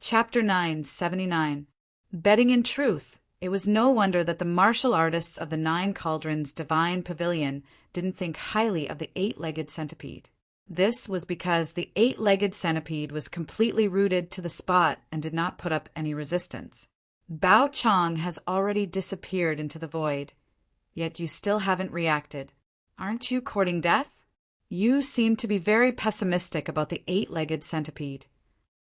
Chapter 979. Betting in Truth. It was no wonder that the martial artists of the Nine Cauldrons Divine Pavilion didn't think highly of the eight-legged centipede. This was because the eight-legged centipede was completely rooted to the spot and did not put up any resistance. Bao Chong has already disappeared into the void, yet you still haven't reacted. Aren't you courting death? You seem to be very pessimistic about the eight-legged centipede.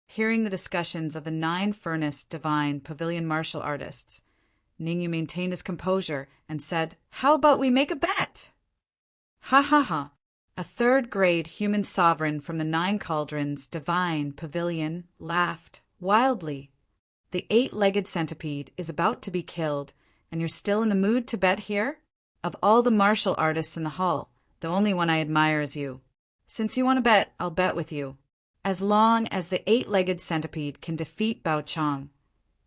Hearing the discussions of the nine-furnace divine pavilion martial artists, Ningyu maintained his composure and said, "How about we make a bet?" Ha ha ha. A third-grade human sovereign from the Nine Cauldrons Divine Pavilion laughed wildly. The eight-legged centipede is about to be killed, and you're still in the mood to bet here? Of all the martial artists in the hall, the only one I admire is you. Since you want to bet, I'll bet with you. As long as the eight-legged centipede can defeat Bao Chong,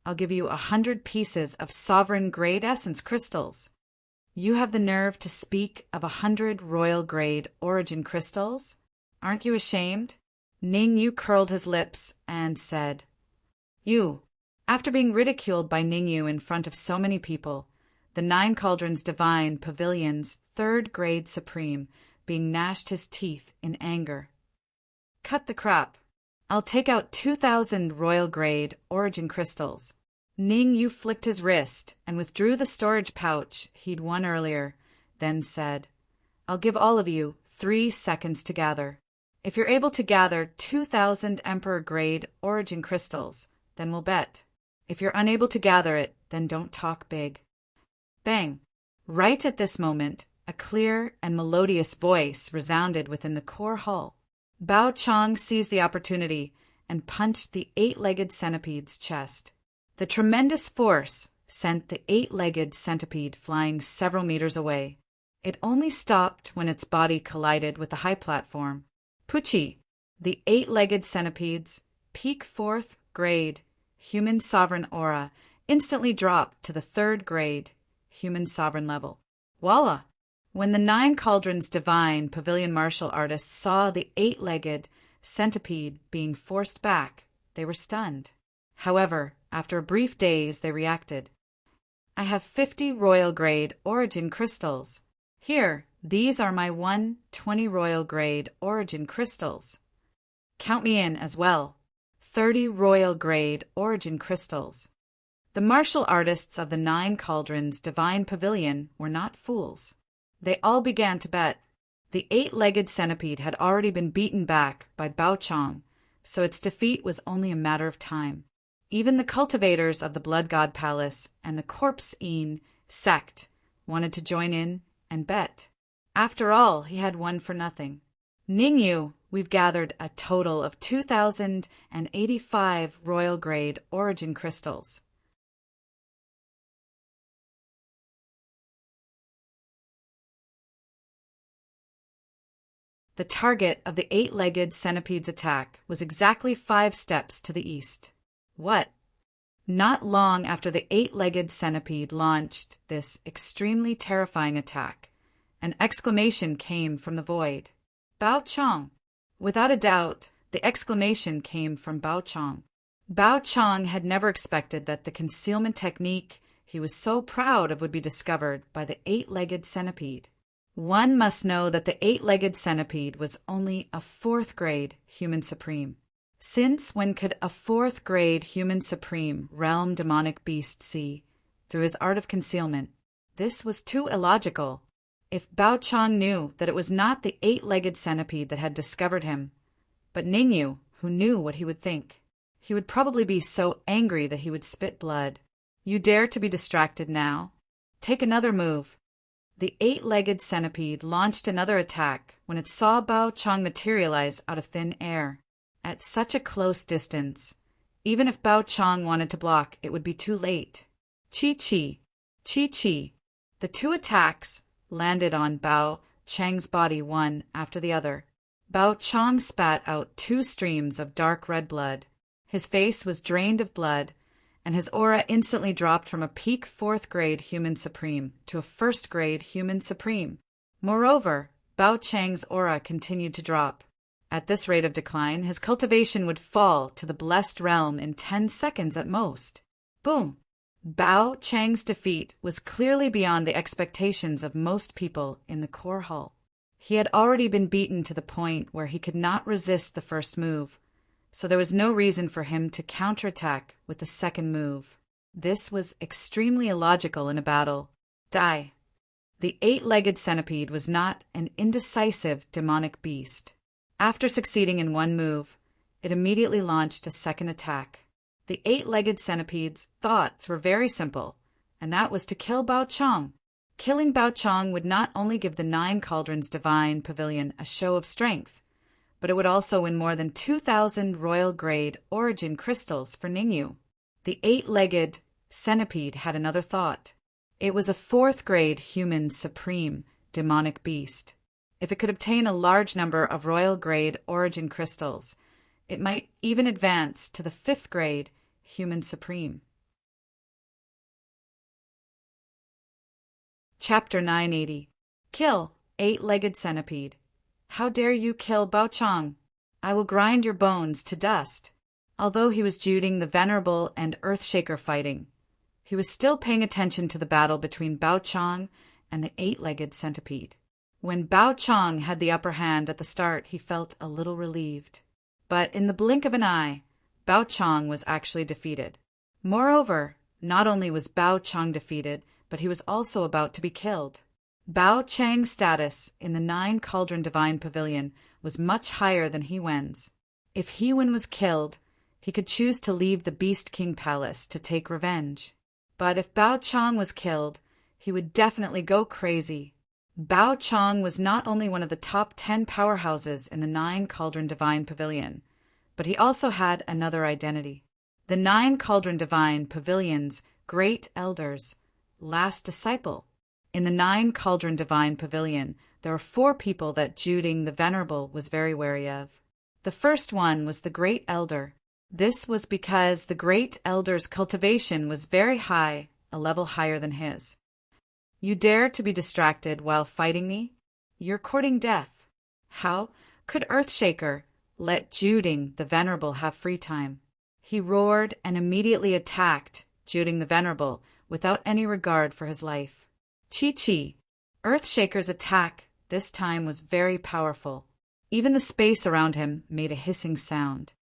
I'll give you 100 pieces of sovereign-grade essence crystals. You have the nerve to speak of 100 royal-grade origin crystals? Aren't you ashamed? Ningyu curled his lips and said, "You." After being ridiculed by Ningyu in front of so many people, the Nine Cauldrons Divine Pavilion's third-grade supreme being gnashed his teeth in anger. "Cut the crap. I'll take out 2,000 royal-grade origin crystals." Ningyu flicked his wrist and withdrew the storage pouch he'd won earlier, then said, "I'll give all of you 3 seconds to gather. If you're able to gather 2,000 Emperor-grade origin crystals, then we'll bet. If you're unable to gather it, then don't talk big." Bang! Right at this moment, a clear and melodious voice resounded within the core hall. Bao Chong seized the opportunity and punched the eight-legged centipede's chest. The tremendous force sent the eight-legged centipede flying several meters away. It only stopped when its body collided with the high platform. Pucci, the eight-legged centipede's peak fourth-grade human sovereign aura instantly dropped to the third-grade human sovereign level. Voila! When the Nine Cauldrons Divine Pavilion martial artists saw the eight-legged centipede being forced back, they were stunned. However, after a brief daze, they reacted. "I have 50 royal-grade origin crystals. Here, these are my 120 royal-grade origin crystals. Count me in as well. 30 royal-grade origin crystals." The martial artists of the Nine Cauldrons Divine Pavilion were not fools. They all began to bet. The eight-legged centipede had already been beaten back by Bao Chong, so its defeat was only a matter of time. Even the cultivators of the Blood God Palace and the Corpse-Ean sect wanted to join in and bet. After all, he had won for nothing. "Ningyu, we've gathered a total of 2,085 royal-grade origin crystals. The target of the eight-legged centipede's attack was exactly 5 steps to the east. What? Not long after the eight-legged centipede launched this extremely terrifying attack, an exclamation came from the void. "Bao Chong!" Without a doubt, the exclamation came from Bao Chong. Bao Chong had never expected that the concealment technique he was so proud of would be discovered by the eight-legged centipede. One must know that the eight-legged centipede was only a fourth-grade human supreme. Since when could a fourth-grade human supreme realm demonic beast see through his art of concealment? This was too illogical. If Bao Chong knew that it was not the eight-legged centipede that had discovered him, but Ningyu, who knew what he would think, he would probably be so angry that he would spit blood. "You dare to be distracted now? Take another move." The eight-legged centipede launched another attack when it saw Bao Chong materialize out of thin air. At such a close distance, even if Bao Chong wanted to block, it would be too late. Chi-chi, chi-chi. The 2 attacks landed on Bao Chang's body one after the other. Bao Chong spat out 2 streams of dark red blood. His face was drained of blood, and his aura instantly dropped from a peak 4th-grade human supreme to a 1st-grade human supreme. Moreover, Bao Chang's aura continued to drop. At this rate of decline, his cultivation would fall to the blessed realm in 10 seconds at most. Boom! Bao Chang's defeat was clearly beyond the expectations of most people in the core hall. He had already been beaten to the point where he could not resist the first move, so there was no reason for him to counterattack with the second move. This was extremely illogical in a battle. Die. The 8-legged centipede was not an indecisive demonic beast. After succeeding in one move, it immediately launched a second attack. The 8-legged centipede's thoughts were very simple, and that was to kill Bao Chang. Killing Bao Chang would not only give the 9 Cauldrons Divine Pavilion a show of strength, but it would also win more than 2,000 royal-grade origin crystals for Ningyu. The 8-legged centipede had another thought. It was a 4th-grade human supreme demonic beast. If it could obtain a large number of royal-grade origin crystals, it might even advance to the 5th-grade human supreme. Chapter 980. Kill, 8-legged centipede. How dare you kill Bao Chang? I will grind your bones to dust. Although he was judging the Venerable and Earthshaker fighting, he was still paying attention to the battle between Bao Chang and the 8-legged centipede. When Bao Chang had the upper hand at the start, he felt a little relieved. But in the blink of an eye, Bao Chang was actually defeated. Moreover, not only was Bao Chang defeated, but he was also about to be killed. Bao Chang's status in the 9 Cauldron Divine Pavilion was much higher than He Wen's. If He Wen was killed, he could choose to leave the Beast King Palace to take revenge. But if Bao Chang was killed, he would definitely go crazy. Bao Chang was not only one of the top 10 powerhouses in the 9 Cauldron Divine Pavilion, but he also had another identity. The 9 Cauldron Divine Pavilion's great elders, last disciple. In the 9 Cauldron Divine Pavilion, there were 4 people that Juding the Venerable was very wary of. The first one was the Great Elder. This was because the Great Elder's cultivation was very high, a level higher than his. You dare to be distracted while fighting me? You're courting death. How could Earthshaker let Juding the Venerable have free time? He roared and immediately attacked Juding the Venerable without any regard for his life. Chi-Chi. Earthshaker's attack this time was very powerful. Even the space around him made a hissing sound.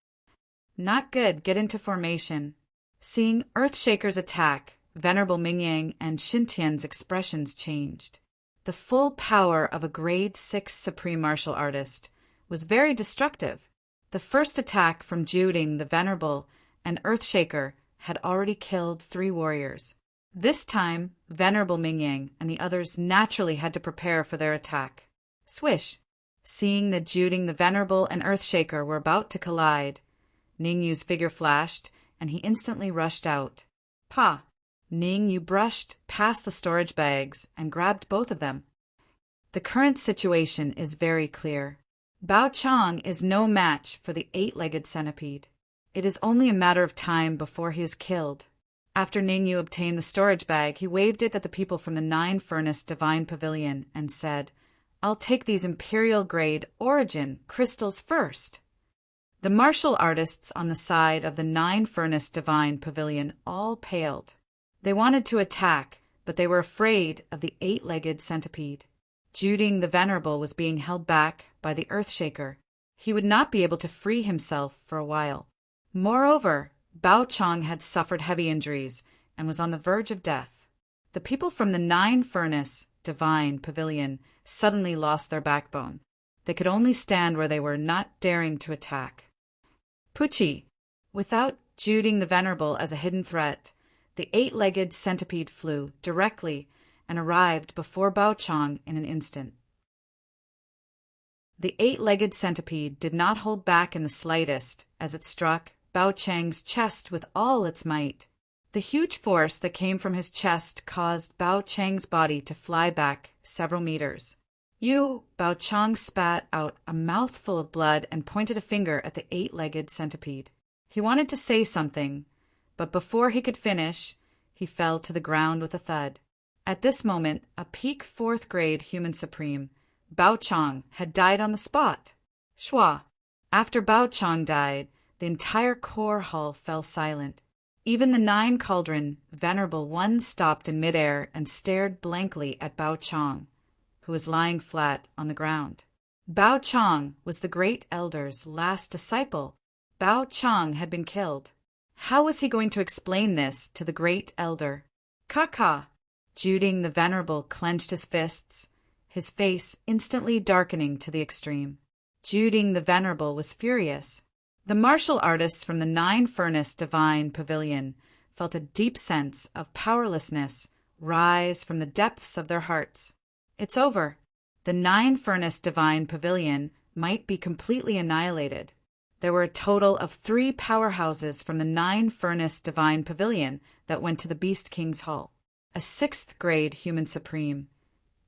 Not good, get into formation. Seeing Earthshaker's attack, Venerable Mingyang and Xintian's expressions changed. The full power of a grade 6 supreme martial artist was very destructive. The first attack from Juding the Venerable and Earthshaker had already killed 3 warriors. This time, Venerable Mingyang and the others naturally had to prepare for their attack. Swish! Seeing that Juding the Venerable and Earthshaker were about to collide, Ningyu's figure flashed, and he instantly rushed out. Pa! Ningyu brushed past the storage bags and grabbed both of them. The current situation is very clear. Bao Chang is no match for the 8-legged centipede. It is only a matter of time before he is killed. After Ningyu obtained the storage bag, he waved it at the people from the 9 Furnace Divine Pavilion and said, I'll take these Imperial-grade origin crystals first. The martial artists on the side of the 9 Furnace Divine Pavilion all paled. They wanted to attack, but they were afraid of the 8-legged centipede. Juding the Venerable was being held back by the Earthshaker. He would not be able to free himself for a while. Moreover, Bao Chang had suffered heavy injuries and was on the verge of death. The people from the 9 Furnace Divine Pavilion suddenly lost their backbone. They could only stand where they were, not daring to attack. Pucci. Without Juding the Venerable as a hidden threat, the 8-legged centipede flew directly and arrived before Bao Chang in an instant. The 8-legged centipede did not hold back in the slightest as it struck Bao Chang's chest with all its might. The huge force that came from his chest caused Bao Chang's body to fly back several meters. Bao Chang spat out a mouthful of blood and pointed a finger at the 8-legged centipede. He wanted to say something, but before he could finish, he fell to the ground with a thud. At this moment, a peak 4th grade human supreme, Bao Chang, had died on the spot. Shua. After Bao Chang died, the entire core hall fell silent. Even the 9 cauldron Venerable One stopped in midair and stared blankly at Bao Chang, who was lying flat on the ground. Bao Chang was the great elder's last disciple. Bao Chang had been killed. How was he going to explain this to the great elder? Ka! Juding the Venerable clenched his fists, his face instantly darkening to the extreme. Juding the Venerable was furious. The martial artists from the 9-furnace divine pavilion felt a deep sense of powerlessness rise from the depths of their hearts. It's over. The 9-furnace divine pavilion might be completely annihilated. There were a total of 3 powerhouses from the 9-furnace divine pavilion that went to the Beast King's Hall. A 6th grade human supreme,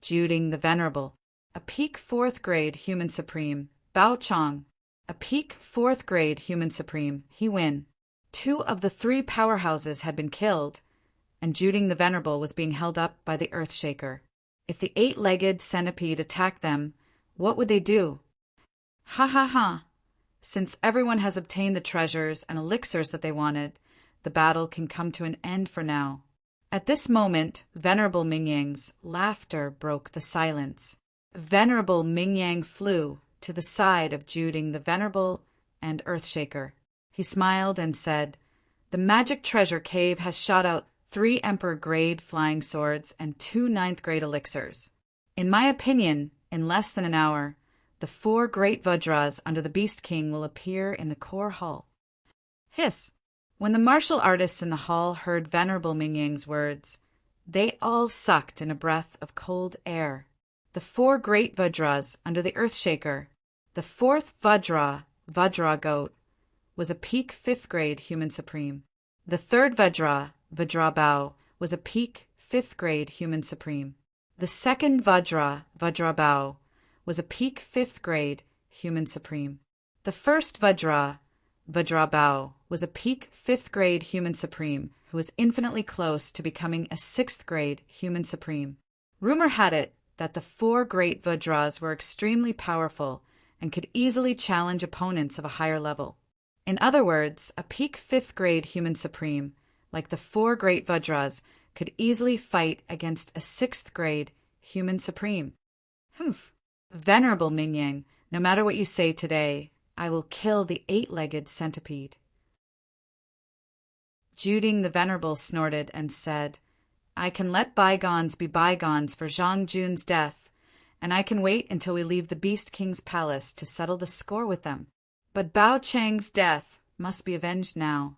Juding the Venerable. A peak 4th grade human supreme, Bao Chang. A peak 4th grade human supreme, He Win. 2 of the 3 powerhouses had been killed, and Juding the Venerable was being held up by the Earthshaker. If the 8-legged centipede attacked them, what would they do? Ha! Since everyone has obtained the treasures and elixirs that they wanted, the battle can come to an end for now. At this moment, Venerable Mingyang's laughter broke the silence. Venerable Mingyang flew to the side of Juding the Venerable and Earthshaker. He smiled and said, "The magic treasure cave has shot out 3 Emperor-grade flying swords and 2 9th-grade elixirs. In my opinion, in less than an hour, the 4 great Vajras under the Beast King will appear in the core hall." Hiss! When the martial artists in the hall heard Venerable Mingyang's words, they all sucked in a breath of cold air. The 4 great Vajras under the Earthshaker. The 4th Vajra goat, was a peak 5th grade human supreme. The 3rd Vajra Bao, was a peak 5th grade human supreme. The 2nd Vajra Bao, was a peak 5th grade human supreme. The 1st Vajra Bao, was a peak 5th grade human supreme who was infinitely close to becoming a 6th grade human supreme. Rumor had it that the 4 great Vajras were extremely powerful and could easily challenge opponents of a higher level. In other words, a peak 5th grade human supreme, like the 4 great Vajras, could easily fight against a 6th grade human supreme. Humph! Venerable Mingyang, no matter what you say today, I will kill the 8-legged centipede. Juding the Venerable snorted and said, "I can let bygones be bygones for Zhang Jun's death, and I can wait until we leave the Beast King's palace to settle the score with them. But Bao Chang's death must be avenged now.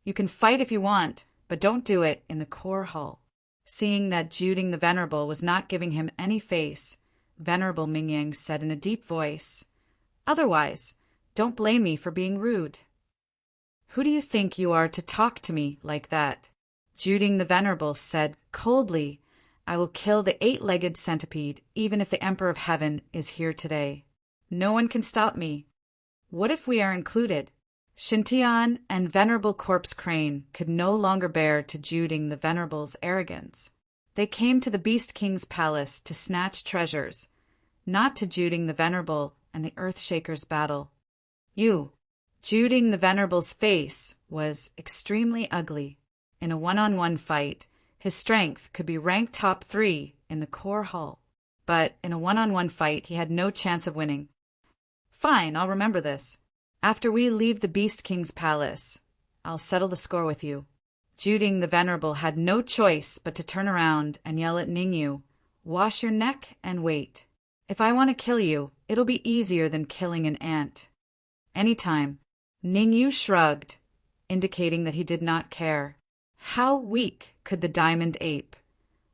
You can fight if you want, but don't do it in the core hall." Seeing that Juding the Venerable was not giving him any face, Venerable Mingyang said in a deep voice, "Otherwise, don't blame me for being rude." "Who do you think you are to talk to me like that?" Juding the Venerable said coldly, "I will kill the 8-legged centipede even if the Emperor of Heaven is here today. No one can stop me. What if we are included?" Shintian and Venerable Corpse Crane could no longer bear to Juding the Venerable's arrogance. They came to the Beast King's palace to snatch treasures, not to Juding the Venerable and the Earthshaker's battle. Juding the Venerable's face was extremely ugly. In a one-on-one fight, his strength could be ranked top 3 in the core hall. But in a one-on-one fight, he had no chance of winning. "Fine, I'll remember this. After we leave the Beast King's palace, I'll settle the score with you." Juding the Venerable had no choice but to turn around and yell at Ningyu, "Wash your neck and wait. If I want to kill you, it'll be easier than killing an ant. Anytime." Ningyu shrugged, indicating that he did not care. How weak could the Diamond Ape,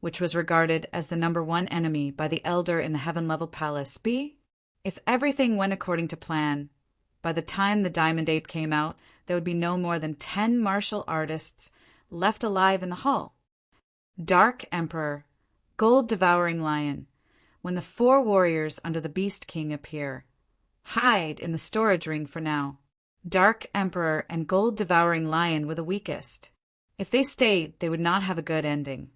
which was regarded as the #1 enemy by the Elder in the Heaven-level Palace, be? If everything went according to plan, by the time the Diamond Ape came out, there would be no more than 10 martial artists left alive in the hall. Dark Emperor, Gold-devouring Lion, when the 4 warriors under the Beast King appear, hide in the storage ring for now. Dark Emperor and Gold-devouring Lion were the weakest. If they stayed, they would not have a good ending.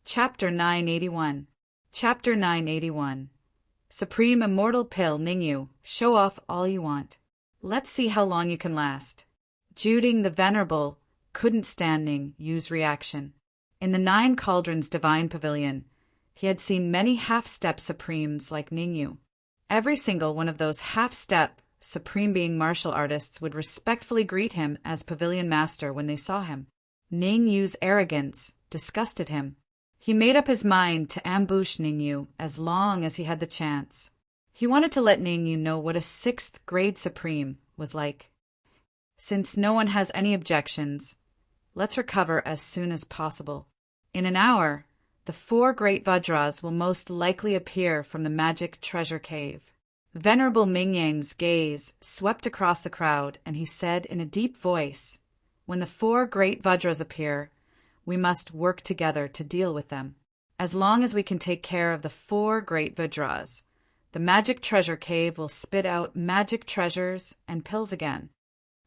Chapter 981. Supreme Immortal Pill Ningyu, show off all you want. Let's see how long you can last. Juding the Venerable couldn't stand Ningyu's reaction. In the Nine Cauldrons Divine Pavilion, he had seen many half-step supremes like Ningyu. Every single one of those half-step supreme being martial artists would respectfully greet him as pavilion master when they saw him. Ningyu's arrogance disgusted him. He made up his mind to ambush Ningyu as long as he had the chance. He wanted to let Ningyu know what a 6th grade supreme was like. Since no one has any objections, let's recover as soon as possible. In an hour, the 4 great Vajras will most likely appear from the magic treasure cave. Venerable Mingyang's gaze swept across the crowd, and he said in a deep voice, "When the 4 great Vajras appear, we must work together to deal with them. As long as we can take care of the 4 great Vajras, the magic treasure cave will spit out magic treasures and pills again."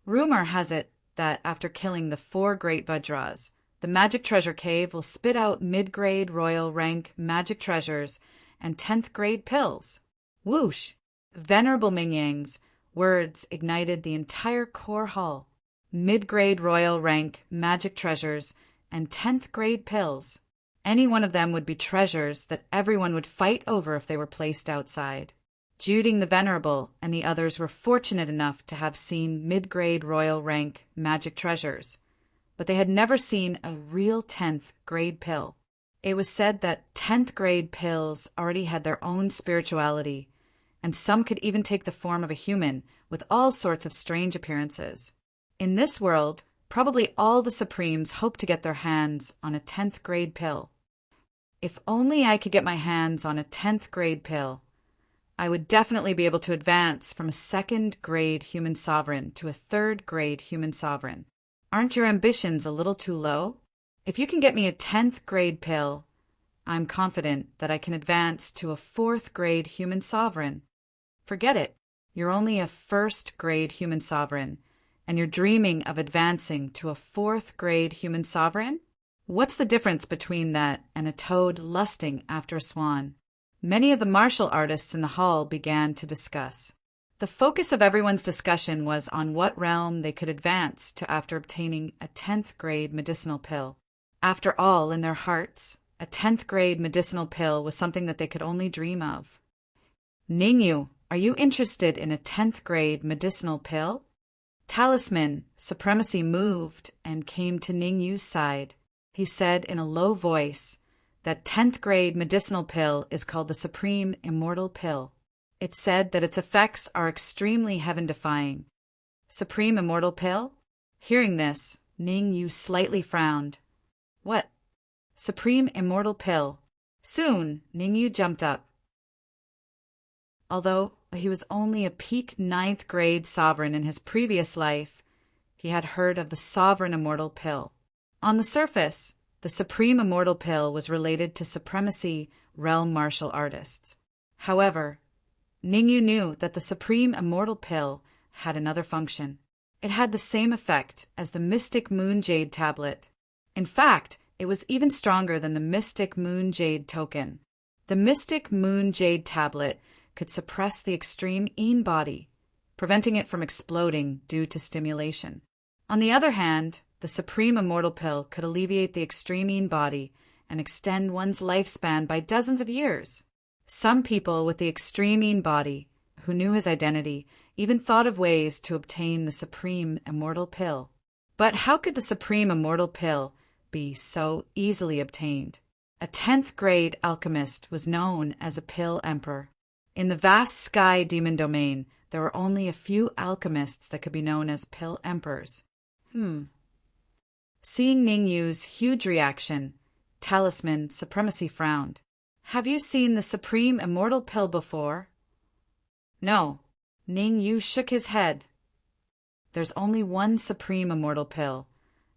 Rumor has it that after killing the 4 great Vajras, the magic treasure cave will spit out mid-grade royal rank magic treasures and 10th grade pills. Whoosh! Venerable Mingyang's words ignited the entire core hall. Mid-grade royal rank magic treasures and 10th grade pills. Any one of them would be treasures that everyone would fight over if they were placed outside. Juding the Venerable and the others were fortunate enough to have seen mid-grade royal rank magic treasures, but they had never seen a real 10th grade pill. It was said that 10th grade pills already had their own spirituality, and some could even take the form of a human with all sorts of strange appearances. In this world, probably all the Supremes hope to get their hands on a 10th grade pill. If only I could get my hands on a 10th grade pill, I would definitely be able to advance from a 2nd grade human sovereign to a 3rd grade human sovereign. Aren't your ambitions a little too low? If you can get me a 10th grade pill, I'm confident that I can advance to a 4th grade human sovereign. Forget it. You're only a 1st grade human sovereign, and you're dreaming of advancing to a 4th grade human sovereign? What's the difference between that and a toad lusting after a swan? Many of the martial artists in the hall began to discuss. The focus of everyone's discussion was on what realm they could advance to after obtaining a 10th grade medicinal pill. After all, in their hearts, a 10th grade medicinal pill was something that they could only dream of. Ningyu, are you interested in a 10th grade medicinal pill? Talisman Supremacy moved and came to Ningyu's side. He said in a low voice that 10th grade medicinal pill is called the Supreme Immortal Pill. It said that its effects are extremely heaven-defying. Supreme Immortal Pill? Hearing this, Ningyu slightly frowned. What? Supreme Immortal Pill. Soon, Ningyu jumped up. Although he was only a peak 9th grade sovereign in his previous life, he had heard of the Sovereign Immortal Pill. On the surface, the Supreme Immortal Pill was related to Supremacy realm martial artists. However, Ningyu knew that the Supreme Immortal Pill had another function. It had the same effect as the Mystic Moon Jade Tablet. In fact, it was even stronger than the Mystic Moon Jade Token. The Mystic Moon Jade Tablet could suppress the extreme Yin body, preventing it from exploding due to stimulation. On the other hand, the Supreme Immortal Pill could alleviate the extreme Yin body and extend one's lifespan by dozens of years. Some people with the extreme Yin body, who knew his identity, even thought of ways to obtain the Supreme Immortal Pill. But how could the Supreme Immortal Pill be so easily obtained? A 10th grade alchemist was known as a Pill Emperor. In the vast sky demon domain, there were only a few alchemists that could be known as Pill Emperors. Seeing Ningyu's huge reaction, Talisman Supremacy frowned. Have you seen the Supreme Immortal Pill before? No. Ningyu shook his head. There's only one Supreme Immortal Pill,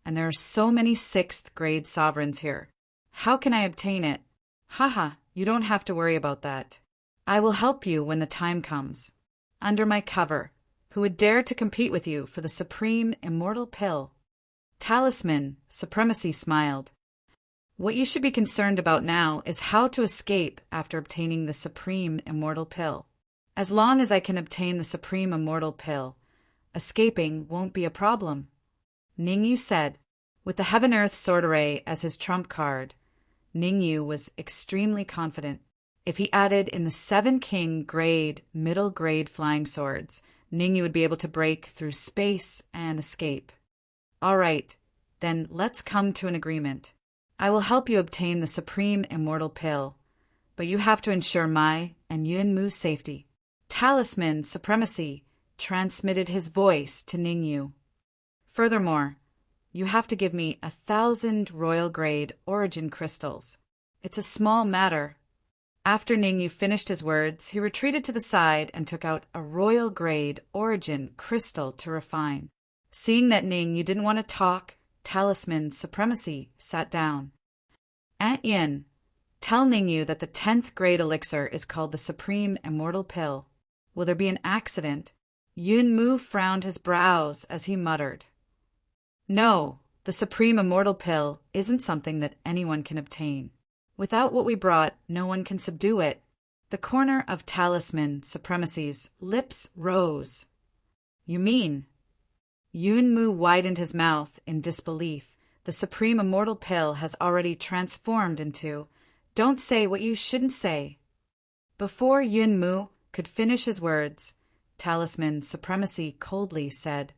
and there are so many 6th grade sovereigns here. How can I obtain it? Haha, you don't have to worry about that. I will help you when the time comes. Under my cover, who would dare to compete with you for the Supreme Immortal Pill? Talisman Supremacy smiled. What you should be concerned about now is how to escape after obtaining the supreme immortal pill. As long as I can obtain the supreme immortal pill, escaping won't be a problem. Ningyu said, with the Heaven-Earth Sword Array as his trump card. Ningyu was extremely confident. If he added in the 7 king grade, middle grade flying swords, Ningyu would be able to break through space and escape. All right, then let's come to an agreement. I will help you obtain the supreme immortal pill, but you have to ensure my and Yunmu's safety. Talisman Supremacy transmitted his voice to Ningyu. Furthermore, you have to give me 1,000 royal grade origin crystals. It's a small matter. After Ningyu finished his words, he retreated to the side and took out a royal grade origin crystal to refine. Seeing that Ningyu didn't want to talk, Talisman Supremacy sat down. Aunt Yin, tell Ningyu that the 10th grade elixir is called the Supreme Immortal Pill. Will there be an accident? Yunmu frowned his brows as he muttered. No, the Supreme Immortal Pill isn't something that anyone can obtain. Without what we brought, no one can subdue it. The corner of Talisman Supremacy's lips rose. You mean? Yunmu widened his mouth in disbelief. The Supreme Immortal Pill has already transformed into, don't say what you shouldn't say. Before Yunmu could finish his words, Talisman Supremacy coldly said,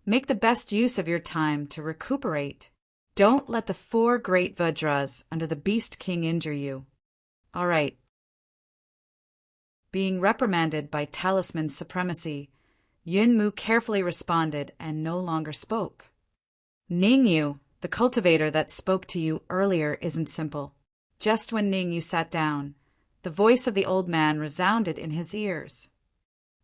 make the best use of your time to recuperate. Don't let the 4 great Vajras under the Beast King injure you. All right. Being reprimanded by Talisman Supremacy, Yunmu carefully responded and no longer spoke. Ningyu, the cultivator that spoke to you earlier, isn't simple. Just when Ningyu sat down, the voice of the old man resounded in his ears.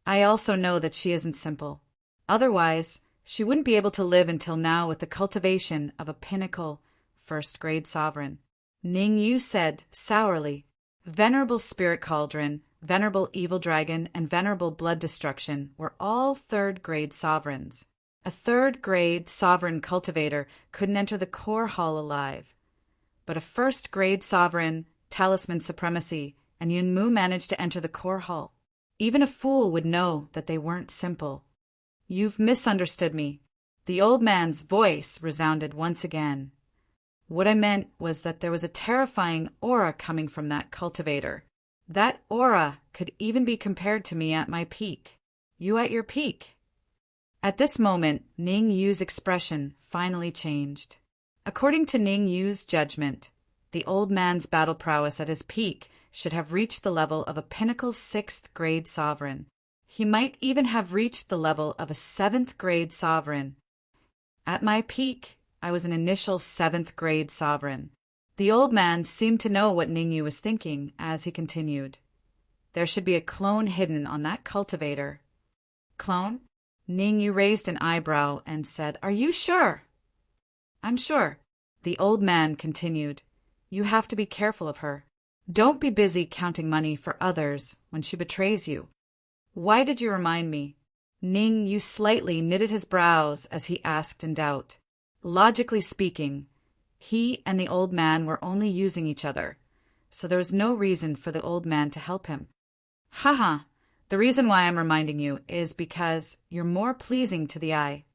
I also know that she isn't simple. Otherwise, she wouldn't be able to live until now with the cultivation of a pinnacle, 1st grade sovereign. Ningyu said sourly, Venerable Spirit Cauldron, Venerable Evil Dragon, and Venerable Blood Destruction were all 3rd grade sovereigns. A 3rd grade sovereign cultivator couldn't enter the core hall alive. But a 1st grade sovereign, Talisman Supremacy, and Yunmu managed to enter the core hall. Even a fool would know that they weren't simple. You've misunderstood me. The old man's voice resounded once again. What I meant was that there was a terrifying aura coming from that cultivator. That aura could even be compared to me at my peak. You at your peak. At this moment, Ningyu's expression finally changed. According to Ningyu's judgment, the old man's battle prowess at his peak should have reached the level of a pinnacle 6th grade sovereign. He might even have reached the level of a 7th grade sovereign. At my peak, I was an initial 7th grade sovereign. The old man seemed to know what Ningyu was thinking as he continued. There should be a clone hidden on that cultivator. Clone? Ningyu raised an eyebrow and said, Are you sure? I'm sure. The old man continued. You have to be careful of her. Don't be busy counting money for others when she betrays you. Why did you remind me? Ningyu slightly knitted his brows as he asked in doubt. Logically speaking, he and the old man were only using each other, so there was no reason for the old man to help him. Haha, the reason why I'm reminding you is because you're more pleasing to the eye.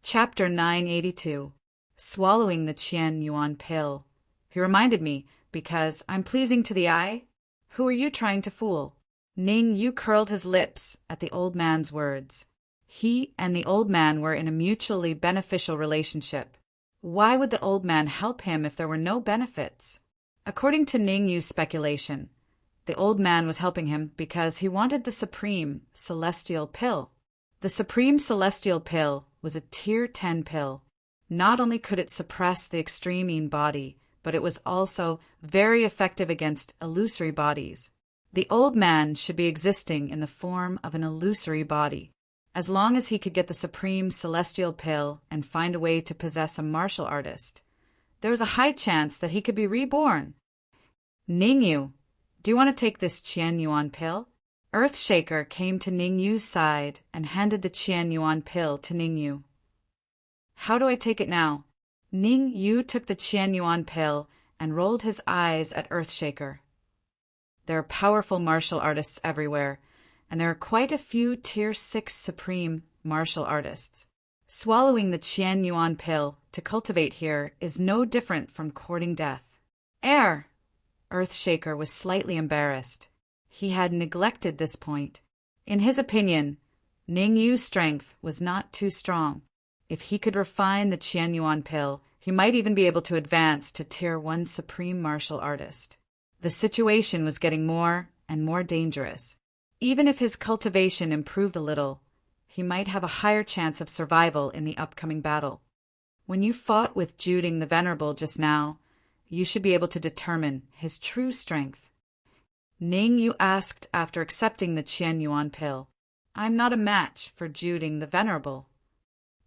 Chapter 982. Swallowing the Qian Yuan Pill. He reminded me, because I'm pleasing to the eye? Who are you trying to fool? Ningyu curled his lips at the old man's words. He and the old man were in a mutually beneficial relationship. Why would the old man help him if there were no benefits? According to Ningyu's speculation, the old man was helping him because he wanted the Supreme Celestial Pill. The Supreme Celestial Pill was a Tier 10 pill. Not only could it suppress the extreme body, but it was also very effective against illusory bodies. The old man should be existing in the form of an illusory body. As long as he could get the Supreme Celestial Pill and find a way to possess a martial artist, there was a high chance that he could be reborn. Ningyu, do you want to take this Qian Yuan Pill? Earthshaker came to Ningyu's side and handed the Qian Yuan Pill to Ningyu. How do I take it now? Ning Yu took the Qian Yuan pill and rolled his eyes at Earthshaker. There are powerful martial artists everywhere, and there are quite a few Tier 6 supreme martial artists. Swallowing the Qian Yuan pill to cultivate here is no different from courting death. Earthshaker was slightly embarrassed. He had neglected this point. In his opinion, Ning Yu's strength was not too strong. If he could refine the Qian Yuan pill, he might even be able to advance to Tier 1 supreme martial artist. The situation was getting more and more dangerous. Even if his cultivation improved a little, he might have a higher chance of survival in the upcoming battle. When you fought with Juding the Venerable just now, you should be able to determine his true strength. Ning Yu asked after accepting the Qian Yuan pill. I'm not a match for Juding the Venerable.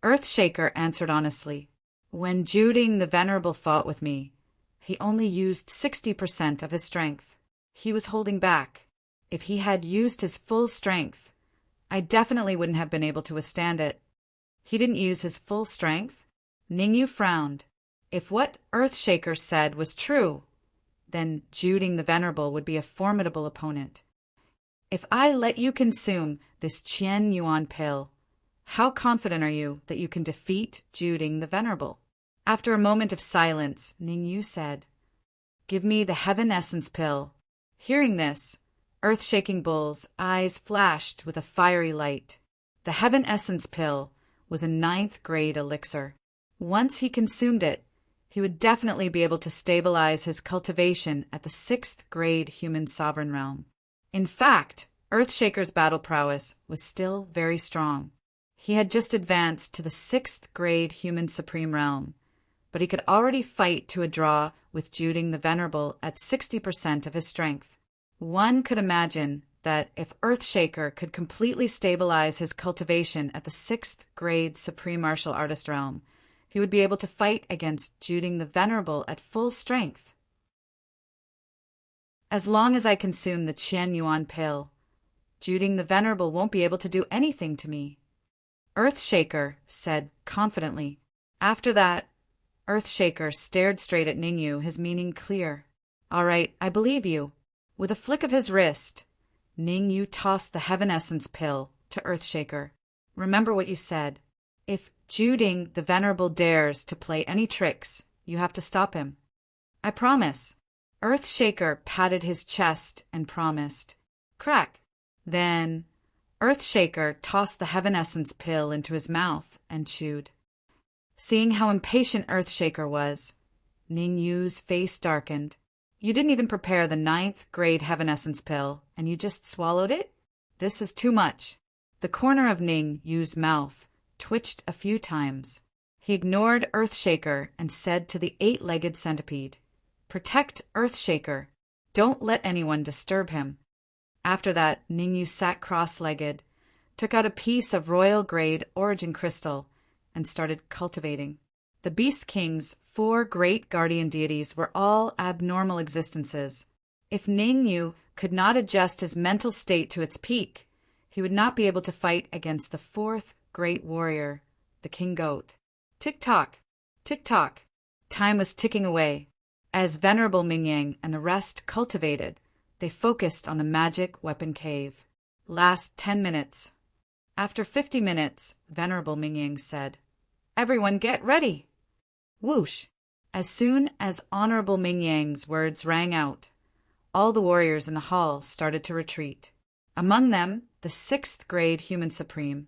Earthshaker answered honestly. When Juding the Venerable fought with me, he only used 60% of his strength. He was holding back. If he had used his full strength, I definitely wouldn't have been able to withstand it. He didn't use his full strength? Ning Yu frowned. If what Earthshaker said was true, then Juding the Venerable would be a formidable opponent. If I let you consume this Qian Yuan pill, how confident are you that you can defeat Juding the Venerable? After a moment of silence, Ning Yu said, Give me the Heaven Essence pill. Hearing this, Earthshaking Bull's eyes flashed with a fiery light. The Heaven Essence pill was a 9th grade elixir. Once he consumed it, he would definitely be able to stabilize his cultivation at the 6th grade human sovereign realm. In fact, Earthshaker's battle prowess was still very strong. He had just advanced to the 6th grade human supreme realm, but he could already fight to a draw with Juding the Venerable at 60% of his strength. One could imagine that if Earthshaker could completely stabilize his cultivation at the 6th grade supreme martial artist realm, he would be able to fight against Juding the Venerable at full strength. As long as I consume the Qian Yuan pill, Juding the Venerable won't be able to do anything to me. Earthshaker said confidently. After that, Earthshaker stared straight at Ning Yu, his meaning clear. All right, I believe you. With a flick of his wrist, Ning Yu tossed the Heaven Essence pill to Earthshaker. Remember what you said. If Juding the Venerable dares to play any tricks, you have to stop him. I promise. Earthshaker patted his chest and promised. Crack. Then Earthshaker tossed the Heaven Essence pill into his mouth and chewed. Seeing how impatient Earthshaker was, Ning Yu's face darkened. You didn't even prepare the 9th grade Heaven Essence pill, and you just swallowed it? This is too much. The corner of Ning Yu's mouth twitched a few times. He ignored Earthshaker and said to the 8-legged centipede, Protect Earthshaker. Don't let anyone disturb him. After that, Ning Yu sat cross-legged, took out a piece of royal-grade origin crystal, and started cultivating. The Beast King's 4 great guardian deities were all abnormal existences. If Ning Yu could not adjust his mental state to its peak, he would not be able to fight against the 4th great warrior, the King Goat. Tick-tock, tick-tock. Time was ticking away. As Venerable Mingyang and the rest cultivated, they focused on the magic weapon cave. Last 10 minutes. After 50 minutes, Venerable Mingyang said, Everyone get ready! Whoosh! As soon as Honorable Mingyang's words rang out, all the warriors in the hall started to retreat. Among them, the 6th grade human supreme,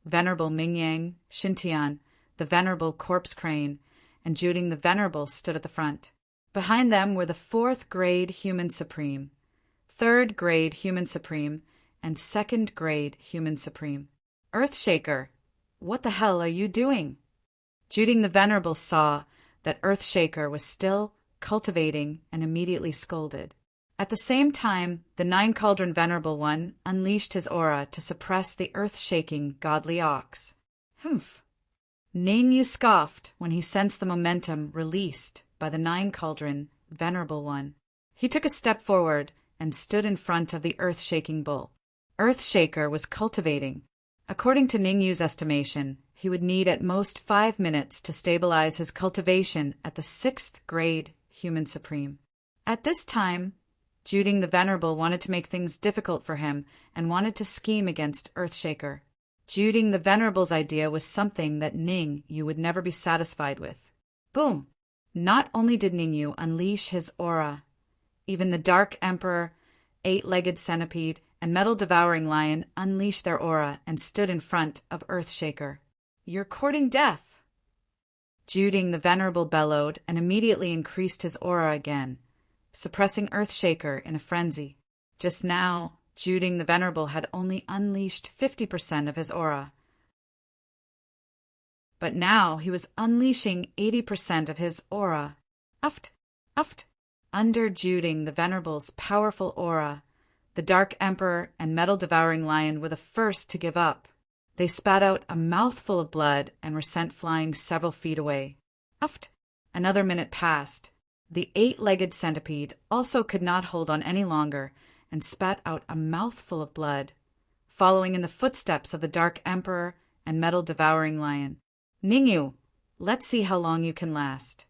Venerable Mingyang, Xintian, the Venerable Corpse Crane, and Juding the Venerable stood at the front. Behind them were the 4th grade human supreme, 3rd grade human supreme, and 2nd grade human supreme. Earthshaker, what the hell are you doing? Juding the Venerable saw that Earthshaker was still cultivating and immediately scolded. At the same time, the 9-cauldron Venerable One unleashed his aura to suppress the earth-shaking godly ox. Humph! Ning Yu scoffed when he sensed the momentum released by the 9-cauldron Venerable One. He took a step forward and stood in front of the earth-shaking bull. Earthshaker was cultivating. According to Ning Yu's estimation, he would need at most 5 minutes to stabilize his cultivation at the 6th grade human supreme. At this time, Juding the Venerable wanted to make things difficult for him and wanted to scheme against Earthshaker. Juding the Venerable's idea was something that Ningyu would never be satisfied with. Boom! Not only did Ningyu unleash his aura, even the Dark Emperor, 8-legged centipede, and metal-devouring lion unleashed their aura and stood in front of Earthshaker. "You're courting death!" Juding the Venerable bellowed and immediately increased his aura again, suppressing Earthshaker in a frenzy. Just now, Juding the Venerable had only unleashed 50% of his aura. But now he was unleashing 80% of his aura. Uft! Uft! Under Juding the Venerable's powerful aura, the Dark Emperor and metal-devouring lion were the first to give up. They spat out a mouthful of blood and were sent flying several feet away. Uft! Another minute passed. The 8-legged centipede also could not hold on any longer and spat out a mouthful of blood, following in the footsteps of the Dark Emperor and metal-devouring lion. "Ningyu, let's see how long you can last."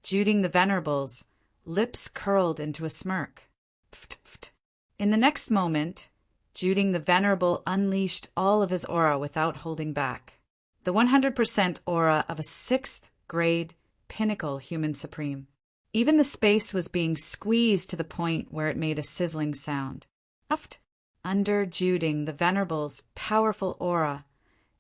Juding the Venerable's lips curled into a smirk. Pft, pft. In the next moment, Juding the Venerable unleashed all of his aura without holding back. The 100% aura of a 6th grade pinnacle human supreme. Even the space was being squeezed to the point where it made a sizzling sound. Uft! Under Juding the Venerable's powerful aura,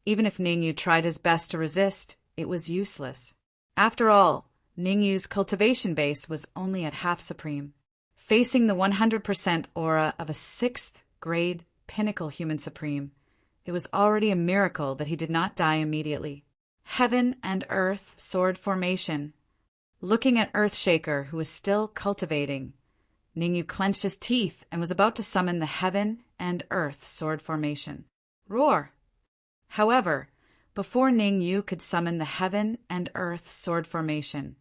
even if Ningyu tried his best to resist, it was useless. After all, Ningyu's cultivation base was only at half supreme. Facing the 100% aura of a 6th grade pinnacle human supreme, it was already a miracle that he did not die immediately. Heaven and earth sword formation. Looking at Earthshaker, who was still cultivating, Ningyu clenched his teeth and was about to summon the heaven and earth sword formation. Roar! However, before Ningyu could summon the heaven and earth sword formation,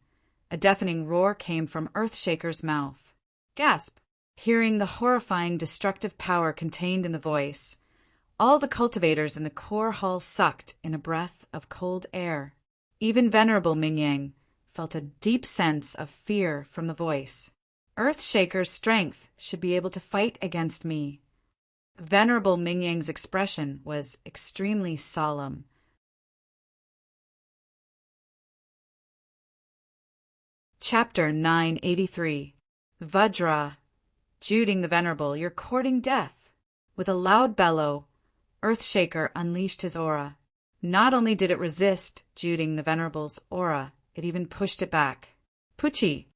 a deafening roar came from Earthshaker's mouth. Gasp! Hearing the horrifying destructive power contained in the voice, all the cultivators in the core hall sucked in a breath of cold air. Even Venerable Mingyang felt a deep sense of fear from the voice. Earthshaker's strength should be able to fight against me. Venerable Mingyang's expression was extremely solemn. Chapter 983. Vajra. Juding the Venerable, you're courting death. With a loud bellow, Earthshaker unleashed his aura. Not only did it resist Juding the Venerable's aura, it even pushed it back. Puchi!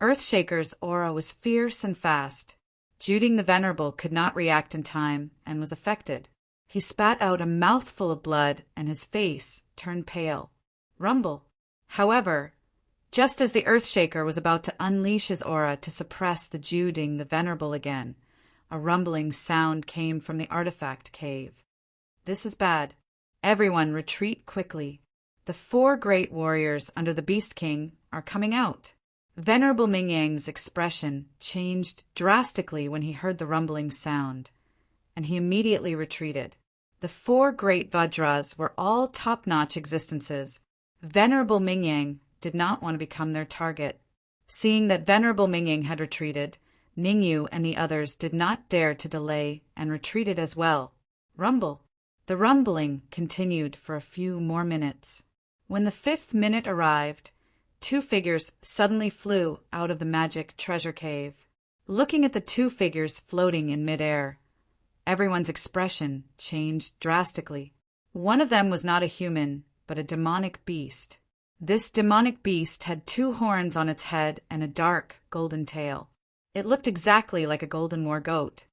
Earthshaker's aura was fierce and fast. Juding the Venerable could not react in time and was affected. He spat out a mouthful of blood and his face turned pale. Rumble. However, just as the Earthshaker was about to unleash his aura to suppress the Juding the Venerable again, a rumbling sound came from the artifact cave. This is bad. Everyone retreat quickly. The 4 great warriors under the Beast King are coming out. Venerable Mingyang's expression changed drastically when he heard the rumbling sound, and he immediately retreated. The 4 great Vajras were all top-notch existences. Venerable Mingyang did not want to become their target. Seeing that Venerable Mingyang had retreated, Ningyu and the others did not dare to delay and retreated as well. Rumble. The rumbling continued for a few more minutes. When the 5th minute arrived, 2 figures suddenly flew out of the magic treasure cave. Looking at the 2 figures floating in midair, everyone's expression changed drastically. One of them was not a human, but a demonic beast. This demonic beast had 2 horns on its head and a dark golden tail. It looked exactly like a golden war goat.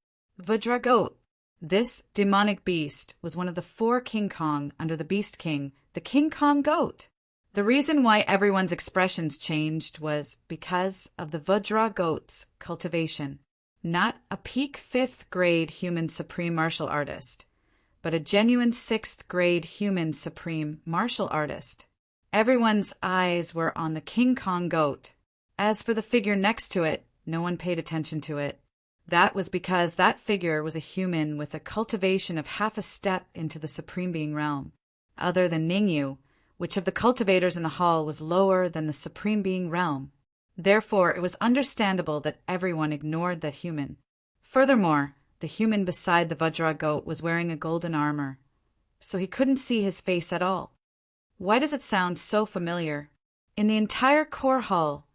Vajra goat. This demonic beast was one of the 4 King Kong under the Beast King, the King Kong goat. The reason why everyone's expressions changed was because of the Vajra goat's cultivation. Not a peak 5th grade human supreme martial artist, but a genuine 6th grade human supreme martial artist. Everyone's eyes were on the King Kong goat. As for the figure next to it, no one paid attention to it. That was because that figure was a human with a cultivation of half a step into the Supreme Being realm. other than Ningyu, which of the cultivators in the hall was lower than the Supreme Being realm. Therefore, it was understandable that everyone ignored the human. Furthermore, the human beside the Vajra goat was wearing a golden armor, so he couldn't see his face at all. Why does it sound so familiar? In the entire core hall,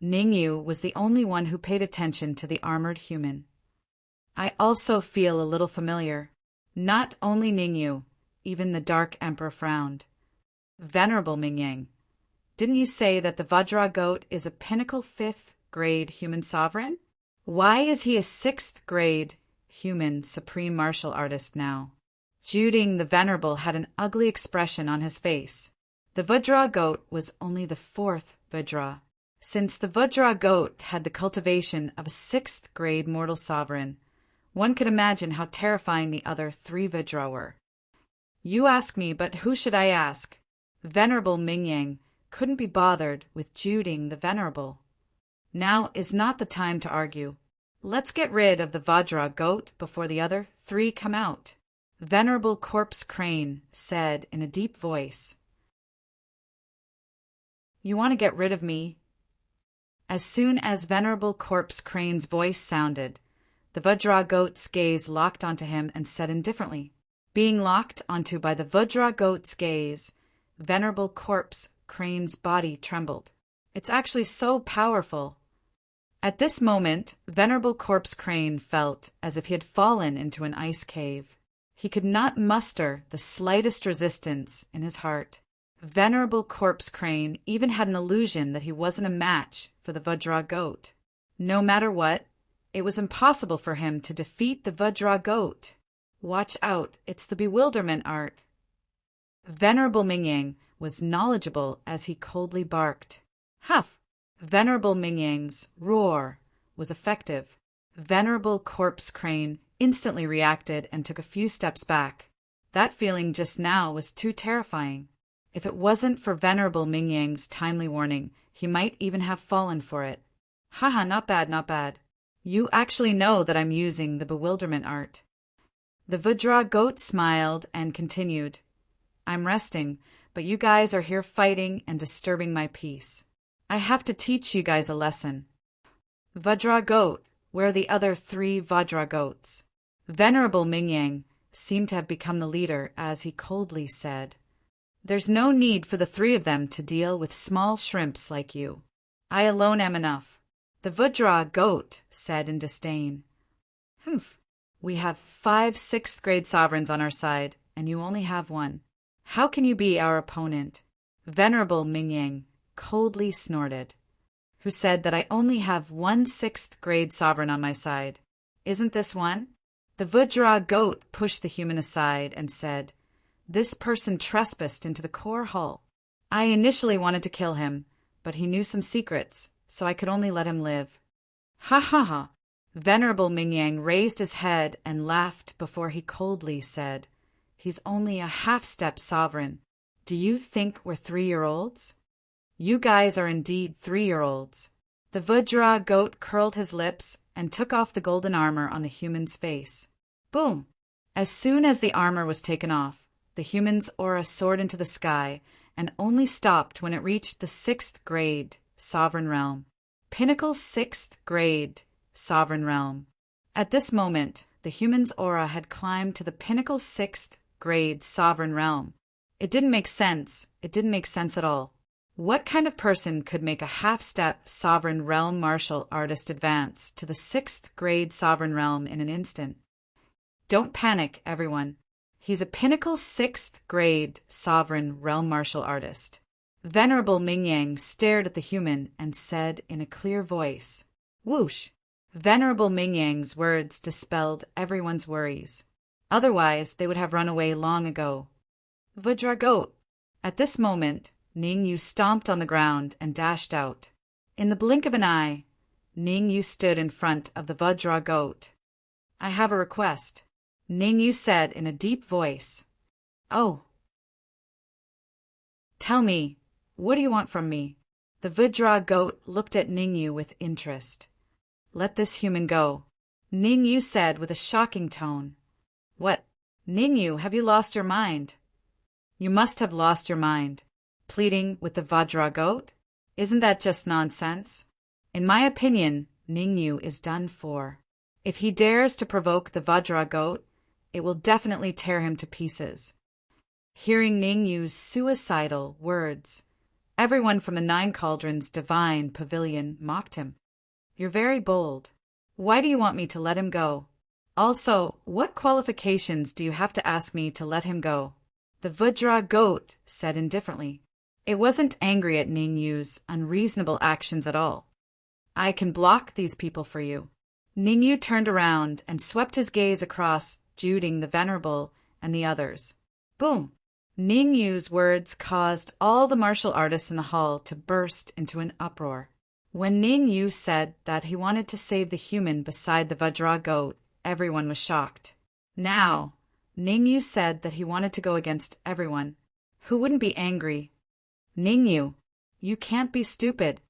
Ningyu was the only one who paid attention to the armored human. I also feel a little familiar. Not only Ningyu, even the Dark Emperor frowned. Venerable Mingyang, didn't you say that the Vajra goat is a pinnacle 5th grade human sovereign? Why is he a 6th grade human supreme martial artist now? Juding the Venerable had an ugly expression on his face. The Vajra goat was only the 4th Vajra. Since the Vajra goat had the cultivation of a 6th grade mortal sovereign, one could imagine how terrifying the other 3 Vajra were. You ask me, but who should I ask? Venerable Mingyang couldn't be bothered with juding the Venerable. Now is not the time to argue. Let's get rid of the Vajra goat before the other 3 come out. Venerable Corpse Crane said in a deep voice. You want to get rid of me? As soon as Venerable Corpse Crane's voice sounded, the Vajra goat's gaze locked onto him and said indifferently. Being locked onto by the Vajra goat's gaze, Venerable Corpse Crane's body trembled. It's actually so powerful. At this moment, Venerable Corpse Crane felt as if he had fallen into an ice cave. He could not muster the slightest resistance in his heart. Venerable Corpse Crane even had an illusion that he wasn't a match for the Vajra goat. No matter what, it was impossible for him to defeat the Vajra goat. Watch out, it's the bewilderment art. Venerable Mingyang was knowledgeable as he coldly barked. Huff! Venerable Mingyang's roar was effective. Venerable Corpse Crane instantly reacted and took a few steps back. That feeling just now was too terrifying. If it wasn't for Venerable Mingyang's timely warning, he might even have fallen for it. Haha, not bad, not bad. You actually know that I'm using the bewilderment art. The Vajra goat smiled and continued. I'm resting, but you guys are here fighting and disturbing my peace. I have to teach you guys a lesson. Vajra goat, where are the other 3 Vajra goats? Venerable Mingyang seemed to have become the leader as he coldly said, There's no need for the 3 of them to deal with small shrimps like you. I alone am enough. The Vajra goat said in disdain. Humph. We have 5 6th grade sovereigns on our side, and you only have 1. How can you be our opponent? Venerable Mingyang coldly snorted. Who said that I only have 1 6th grade sovereign on my side? Isn't this one? The Vajra goat pushed the human aside and said, This person trespassed into the core hall. I initially wanted to kill him, but he knew some secrets, so I could only let him live. Ha ha ha! Venerable Mingyang raised his head and laughed before he coldly said, He's only a half-step sovereign. Do you think we're 3-year-olds? You guys are indeed 3-year-olds. The Vajra goat curled his lips and took off the golden armor on the human's face. Boom! As soon as the armor was taken off, the human's aura soared into the sky and only stopped when it reached the 6th grade sovereign realm. Pinnacle 6th grade sovereign realm. At this moment, the human's aura had climbed to the pinnacle 6th grade sovereign realm. It didn't make sense. It didn't make sense at all. What kind of person could make a half-step sovereign realm martial artist advance to the 6th grade sovereign realm in an instant? Don't panic, everyone. He's a pinnacle 6th grade sovereign realm martial artist. Venerable Mingyang stared at the human and said in a clear voice, Whoosh! Venerable Mingyang's words dispelled everyone's worries. Otherwise, they would have run away long ago. Vajra goat! At this moment, Ningyu stomped on the ground and dashed out. In the blink of an eye, Ningyu stood in front of the Vajra goat. I have a request, Ningyu said in a deep voice. Oh. Tell me, what do you want from me? The Vajra goat looked at Ningyu with interest. Let this human go, Ningyu said with a shocking tone. What? Ningyu, have you lost your mind? You must have lost your mind. Pleading with the Vajra goat? Isn't that just nonsense? In my opinion, Ningyu is done for. If he dares to provoke the Vajra goat, it will definitely tear him to pieces. Hearing Ningyu's suicidal words, everyone from the Nine Cauldrons' divine pavilion mocked him. You're very bold. Why do you want me to let him go? Also, what qualifications do you have to ask me to let him go? The Vajra goat said indifferently. It wasn't angry at Ningyu's unreasonable actions at all. I can block these people for you. Ningyu turned around and swept his gaze across Juding the Venerable and the others. Boom! Ningyu's words caused all the martial artists in the hall to burst into an uproar. When Ningyu said that he wanted to save the human beside the Vajra goat, everyone was shocked. Now, Ningyu said that he wanted to go against everyone. Who wouldn't be angry? Ningyu, you can't be stupid.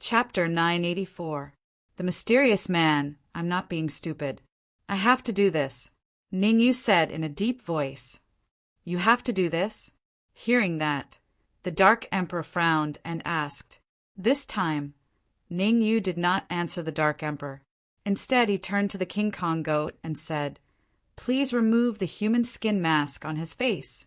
Chapter 984. The Mysterious Man. I'm not being stupid. I have to do this, Ningyu said in a deep voice. You have to do this? Hearing that, the Dark Emperor frowned and asked. This time, Ningyu did not answer the Dark Emperor. Instead, he turned to the King Kong goat and said, Please remove the human skin mask on his face.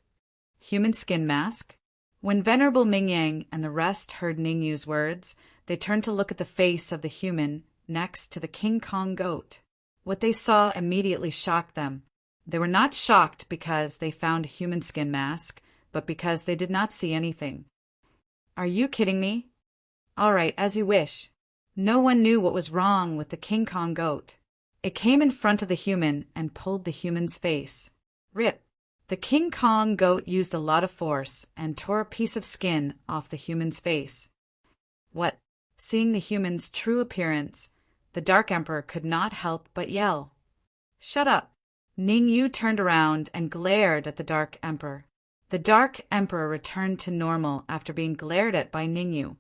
Human skin mask? When Venerable Mingyang and the rest heard Ningyu's words, they turned to look at the face of the human next to the King Kong goat. What they saw immediately shocked them. They were not shocked because they found a human skin mask, but because they did not see anything. Are you kidding me? All right, as you wish. No one knew what was wrong with the King Kong goat. It came in front of the human and pulled the human's face. Rip! The King Kong goat used a lot of force and tore a piece of skin off the human's face. What? Seeing the human's true appearance, the Dark Emperor could not help but yell. Shut up! Ningyu turned around and glared at the Dark Emperor. The Dark Emperor returned to normal after being glared at by Ningyu.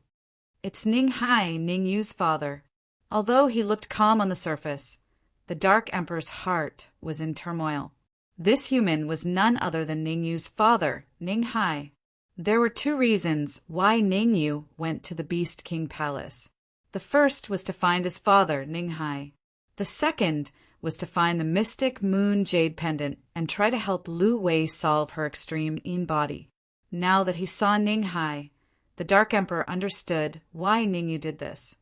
It's Ninghai, Ningyu's father. Although he looked calm on the surface, the Dark Emperor's heart was in turmoil. This human was none other than Ningyu's father, Ninghai. There were two reasons why Ningyu went to the Beast King Palace. The first was to find his father, Ninghai. The second was to find the mystic moon jade pendant and try to help Lu Wei solve her extreme Yin body. Now that he saw Ninghai, the Dark Emperor understood why Ningyu did this.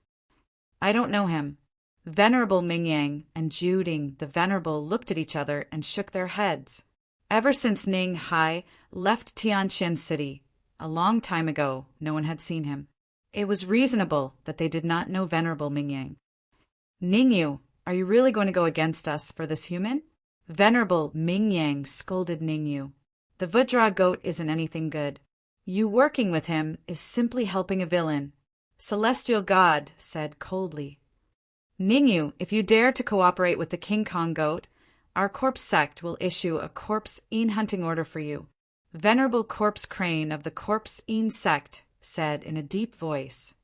I don't know him. Venerable Mingyang and Juding the Venerable looked at each other and shook their heads. Ever since Ninghai left Tianjin City, a long time ago, no one had seen him. It was reasonable that they did not know Venerable Mingyang. Ningyu, are you really going to go against us for this human? Venerable Mingyang scolded Ningyu. The Vajra goat isn't anything good. You working with him is simply helping a villain. Celestial God said coldly. Ningyu, if you dare to cooperate with the King Kong goat, our corpse sect will issue a corpse Yin hunting order for you. Venerable Corpse Crane of the Corpse Yin sect said in a deep voice.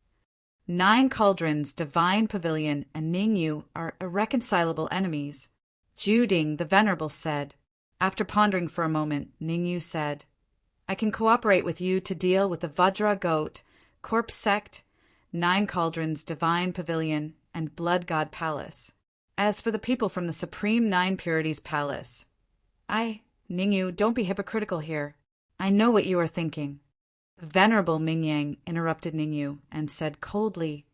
Nine Cauldrons, Divine Pavilion, and Ningyu are irreconcilable enemies. Juding the Venerable said. After pondering for a moment, Ningyu said, I can cooperate with you to deal with the Vajra goat, Corpse sect, Nine Cauldrons, Divine Pavilion, and Blood God Palace. As for the people from the Supreme Nine Purities Palace, Ningyu, don't be hypocritical here. I know what you are thinking. Venerable Mingyang interrupted Ningyu and said coldly,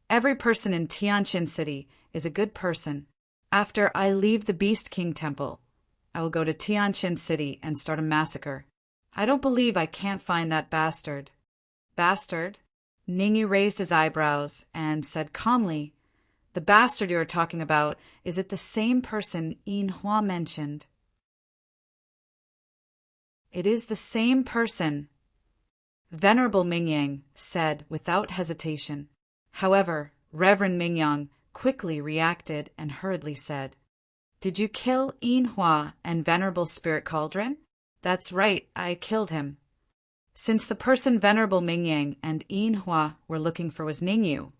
Every person in Tianjin City is a good person. After I leave the Beast King Temple, I will go to Tianjin City and start a massacre. I don't believe I can't find that bastard. Bastard? Ningyu raised his eyebrows and said calmly, The bastard you are talking about, is it the same person Yin Hua mentioned? It is the same person, Venerable Mingyang said without hesitation. However, Reverend Mingyang quickly reacted and hurriedly said, Did you kill Yin Hua and Venerable Spirit Cauldron? That's right, I killed him. Since the person Venerable Mingyang and Yin Hua were looking for was Ningyu,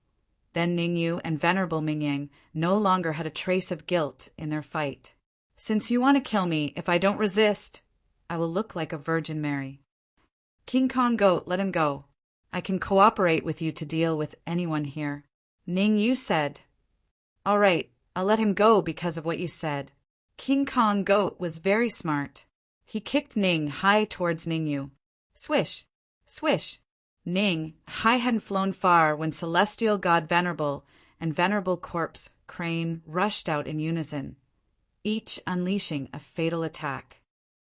then Ningyu and Venerable Mingyang no longer had a trace of guilt in their fight. Since you want to kill me, if I don't resist, I will look like a Virgin Mary. King Kong Goat, let him go. I can cooperate with you to deal with anyone here. Ning Yu said. All right, I'll let him go because of what you said. King Kong Goat was very smart. He kicked Ning Hai towards Ning Yu. Swish, swish. Ning Hai hadn't flown far when Celestial God Venerable and Venerable Corpse Crane rushed out in unison, each unleashing a fatal attack.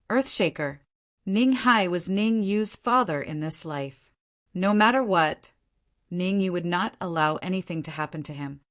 Earthshaker. Ning Hai was Ning Yu's father in this life. No matter what, Ning Yu would not allow anything to happen to him.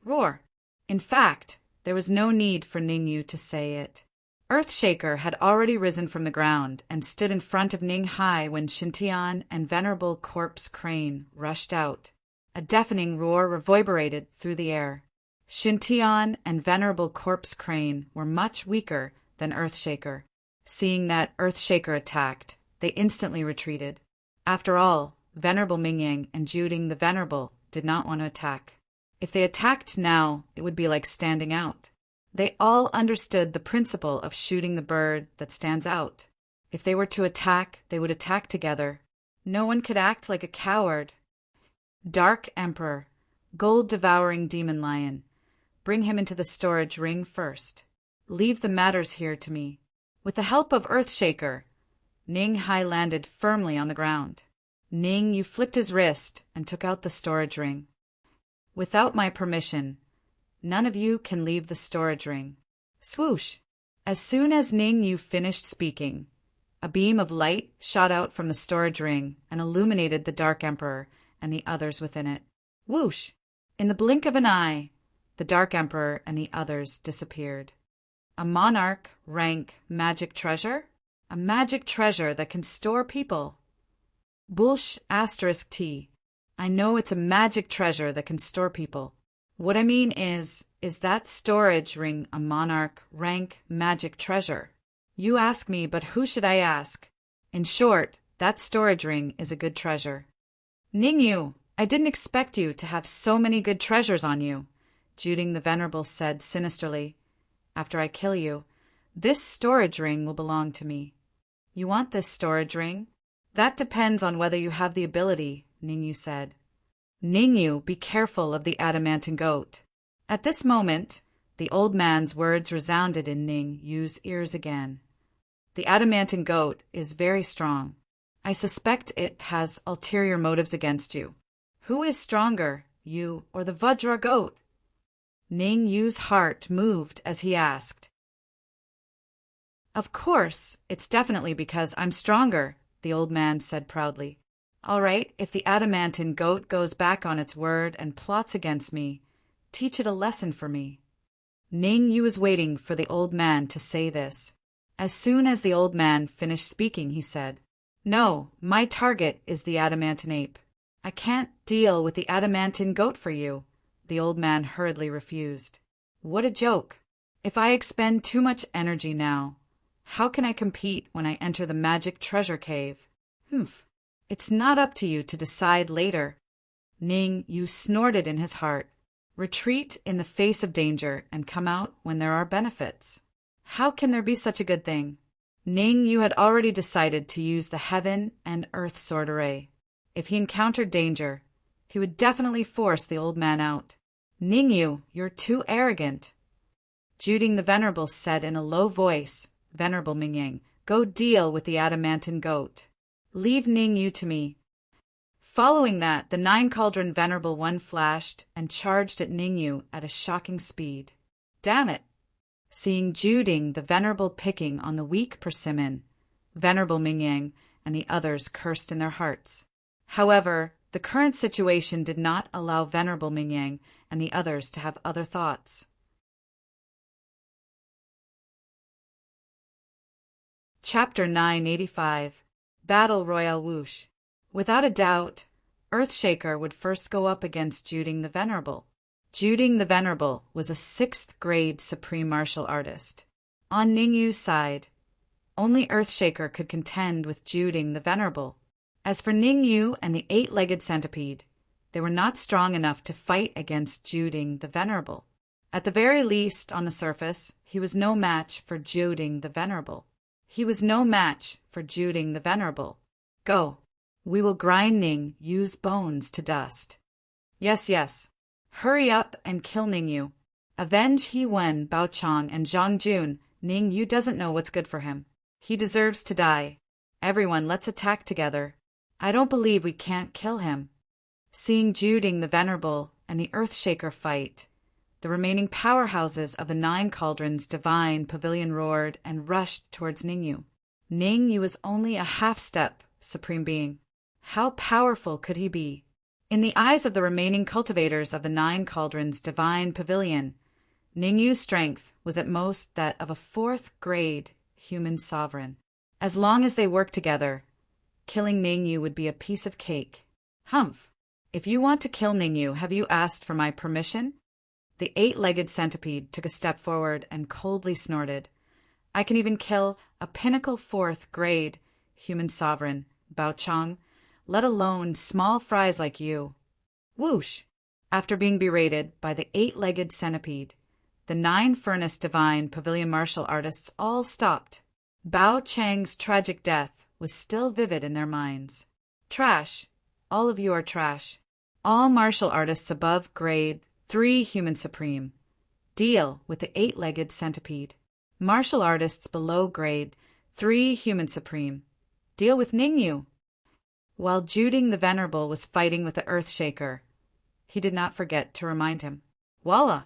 Roar. In fact, there was no need for Ning Yu to say it. Earthshaker had already risen from the ground and stood in front of Ning Hai when Shintian and Venerable Corpse Crane rushed out. A deafening roar reverberated through the air. Shintian and Venerable Corpse Crane were much weaker than Earthshaker. Seeing that Earthshaker attacked, they instantly retreated. After all, Venerable Mingyang and Juding the Venerable did not want to attack. If they attacked now, it would be like standing out. They all understood the principle of shooting the bird that stands out. If they were to attack, they would attack together. No one could act like a coward. Dark Emperor, gold-devouring demon lion. Bring him into the storage ring first. Leave the matters here to me. With the help of Earthshaker, Ning Hai landed firmly on the ground. Ning Yu flicked his wrist and took out the storage ring. Without my permission, none of you can leave the storage ring. Swoosh! As soon as Ning Yu finished speaking, a beam of light shot out from the storage ring and illuminated the Dark Emperor and the others within it. Whoosh! In the blink of an eye, the Dark Emperor and the others disappeared. A monarch rank magic treasure? A magic treasure that can store people. Bullsh asterisk T. I know it's a magic treasure that can store people. What I mean is that storage ring a monarch rank magic treasure? You ask me, but who should I ask? In short, that storage ring is a good treasure. Ning Yu, I didn't expect you to have so many good treasures on you, Juding the Venerable said sinisterly. After I kill you, this storage ring will belong to me. You want this storage ring? That depends on whether you have the ability, Ning Yu said. Ning Yu, be careful of the adamantine goat. At this moment, the old man's words resounded in Ning Yu's ears again. The adamantine goat is very strong. I suspect it has ulterior motives against you. Who is stronger, you or the Vajra goat? Ning Yu's heart moved as he asked. Of course, it's definitely because I'm stronger, the old man said proudly. All right, if the adamantine goat goes back on its word and plots against me, teach it a lesson for me. Ning Yu was waiting for the old man to say this. As soon as the old man finished speaking, he said, No, my target is the adamantine ape. I can't deal with the adamantine goat for you. The old man hurriedly refused. What a joke. If I expend too much energy now, how can I compete when I enter the magic treasure cave? Humph. It's not up to you to decide later. Ning Yu snorted in his heart. Retreat in the face of danger and come out when there are benefits. How can there be such a good thing? Ning Yu had already decided to use the heaven and earth sword array. If he encountered danger, he would definitely force the old man out. Ning Yu, you're too arrogant. Juding the Venerable said in a low voice, Venerable Mingyang, go deal with the adamantine goat. Leave Ning Yu to me. Following that, the 9-cauldron Venerable One flashed and charged at Ning Yu at a shocking speed. Damn it! Seeing Juding the Venerable picking on the weak persimmon, Venerable Mingyang and the others cursed in their hearts. However, the current situation did not allow Venerable Mingyang and the others to have other thoughts. Chapter 985 Battle Royale Whoosh. Without a doubt, Earthshaker would first go up against Juding the Venerable. Juding the Venerable was a 6th grade supreme martial artist. On Ning Yu's side, only Earthshaker could contend with Juding the Venerable. As for Ning Yu and the 8-legged centipede, they were not strong enough to fight against Juding the Venerable. At the very least, on the surface, he was no match for Juding the Venerable. Go. We will grind Ning Yu's bones to dust. Yes. Hurry up and kill Ning Yu. Avenge He Wen, Bao Chong, and Zhang Jun. Ning Yu doesn't know what's good for him. He deserves to die. Everyone, let's attack together. I don't believe we can't kill him. Seeing Juding the Venerable and the Earthshaker fight, the remaining powerhouses of the 9 Cauldrons Divine Pavilion roared and rushed towards Ning Yu. Ning Yu was only a half-step Supreme Being. How powerful could he be? In the eyes of the remaining cultivators of the 9 Cauldrons Divine Pavilion, Ning Yu's strength was at most that of a 4th-grade human sovereign. As long as they worked together, killing Ning Yu would be a piece of cake. Humph! If you want to kill Ning Yu, have you asked for my permission? The 8-legged centipede took a step forward and coldly snorted. I can even kill a pinnacle 4th-grade human sovereign, Bao Chong, let alone small fries like you. Whoosh! After being berated by the 8-legged centipede, the 9 Furnace Divine Pavilion martial artists all stopped. Bao Chang's tragic death was still vivid in their minds. Trash. All of you are trash. All martial artists above grade 3 Human Supreme. Deal with the 8-legged centipede. Martial artists below grade 3 Human Supreme. Deal with Ning Yu. While Juding the Venerable was fighting with the Earthshaker, he did not forget to remind him. Voila!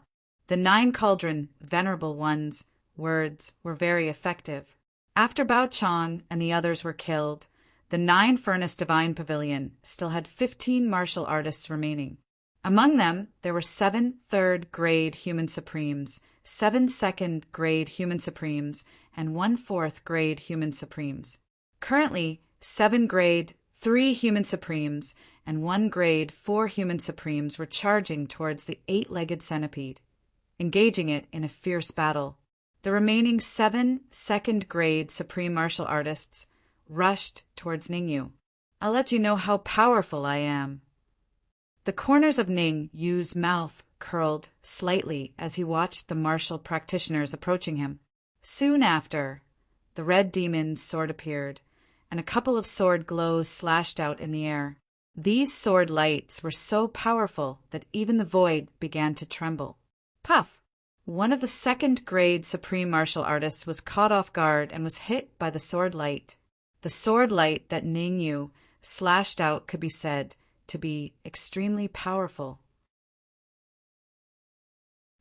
The 9 Cauldron Venerable One's words were very effective. After Bao Chong and the others were killed, the 9 Furnace Divine Pavilion still had 15 martial artists remaining. Among them, there were 7 3rd-grade Human Supremes, 7 2nd-grade Human Supremes, and 1 4th-grade Human Supremes. Currently, 7 grade 3 Human Supremes and 1 grade 4 Human Supremes were charging towards the 8-legged centipede, engaging it in a fierce battle. The remaining 7 2nd-grade Supreme Martial Artists rushed towards Ning Yu. I'll let you know how powerful I am. The corners of Ning Yu's mouth curled slightly as he watched the martial practitioners approaching him. Soon after, the red demon's sword appeared, and a couple of sword glows slashed out in the air. These sword lights were so powerful that even the void began to tremble. Puff! One of the 2nd-grade Supreme Martial Artists was caught off guard and was hit by the sword light. The sword light that Ning Yu slashed out could be said to be extremely powerful.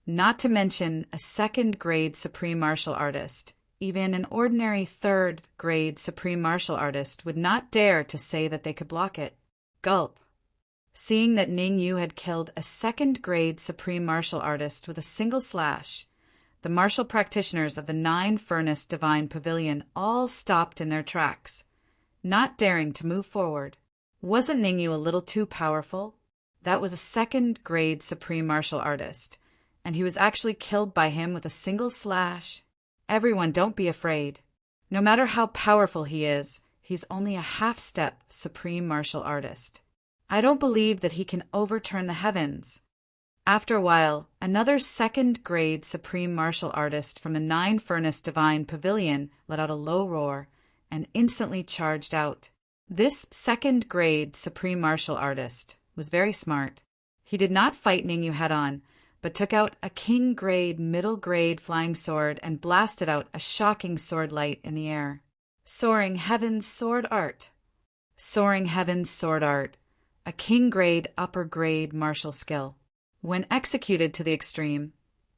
Not to mention a 2nd-grade Supreme Martial Artist. Even an ordinary 3rd-grade Supreme Martial Artist would not dare to say that they could block it. Gulp. Seeing that Ning Yu had killed a 2nd-grade Supreme Martial Artist with a single slash, the martial practitioners of the 9 Furnace Divine Pavilion all stopped in their tracks, not daring to move forward. Wasn't Ning Yu a little too powerful? That was a 2nd-grade Supreme Martial Artist, and he was actually killed by him with a single slash. Everyone, don't be afraid. No matter how powerful he is, he's only a half-step Supreme Martial Artist. I don't believe that he can overturn the heavens. After a while, another 2nd-grade Supreme Martial Artist from the 9 Furnace Divine Pavilion let out a low roar and instantly charged out. This 2nd-grade Supreme Martial Artist was very smart. He did not fight Ning Yu head-on, but took out a king-grade, middle-grade flying sword and blasted out a shocking sword light in the air. Soaring Heaven's Sword Art. Soaring Heaven's Sword Art, a king-grade, upper-grade martial skill. When executed to the extreme,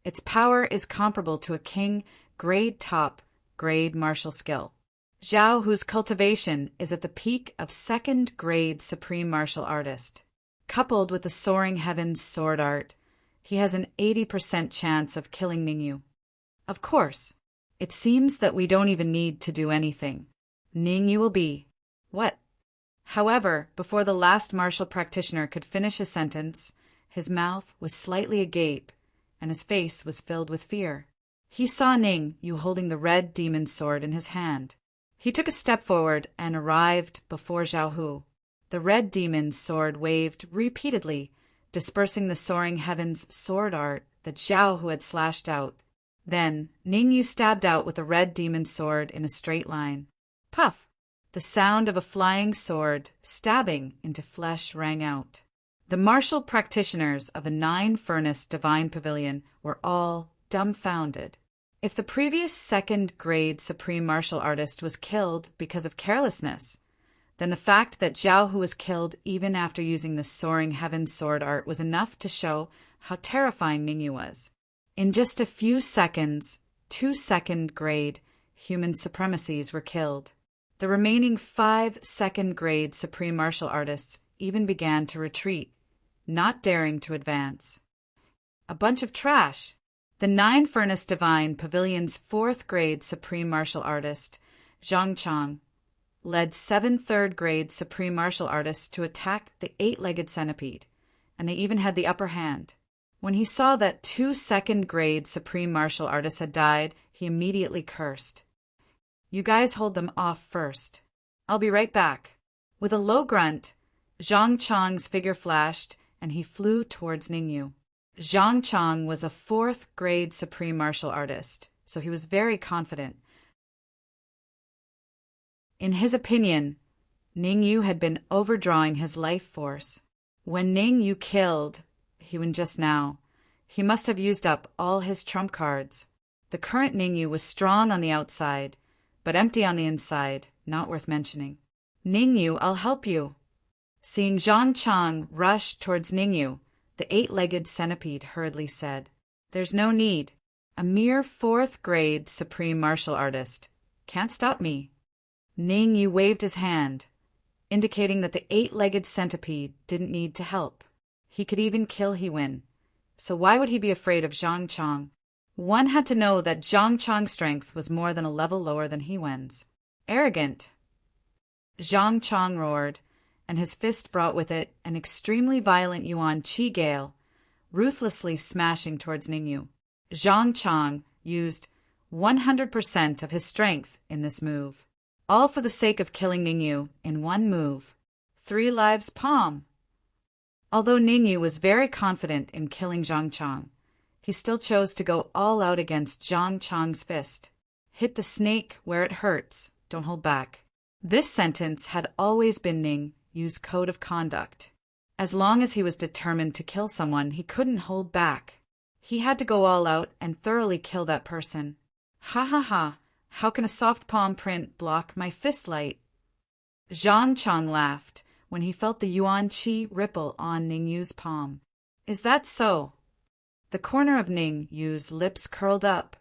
its power is comparable to a king-grade top-grade martial skill. Zhao, whose cultivation is at the peak of 2nd-grade Supreme Martial Artist. Coupled with the Soaring Heaven's Sword Art, he has an 80% chance of killing Ning Yu. Of course, it seems that we don't even need to do anything. Ning Yu will be... what? However, before the last martial practitioner could finish his sentence, his mouth was slightly agape, and his face was filled with fear. He saw Ning Yu holding the red demon sword in his hand. He took a step forward and arrived before Zhao Hu. The red demon's sword waved repeatedly, dispersing the soaring heavens sword art that Zhao Hu had slashed out. Then Ningyu stabbed out with a red demon sword in a straight line. Puff! The sound of a flying sword stabbing into flesh rang out. The martial practitioners of the Nine-Furnace Divine Pavilion were all dumbfounded. If the previous second-grade Supreme Martial Artist was killed because of carelessness, then the fact that Zhao Hu was killed even after using the soaring heaven sword art was enough to show how terrifying Ningyu was. In just a few seconds, 2 second-grade human supremacies were killed. The remaining 5 second-grade Supreme Martial Artists even began to retreat, not daring to advance. A bunch of trash! The Nine-Furnace Divine Pavilion's 4th-grade Supreme Martial Artist, Zhang Chang, led 7 third-grade Supreme Martial Artists to attack the 8-legged centipede, and they even had the upper hand. When he saw that 2 second-grade Supreme Martial Artists had died, he immediately cursed. "You guys hold them off first. I'll be right back." With a low grunt, Zhang Chang's figure flashed, and he flew towards Ningyu. Zhang Chang was a 4th-grade Supreme Martial Artist, so he was very confident. In his opinion, Ningyu had been overdrawing his life force. When Ningyu killed Huan just now, he must have used up all his trump cards. The current Ningyu was strong on the outside, but empty on the inside, not worth mentioning. "Ningyu, I'll help you." Seeing Zhang Chang rush towards Ningyu, the 8-legged centipede hurriedly said, "There's no need. A mere 4th-grade Supreme Martial Artist can't stop me." Ningyu waved his hand, indicating that the 8-legged centipede didn't need to help. He could even kill Huan, so why would he be afraid of Zhang Chang? One had to know that Zhang Chang's strength was more than a level lower than Huan's. Arrogant! Zhang Chang roared, and his fist brought with it an extremely violent Yuan Qi gale, ruthlessly smashing towards Ningyu. Zhang Chang used 100% of his strength in this move, all for the sake of killing Ningyu in one move. 3 lives palm. Although Ningyu was very confident in killing Zhang Chang, he still chose to go all out against Zhang Chang's fist. Hit the snake where it hurts, don't hold back. This sentence had always been Ningyu's code of conduct. As long as he was determined to kill someone, he couldn't hold back. He had to go all out and thoroughly kill that person. Ha ha ha, how can a soft palm print block my fist light? Zhang Chang laughed when he felt the Yuan Qi ripple on Ningyu's palm. Is that so? The corner of Ningyu's lips curled up,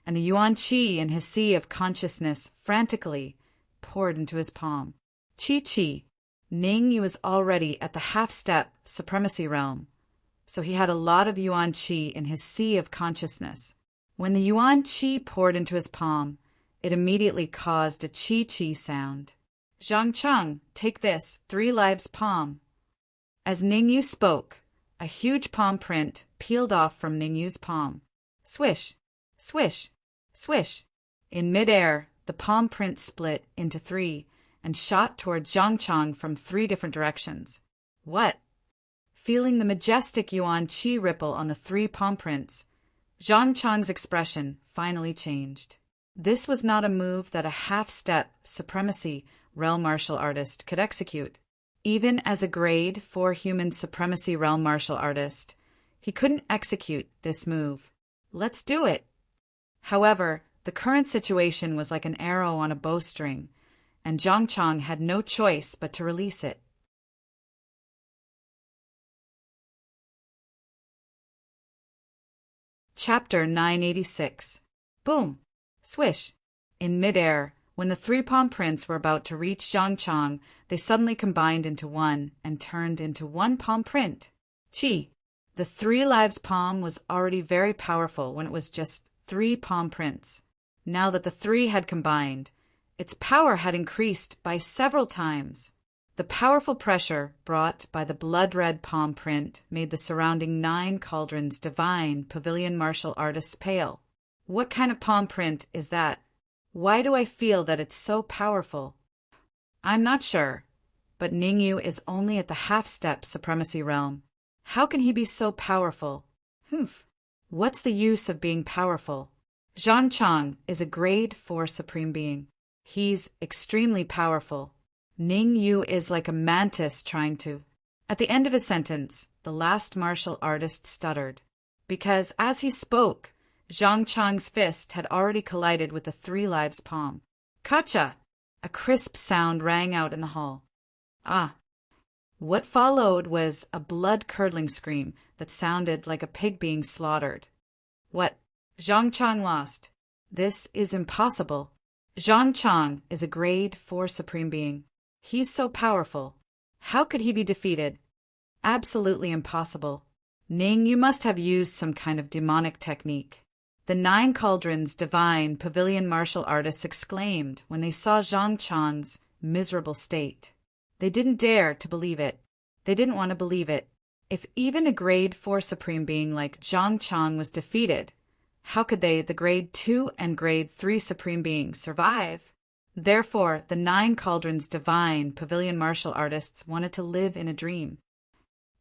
and the Yuan Qi in his sea of consciousness frantically poured into his palm. Qi. Ningyu was already at the half-step supremacy realm, so he had a lot of Yuan Qi in his sea of consciousness. When the Yuan Qi poured into his palm, it immediately caused a Qi sound. Zhang Chang, take this, 3 lives palm. As Ningyu spoke, a huge palm print peeled off from Ningyu's palm. Swish, swish, swish. In midair, the palm print split into 3 and shot toward Zhang Chang from 3 different directions. What? Feeling the majestic Yuan Qi ripple on the 3 palm prints, Zhang Chang's expression finally changed. This was not a move that a half-step supremacy realm martial artist could execute. Even as a grade 4 human supremacy realm martial artist, he couldn't execute this move. Let's do it! However, the current situation was like an arrow on a bowstring, and Zhang Chang had no choice but to release it. Chapter 986. Boom! Swish! In midair, when the 3 palm prints were about to reach Zhang Chang, they suddenly combined into one and turned into 1 palm print. Qi! The 3 lives palm was already very powerful when it was just 3 palm prints. Now that the 3 had combined, its power had increased by several times. The powerful pressure brought by the blood-red palm print made the surrounding 9 cauldrons divine pavilion martial artists pale. What kind of palm print is that? Why do I feel that it's so powerful? I'm not sure, but Ningyu is only at the half-step supremacy realm. How can he be so powerful? Humph. What's the use of being powerful? Zhang Chang is a grade 4 supreme being. He's extremely powerful. Ning Yu is like a mantis trying to. At the end of his sentence, the last martial artist stuttered. Because as he spoke, Zhang Chang's fist had already collided with the Three Lives palm. Kacha! A crisp sound rang out in the hall. Ah! What followed was a blood-curdling scream that sounded like a pig being slaughtered. What? Zhang Chang lost. This is impossible. Zhang Chang is a grade 4 supreme being. He's so powerful. How could he be defeated? Absolutely impossible. Ning, you must have used some kind of demonic technique. The 9 Cauldrons divine pavilion martial artists exclaimed when they saw Zhang Chang's miserable state. They didn't dare to believe it. They didn't want to believe it. If even a grade 4 supreme being like Zhang Chang was defeated, how could they, the grade 2 and grade 3 supreme beings, survive? Therefore, the 9 Cauldrons divine pavilion martial artists wanted to live in a dream.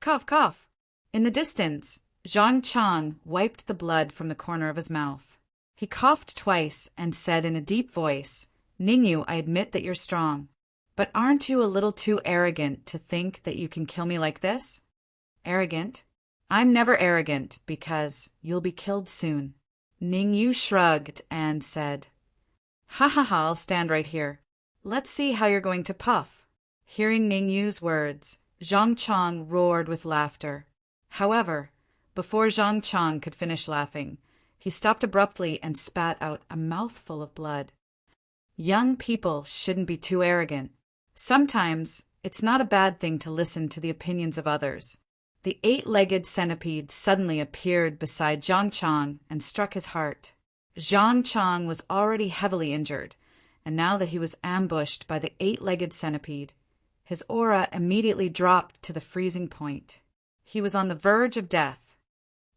Cough, cough. In the distance, Zhang Chang wiped the blood from the corner of his mouth. He coughed twice and said in a deep voice, Ningyu, I admit that you're strong. But aren't you a little too arrogant to think that you can kill me like this? Arrogant? I'm never arrogant because you'll be killed soon. Ningyu shrugged and said, Ha ha ha, I'll stand right here. Let's see how you're going to puff. Hearing Ningyu's words, Zhang Chang roared with laughter. However, before Zhang Chang could finish laughing, he stopped abruptly and spat out a mouthful of blood. Young people shouldn't be too arrogant. Sometimes it's not a bad thing to listen to the opinions of others. The 8-legged centipede suddenly appeared beside Zhang Chang and struck his heart. Zhang Chang was already heavily injured, and now that he was ambushed by the 8-legged centipede, his aura immediately dropped to the freezing point. He was on the verge of death.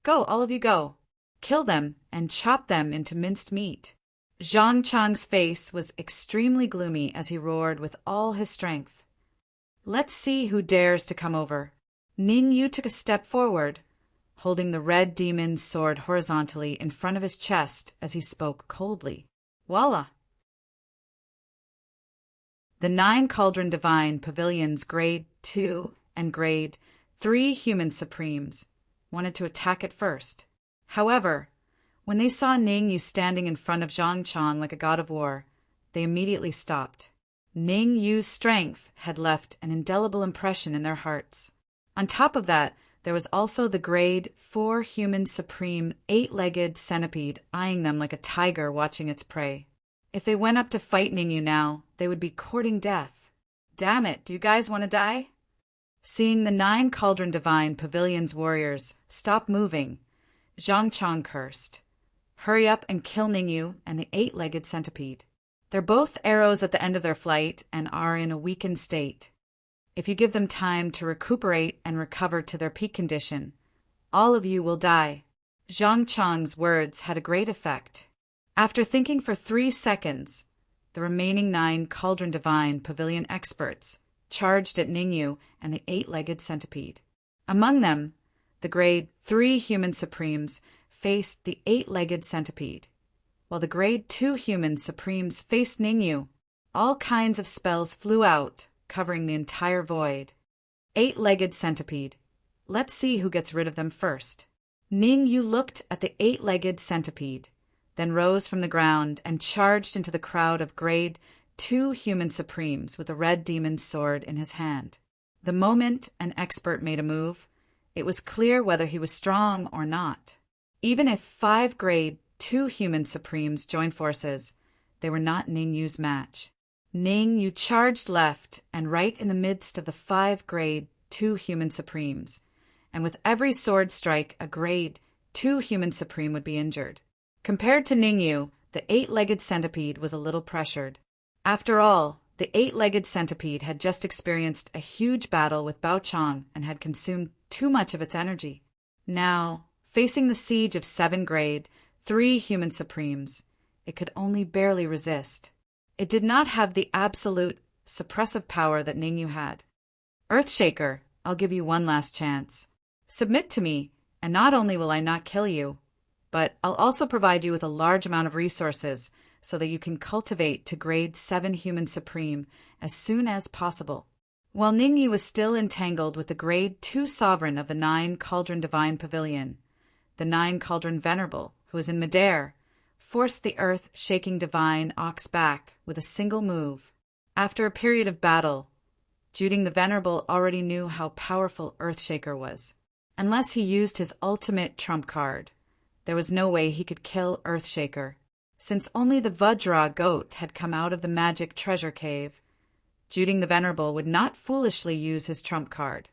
Go, all of you go. Kill them and chop them into minced meat. Zhang Chang's face was extremely gloomy as he roared with all his strength. Let's see who dares to come over. Ning Yu took a step forward, holding the red demon's sword horizontally in front of his chest as he spoke coldly. Voila! The 9 Cauldron Divine Pavilion's Grade 2 and Grade 3 Human Supremes wanted to attack at first. However, when they saw Ning Yu standing in front of Zhang Chang like a god of war, they immediately stopped. Ning Yu's strength had left an indelible impression in their hearts. On top of that, there was also the Grade 4 Human Supreme 8-legged centipede eyeing them like a tiger watching its prey. If they went up to fight Ning Yu now, they would be courting death. Damn it, do you guys want to die? Seeing the 9 Cauldron Divine Pavilion's warriors stop moving, Zhang Chang cursed. Hurry up and kill Ning Yu and the 8-legged centipede. They're both arrows at the end of their flight and are in a weakened state. If you give them time to recuperate and recover to their peak condition, all of you will die. Zhang Chang's words had a great effect. After thinking for 3 seconds, the remaining 9 Cauldron Divine Pavilion experts charged at Ning Yu and the 8-legged centipede. Among them, the Grade 3 Human Supremes faced the 8-legged centipede, while the Grade 2 Human Supremes faced Ning Yu. All kinds of spells flew out, covering the entire void. 8-legged centipede. Let's see who gets rid of them first. Ning Yu looked at the 8-legged centipede, then rose from the ground and charged into the crowd of Grade 2 Human Supremes with a red demon's sword in his hand. The moment an expert made a move, it was clear whether he was strong or not. Even if 5 Grade 2 Human Supremes joined forces, they were not Ning Yu's match. Ning Yu charged left and right in the midst of the 5 Grade 2 Human Supremes, and with every sword strike, a Grade 2 Human Supreme would be injured. Compared to Ning Yu, the 8-legged centipede was a little pressured. After all, the 8-legged centipede had just experienced a huge battle with Bao Chang and had consumed too much of its energy. Now, facing the siege of 7 Grade 3 Human Supremes, it could only barely resist. It did not have the absolute suppressive power that Ning Yu had. Earthshaker, I'll give you one last chance. Submit to me, and not only will I not kill you, but I'll also provide you with a large amount of resources so that you can cultivate to grade 7 human supreme as soon as possible. While Ningyi was still entangled with the grade 2 sovereign of the 9 Cauldron Divine Pavilion, the 9 Cauldron Venerable, who was in midair, forced the earth-shaking divine ox back with a single move. After a period of battle, Juding the Venerable already knew how powerful Earthshaker was. Unless he used his ultimate trump card, there was no way he could kill Earthshaker. Since only the Vajra goat had come out of the magic treasure cave, Juding the Venerable would not foolishly use his trump card.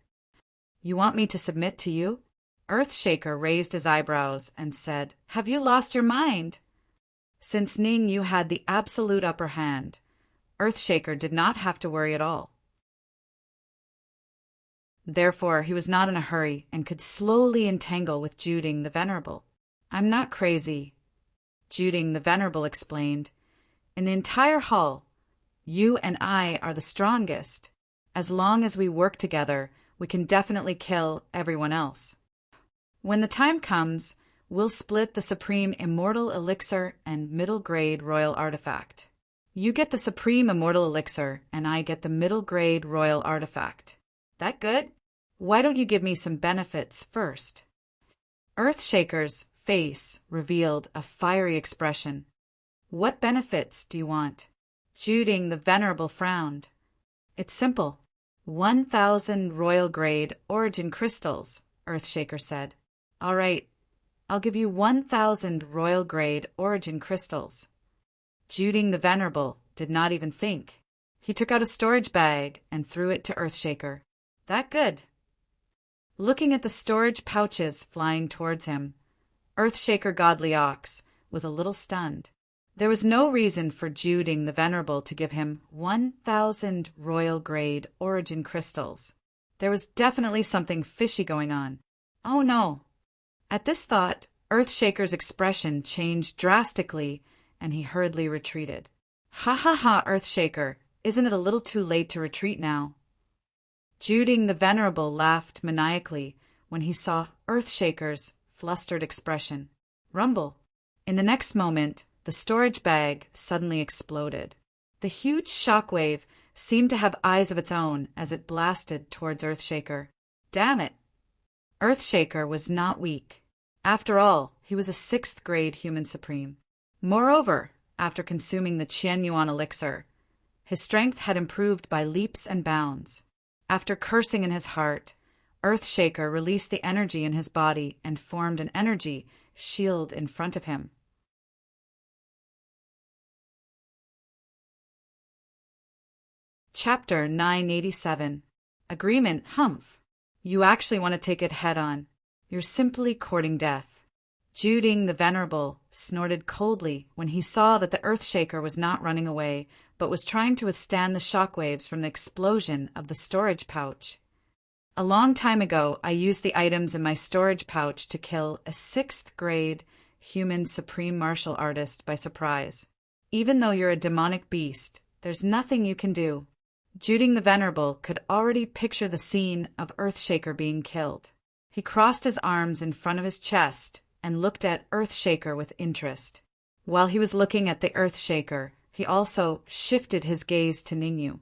"You want me to submit to you?" Earthshaker raised his eyebrows and said, "Have you lost your mind?" Since Ningyu had the absolute upper hand, Earthshaker did not have to worry at all. Therefore, he was not in a hurry and could slowly entangle with Juding the Venerable. "I'm not crazy," Juding the Venerable explained. "In the entire hall, you and I are the strongest. As long as we work together, we can definitely kill everyone else. When the time comes, we'll split the Supreme Immortal Elixir and Middle Grade Royal Artifact. You get the Supreme Immortal Elixir, and I get the Middle Grade Royal Artifact. That good? Why don't you give me some benefits first?" Earthshaker's face revealed a fiery expression. "What benefits do you want?" Juding the Venerable frowned. "It's simple. 1,000 Royal Grade Origin Crystals," Earthshaker said. "All right, I'll give you 1,000 Royal Grade Origin Crystals." Juding the Venerable did not even think. He took out a storage bag and threw it to Earthshaker. "That good?" Looking at the storage pouches flying towards him, Earthshaker Godly Ox was a little stunned. There was no reason for Juding the Venerable to give him 1,000 Royal Grade Origin Crystals. There was definitely something fishy going on. Oh no! At this thought, Earthshaker's expression changed drastically, and he hurriedly retreated. "Ha ha ha, Earthshaker! Isn't it a little too late to retreat now?" Juding the Venerable laughed maniacally when he saw Earthshaker's flustered expression. Rumble! In the next moment, the storage bag suddenly exploded. The huge shockwave seemed to have eyes of its own as it blasted towards Earthshaker. Damn it! Earthshaker was not weak. After all, he was a 6th grade human supreme. Moreover, after consuming the Qianyuan elixir, his strength had improved by leaps and bounds. After cursing in his heart, Earthshaker released the energy in his body and formed an energy shield in front of him. Chapter 987. Agreement, Humph. You actually want to take it head-on. You're simply courting death. Juding the Venerable snorted coldly when he saw that the Earthshaker was not running away, but was trying to withstand the shockwaves from the explosion of the storage pouch. A long time ago, I used the items in my storage pouch to kill a 6th grade human supreme martial artist by surprise. Even though you're a demonic beast, there's nothing you can do. Juding the Venerable could already picture the scene of Earthshaker being killed. He crossed his arms in front of his chest and looked at Earthshaker with interest. While he was looking at the Earthshaker, he also shifted his gaze to Ningyu.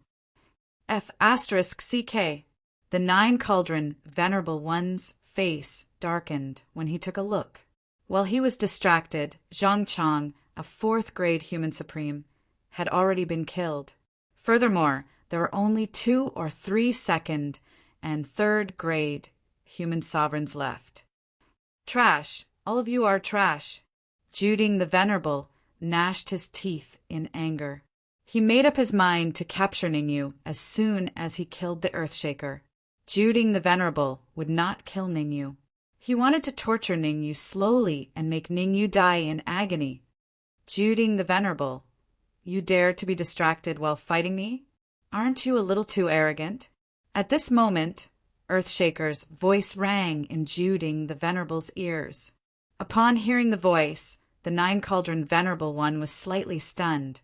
F***CK. The 9 Cauldron Venerable One's face darkened when he took a look. While he was distracted, Zhang Chang, a 4th grade human supreme, had already been killed. Furthermore, there were only 2 or 3 2nd and 3rd grade human sovereigns left. Trash. All of you are trash. Juding the Venerable gnashed his teeth in anger. He made up his mind to capture Ningyu as soon as he killed the Earthshaker. Juding the Venerable would not kill Ningyu. He wanted to torture Ningyu slowly and make Ningyu die in agony. Juding the Venerable, you dare to be distracted while fighting me? Aren't you a little too arrogant? At this moment, Earthshaker's voice rang in Juding the Venerable's ears. Upon hearing the voice, the 9 Cauldron Venerable One was slightly stunned,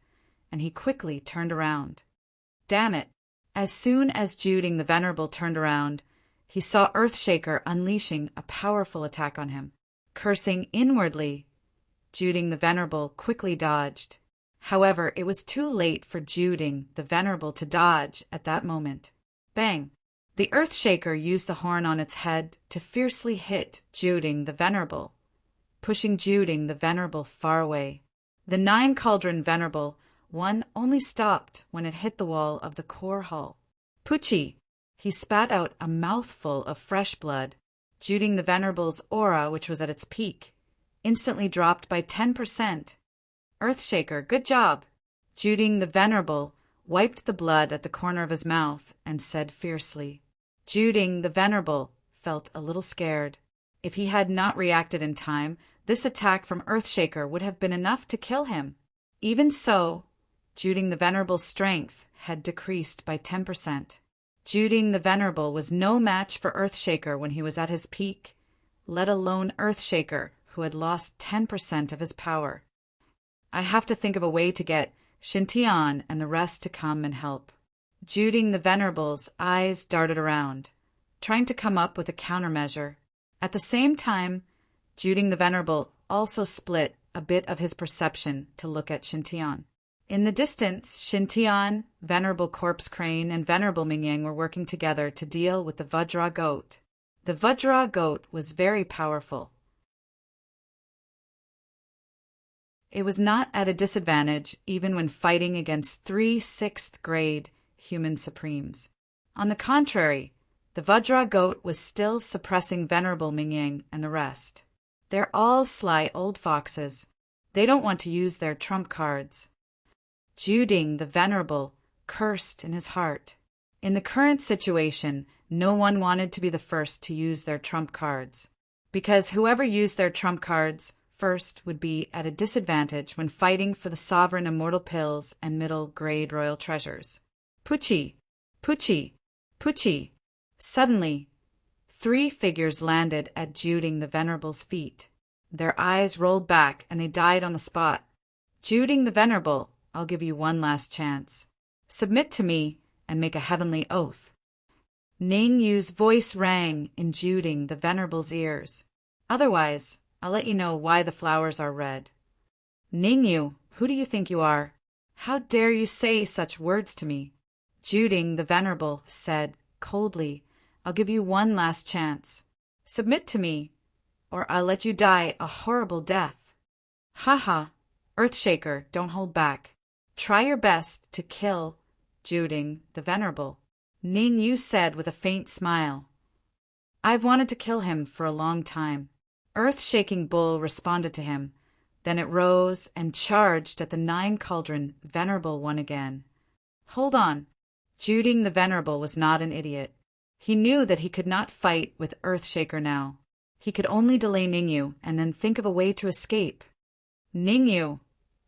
and he quickly turned around. Damn it! As soon as Juding the Venerable turned around, he saw Earthshaker unleashing a powerful attack on him. Cursing inwardly, Juding the Venerable quickly dodged. However, it was too late for Juding the Venerable to dodge at that moment. Bang! The Earthshaker used the horn on its head to fiercely hit Juding the Venerable, pushing Juding the Venerable far away. The Nine Cauldron Venerable one only stopped when it hit the wall of the core hull. Poochie! He spat out a mouthful of fresh blood. Juding the Venerable's aura, which was at its peak, instantly dropped by 10%. Earthshaker, good job! Juding the Venerable wiped the blood at the corner of his mouth and said fiercely. Juding the Venerable felt a little scared. If he had not reacted in time, this attack from Earthshaker would have been enough to kill him. Even so, Juding the Venerable's strength had decreased by 10%. Juding the Venerable was no match for Earthshaker when he was at his peak, let alone Earthshaker, who had lost 10% of his power. I have to think of a way to get Shintian and the rest to come and help. Juding the Venerable's eyes darted around, trying to come up with a countermeasure. At the same time, Juding the Venerable also split a bit of his perception to look at Shintian. In the distance, Shintian, Venerable Corpse Crane, and Venerable Mingyang were working together to deal with the Vajra goat. The Vajra goat was very powerful. It was not at a disadvantage even when fighting against 3 6th-grade human supremes. On the contrary, the Vajra goat was still suppressing Venerable Mingyang and the rest. They're all sly old foxes. They don't want to use their trump cards. Juding the Venerable cursed in his heart. In the current situation, no one wanted to be the first to use their trump cards, because whoever used their trump cards first would be at a disadvantage when fighting for the sovereign immortal pills and middle-grade royal treasures. Poochie! Poochie! Poochie! Suddenly, 3 figures landed at Juding the Venerable's feet. Their eyes rolled back and they died on the spot. Juding the Venerable, I'll give you one last chance. Submit to me and make a heavenly oath. Ning Yu's voice rang in Juding the Venerable's ears. Otherwise, I'll let you know why the flowers are red. Ning Yu, who do you think you are? How dare you say such words to me? Juding the Venerable said coldly, I'll give you one last chance. Submit to me, or I'll let you die a horrible death. Ha ha! Earthshaker, don't hold back. Try your best to kill Juding the Venerable. Ning Yu said with a faint smile. I've wanted to kill him for a long time. Earth-shaking bull responded to him. Then it rose and charged at the 9 Cauldron Venerable one again. Hold on. Juding the Venerable was not an idiot. He knew that he could not fight with Earthshaker now. He could only delay Ningyu and then think of a way to escape. Ningyu,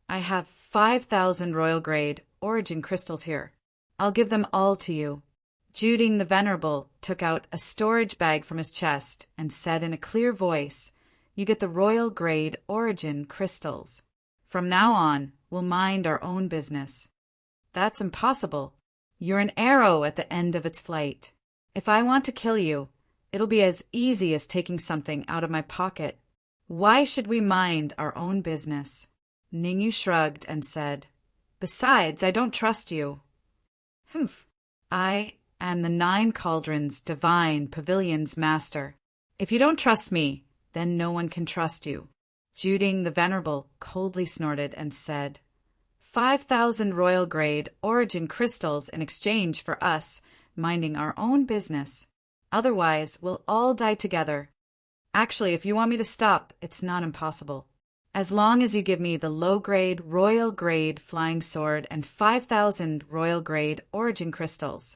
I have 5,000 royal grade origin crystals here. I'll give them all to you. Juding the Venerable took out a storage bag from his chest and said in a clear voice, You get the royal grade origin crystals. From now on, we'll mind our own business. That's impossible. You're an arrow at the end of its flight. If I want to kill you, it'll be as easy as taking something out of my pocket. Why should we mind our own business? Ningyu shrugged and said, Besides, I don't trust you. Humph. I am the 9 Cauldrons Divine Pavilion's master. If you don't trust me, then no one can trust you. Juding the Venerable coldly snorted and said, 5,000 royal grade origin crystals in exchange for us minding our own business. Otherwise, we'll all die together. Actually, if you want me to stop, it's not impossible. As long as you give me the low-grade, royal-grade flying sword and 5,000 royal-grade origin crystals,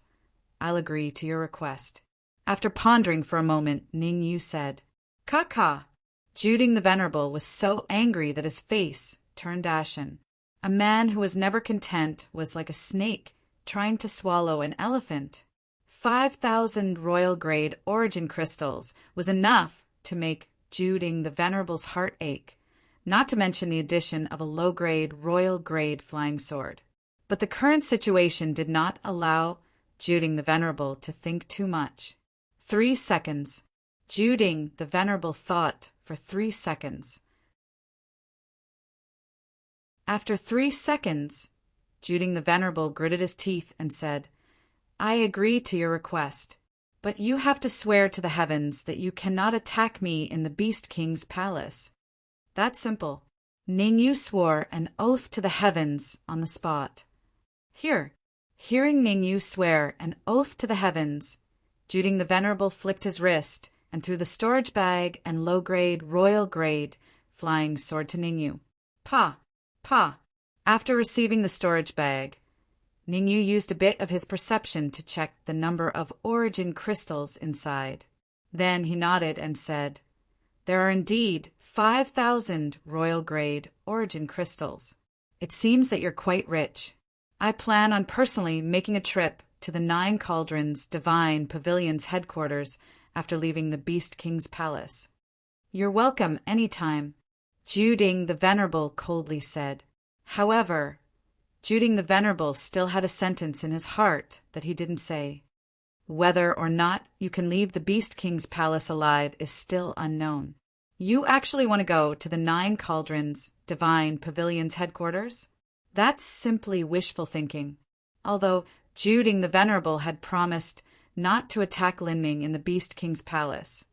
I'll agree to your request. After pondering for a moment, Ning Yu said, Ka-ka. Juding the Venerable was so angry that his face turned ashen. A man who was never content was like a snake trying to swallow an elephant. 5,000 royal-grade origin crystals was enough to make Juding the Venerable's heart ache, not to mention the addition of a low-grade, royal-grade flying sword. But the current situation did not allow Juding the Venerable to think too much. 3 seconds. Juding the Venerable thought for 3 seconds. After 3 seconds, Juding the Venerable gritted his teeth and said, I agree to your request, but you have to swear to the heavens that you cannot attack me in the Beast King's palace. That's simple. Ningyu swore an oath to the heavens on the spot. Hearing Ningyu swear an oath to the heavens, Juding the Venerable flicked his wrist and threw the storage bag and low-grade, royal-grade flying sword to Ningyu. Pa! After receiving the storage bag, Ningyu used a bit of his perception to check the number of origin crystals inside. Then he nodded and said, There are indeed 5,000 royal-grade origin crystals. It seems that you're quite rich. I plan on personally making a trip to the 9 Cauldrons Divine Pavilion's headquarters after leaving the Beast King's palace. You're welcome any time, Juding the Venerable coldly said. However, Juding the Venerable still had a sentence in his heart that he didn't say. Whether or not you can leave the Beast King's palace alive is still unknown. You actually want to go to the 9 Cauldrons Divine Pavilion's headquarters? That's simply wishful thinking. Although Juding the Venerable had promised not to attack Linming in the Beast King's palace,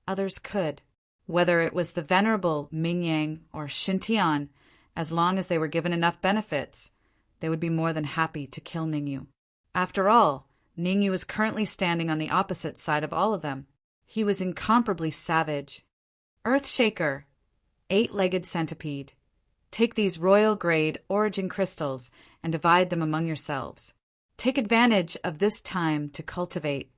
others could. Whether it was the Venerable Mingyang or Xintian, as long as they were given enough benefits, they would be more than happy to kill Ningyu. After all, Ningyu was currently standing on the opposite side of all of them. He was incomparably savage. Earthshaker, 8-legged centipede, take these royal-grade origin crystals and divide them among yourselves. Take advantage of this time to cultivate.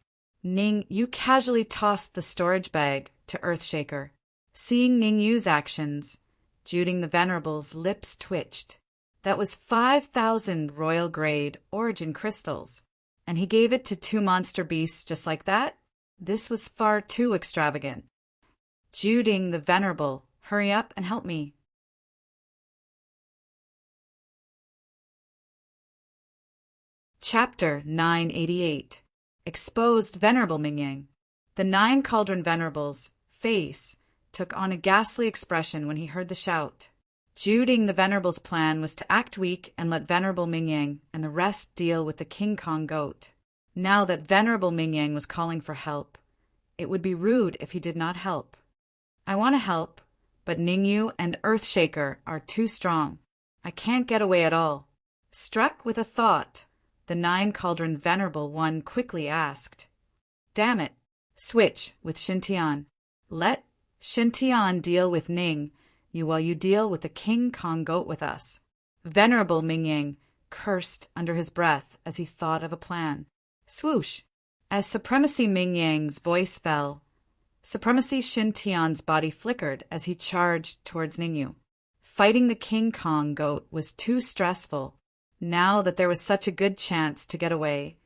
Ningyu casually tossed the storage bag to Earthshaker. Seeing Ningyu's actions, Juding the Venerable's lips twitched. That was 5,000 royal-grade origin crystals, and he gave it to 2 monster beasts just like that? This was far too extravagant. Juding the Venerable, hurry up and help me. Chapter 988. Exposed Venerable Mingyang. The 9 Cauldron Venerable's face took on a ghastly expression when he heard the shout. Juding the Venerable's plan was to act weak and let Venerable Mingyang and the rest deal with the King Kong goat. Now that Venerable Mingyang was calling for help, it would be rude if he did not help. I want to help, but Ningyu and Earthshaker are too strong. I can't get away at all. Struck with a thought, the 9 Cauldron Venerable one quickly asked, Damn it, switch with Xintian. Let Xintian deal with Ningyu while you deal with the King Kong goat with us. Venerable Mingyang cursed under his breath as he thought of a plan. Swoosh! As Supremacy Mingyang's voice fell, Supremacy Xintian's body flickered as he charged towards Ningyu. Fighting the King Kong goat was too stressful. Now that there was such a good chance to get away,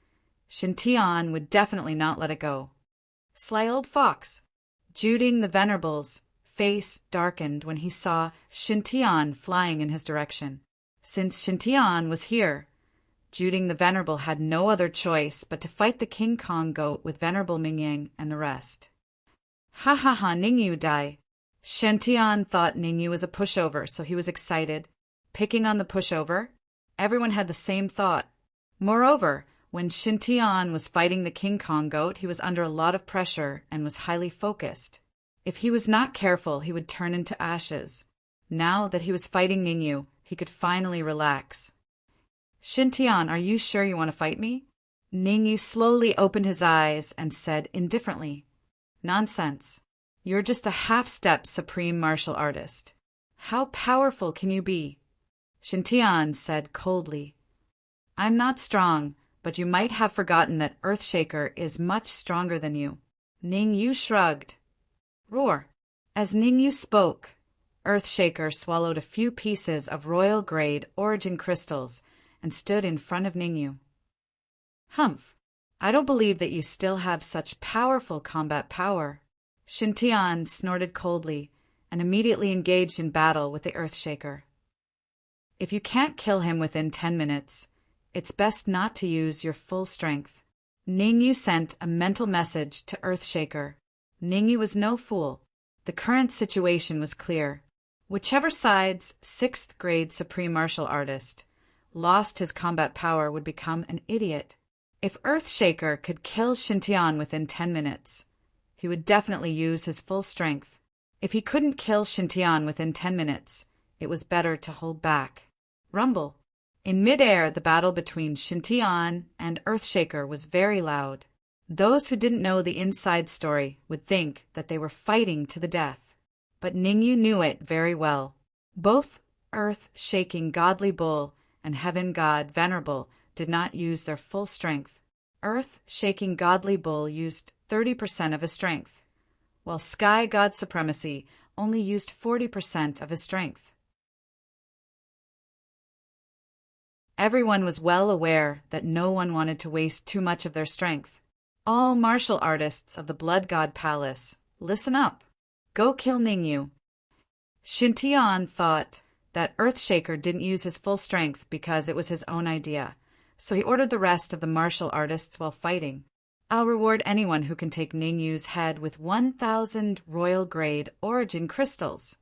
Xintian would definitely not let it go. Sly old fox! Juding the Venerable's face darkened when he saw Xintian flying in his direction. Since Xintian was here, Juding the Venerable had no other choice but to fight the King Kong goat with Venerable Mingyang and the rest. Ha ha ha, Ningyu die! Xintian thought Ningyu was a pushover, so he was excited. Picking on the pushover? Everyone had the same thought. Moreover, when Xintian was fighting the King Kong goat, he was under a lot of pressure and was highly focused. If he was not careful, he would turn into ashes. Now that he was fighting Ningyu, he could finally relax. Xintian, are you sure you want to fight me? Ningyu slowly opened his eyes and said indifferently, Nonsense. You're just a half-step supreme martial artist. How powerful can you be? Xintian said coldly, I'm not strong, but you might have forgotten that Earthshaker is much stronger than you. Ningyu shrugged. Roar! As Ningyu spoke, Earthshaker swallowed a few pieces of royal-grade origin crystals and stood in front of Ningyu. Humph! I don't believe that you still have such powerful combat power. Xintian snorted coldly and immediately engaged in battle with the Earthshaker. If you can't kill him within 10 minutes, it's best not to use your full strength. Ningyu sent a mental message to Earthshaker. Ningyu was no fool. The current situation was clear. Whichever side's 6th grade supreme martial artist lost his combat power would become an idiot. If Earthshaker could kill Shintian within 10 minutes, he would definitely use his full strength. If he couldn't kill Shintian within 10 minutes, it was better to hold back. Rumble. In midair, the battle between Shintian and Earthshaker was very loud. Those who didn't know the inside story would think that they were fighting to the death. But Ningyu knew it very well. Both Earth-shaking Godly Bull and Heaven God Venerable did not use their full strength. Earth-shaking Godly Bull used 30% of his strength, while Sky God Supremacy only used 40% of his strength. Everyone was well aware that no one wanted to waste too much of their strength. All martial artists of the Blood God Palace, listen up. Go kill Ningyu. Shintian thought that Earthshaker didn't use his full strength because it was his own idea, so he ordered the rest of the martial artists while fighting. I'll reward anyone who can take Ningyu's head with 1,000 royal grade origin crystals.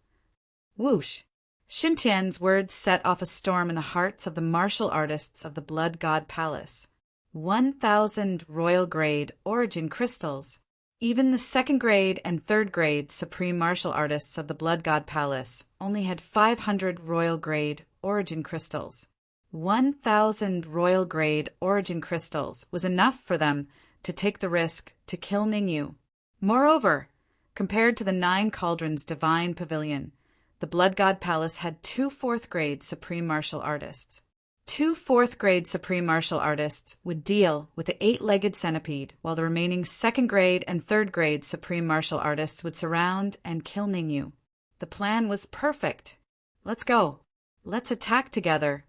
Whoosh! Shintian's words set off a storm in the hearts of the martial artists of the Blood God Palace. 1,000 royal grade origin crystals. Even the 2nd grade and 3rd grade supreme martial artists of the Blood God Palace only had 500 royal grade origin crystals. 1,000 royal grade origin crystals was enough for them to take the risk to kill Ningyu. Moreover, compared to the 9 Cauldrons Divine Pavilion, the Blood God Palace had 2 4th grade supreme martial artists. 2 4th grade supreme martial artists would deal with the 8-legged centipede, while the remaining 2nd grade and 3rd grade supreme martial artists would surround and kill Ningyu. The plan was perfect. Let's go. Let's attack together.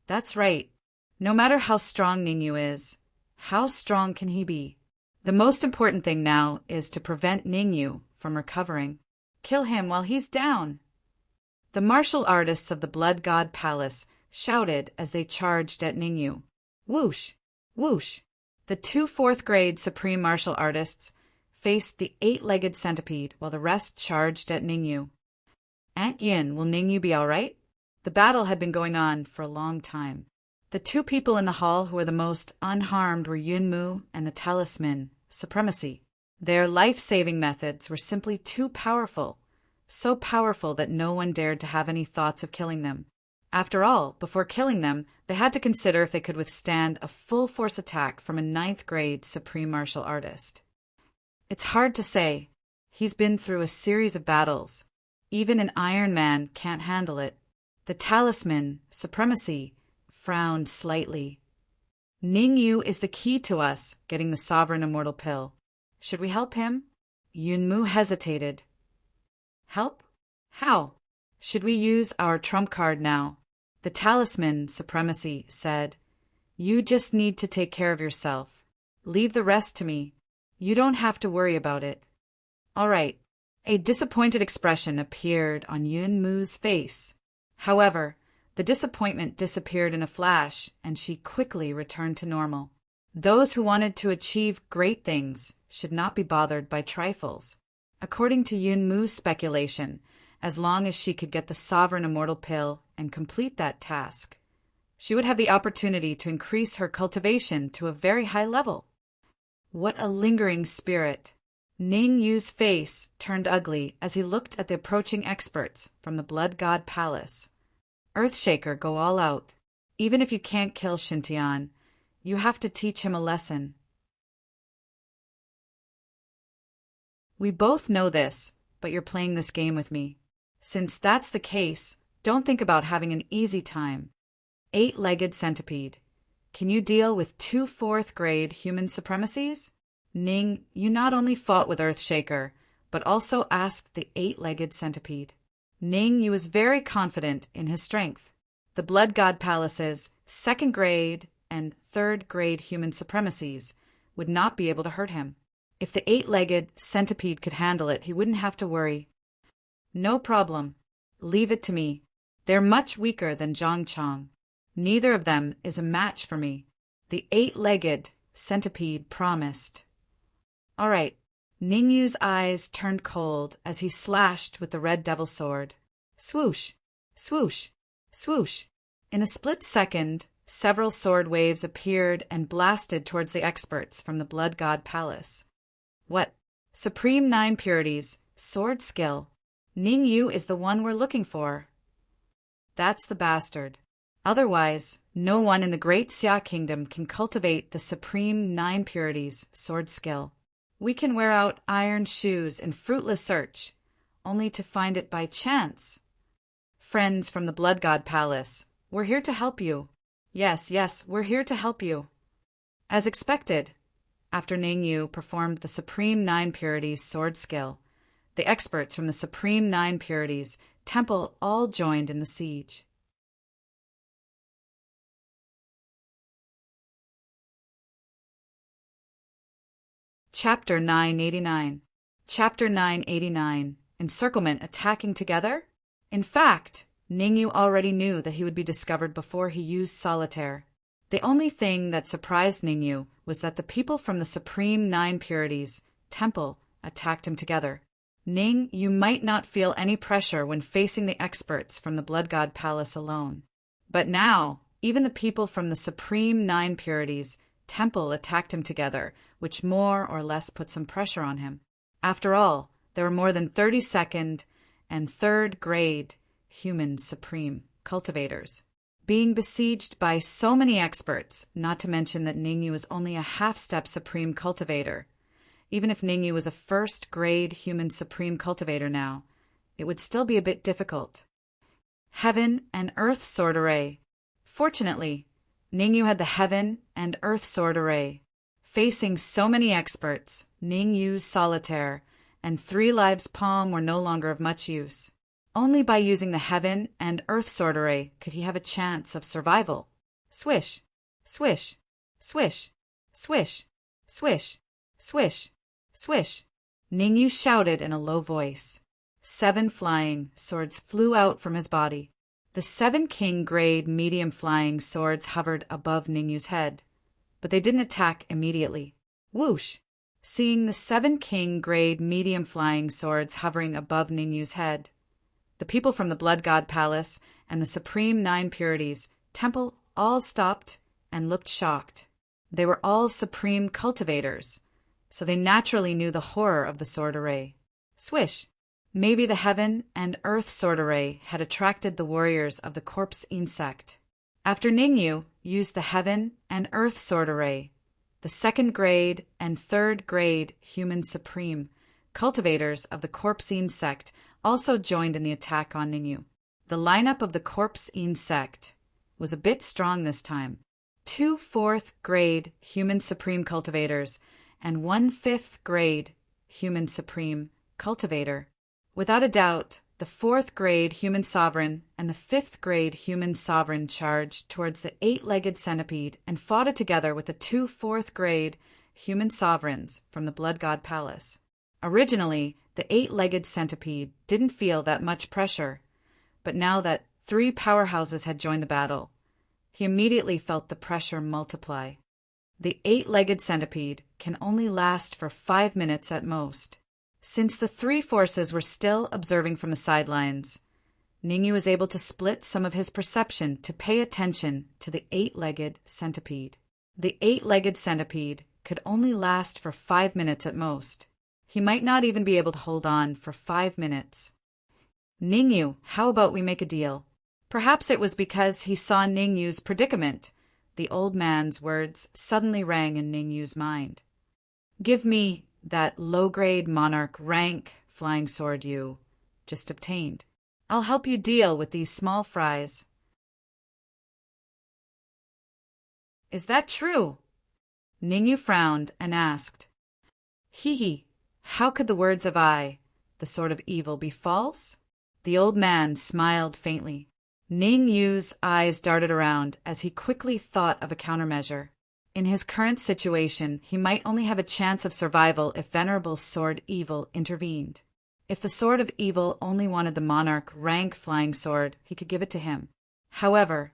That's right. No matter how strong Ningyu is, how strong can he be? The most important thing now is to prevent Ningyu from recovering. Kill him while he's down. The martial artists of the Blood God Palace shouted as they charged at Ningyu. Whoosh! Whoosh! The 2 4th grade supreme martial artists faced the 8-legged centipede while the rest charged at Ningyu. Aunt Yin, will Ningyu be all right? The battle had been going on for a long time. The 2 people in the hall who were the most unharmed were Yunmu and the Talisman, Supremacy. Their life-saving methods were simply too powerful, so powerful that no one dared to have any thoughts of killing them. After all, before killing them, they had to consider if they could withstand a full-force attack from a 9th grade supreme martial artist. It's hard to say. He's been through a series of battles. Even an Iron Man can't handle it. The Talisman, Supremacy, frowned slightly. Ningyu is the key to us getting the Sovereign Immortal Pill. Should we help him? Yunmu hesitated. Help? How? Should we use our trump card now? The Talisman, Supremacy, said, You just need to take care of yourself. Leave the rest to me. You don't have to worry about it. All right. A disappointed expression appeared on Yunmu's face. However, the disappointment disappeared in a flash, and she quickly returned to normal. Those who wanted to achieve great things should not be bothered by trifles. According to Yunmu's speculation, as long as she could get the Sovereign Immortal Pill and complete that task, she would have the opportunity to increase her cultivation to a very high level. What a lingering spirit! Ningyu's face turned ugly as he looked at the approaching experts from the Blood God Palace. Earthshaker, go all out. Even if you can't kill Shintian, you have to teach him a lesson. We both know this, but you're playing this game with me. Since that's the case, don't think about having an easy time. 8-legged centipede. Can you deal with 2 4th grade human supremacies? Ning, you not only fought with Earthshaker, but also asked the 8-legged centipede. Ningyu was very confident in his strength. The Blood God Palace's 2nd grade and 3rd grade human supremacies would not be able to hurt him. If the 8-legged centipede could handle it, he wouldn't have to worry. No problem. Leave it to me. They're much weaker than Zhang Chong. Neither of them is a match for me. The 8-legged centipede promised. All right. Ningyu's eyes turned cold as he slashed with the red devil sword. Swoosh, swoosh, swoosh. In a split second, several sword waves appeared and blasted towards the experts from the Blood God Palace. What? Supreme 9 purities, sword skill. Ningyu is the one we're looking for. That's the bastard. Otherwise, no one in the Great Xia Kingdom can cultivate the Supreme 9 purities, sword skill. We can wear out iron shoes in fruitless search, only to find it by chance. Friends from the Blood God Palace, we're here to help you. Yes, we're here to help you. As expected, after Ningyu performed the Supreme 9 purities sword skill, the experts from the Supreme 9 purities temple all joined in the siege. Chapter 989. Chapter 989. Encirclement attacking together? In fact, Ningyu already knew that he would be discovered before he used solitaire. The only thing that surprised Ningyu was that the people from the Supreme 9 Purities, Temple, attacked him together. Ning, you might not feel any pressure when facing the experts from the Blood God Palace alone. But now, even the people from the Supreme 9 Purities, Temple attacked him together, which more or less put some pressure on him. After all, there were more than 32nd and 3rd grade human supreme cultivators being besieged by so many experts, not to mention that Ningyu is only a half-step supreme cultivator. Even if Ningyu was a 1st grade human supreme cultivator now, it would still be a bit difficult. Heaven and Earth Sword Array. Fortunately, Ningyu had the Heaven and Earth Sword Array. Facing so many experts, Ningyu's solitaire and 3 lives palm were no longer of much use. Only by using the Heaven and Earth Sword Array could he have a chance of survival. Swish, swish, swish, swish, swish, swish, swish. Ningyu shouted in a low voice. 7 flying swords flew out from his body. The 7 king grade medium flying swords hovered above Ningyu's head, but they didn't attack immediately. Whoosh! Seeing the 7 king grade medium flying swords hovering above Ningyu's head, the people from the Blood God Palace and the Supreme 9 Purities Temple all stopped and looked shocked. They were all supreme cultivators, so they naturally knew the horror of the sword array. Swish! Maybe the Heaven and Earth Sword Array had attracted the warriors of the corpse insect. After Ningyu used the Heaven and Earth Sword Array, the 2nd grade and 3rd grade human supreme cultivators of the corpse insect also joined in the attack on Ningyu. The lineup of the corpse insect was a bit strong this time. 2 4th grade human supreme cultivators and 1 5th grade human supreme cultivator. Without a doubt, the 4th grade human sovereign and the 5th grade human sovereign charged towards the 8-legged centipede and fought it together with the 2 4th grade human sovereigns from the Blood God Palace. Originally, the 8-legged centipede didn't feel that much pressure, but now that 3 powerhouses had joined the battle, he immediately felt the pressure multiply. The 8-legged centipede can only last for 5 minutes at most. Since the 3 forces were still observing from the sidelines, Ningyu was able to split some of his perception to pay attention to the 8-legged centipede. The 8-legged centipede could only last for 5 minutes at most. He might not even be able to hold on for 5 minutes. Ningyu, how about we make a deal? Perhaps it was because he saw Ningyu's predicament. The old man's words suddenly rang in Ningyu's mind. Give me that low-grade monarch rank flying sword you just obtained. I'll help you deal with these small fries. Is that true? Ningyu frowned and asked. Hee, how could the words of I, the sword of evil, be false? The old man smiled faintly. Ningyu's eyes darted around as he quickly thought of a countermeasure. In his current situation, he might only have a chance of survival if Venerable Sword Evil intervened. If the Sword of Evil only wanted the monarch rank flying sword, he could give it to him. However,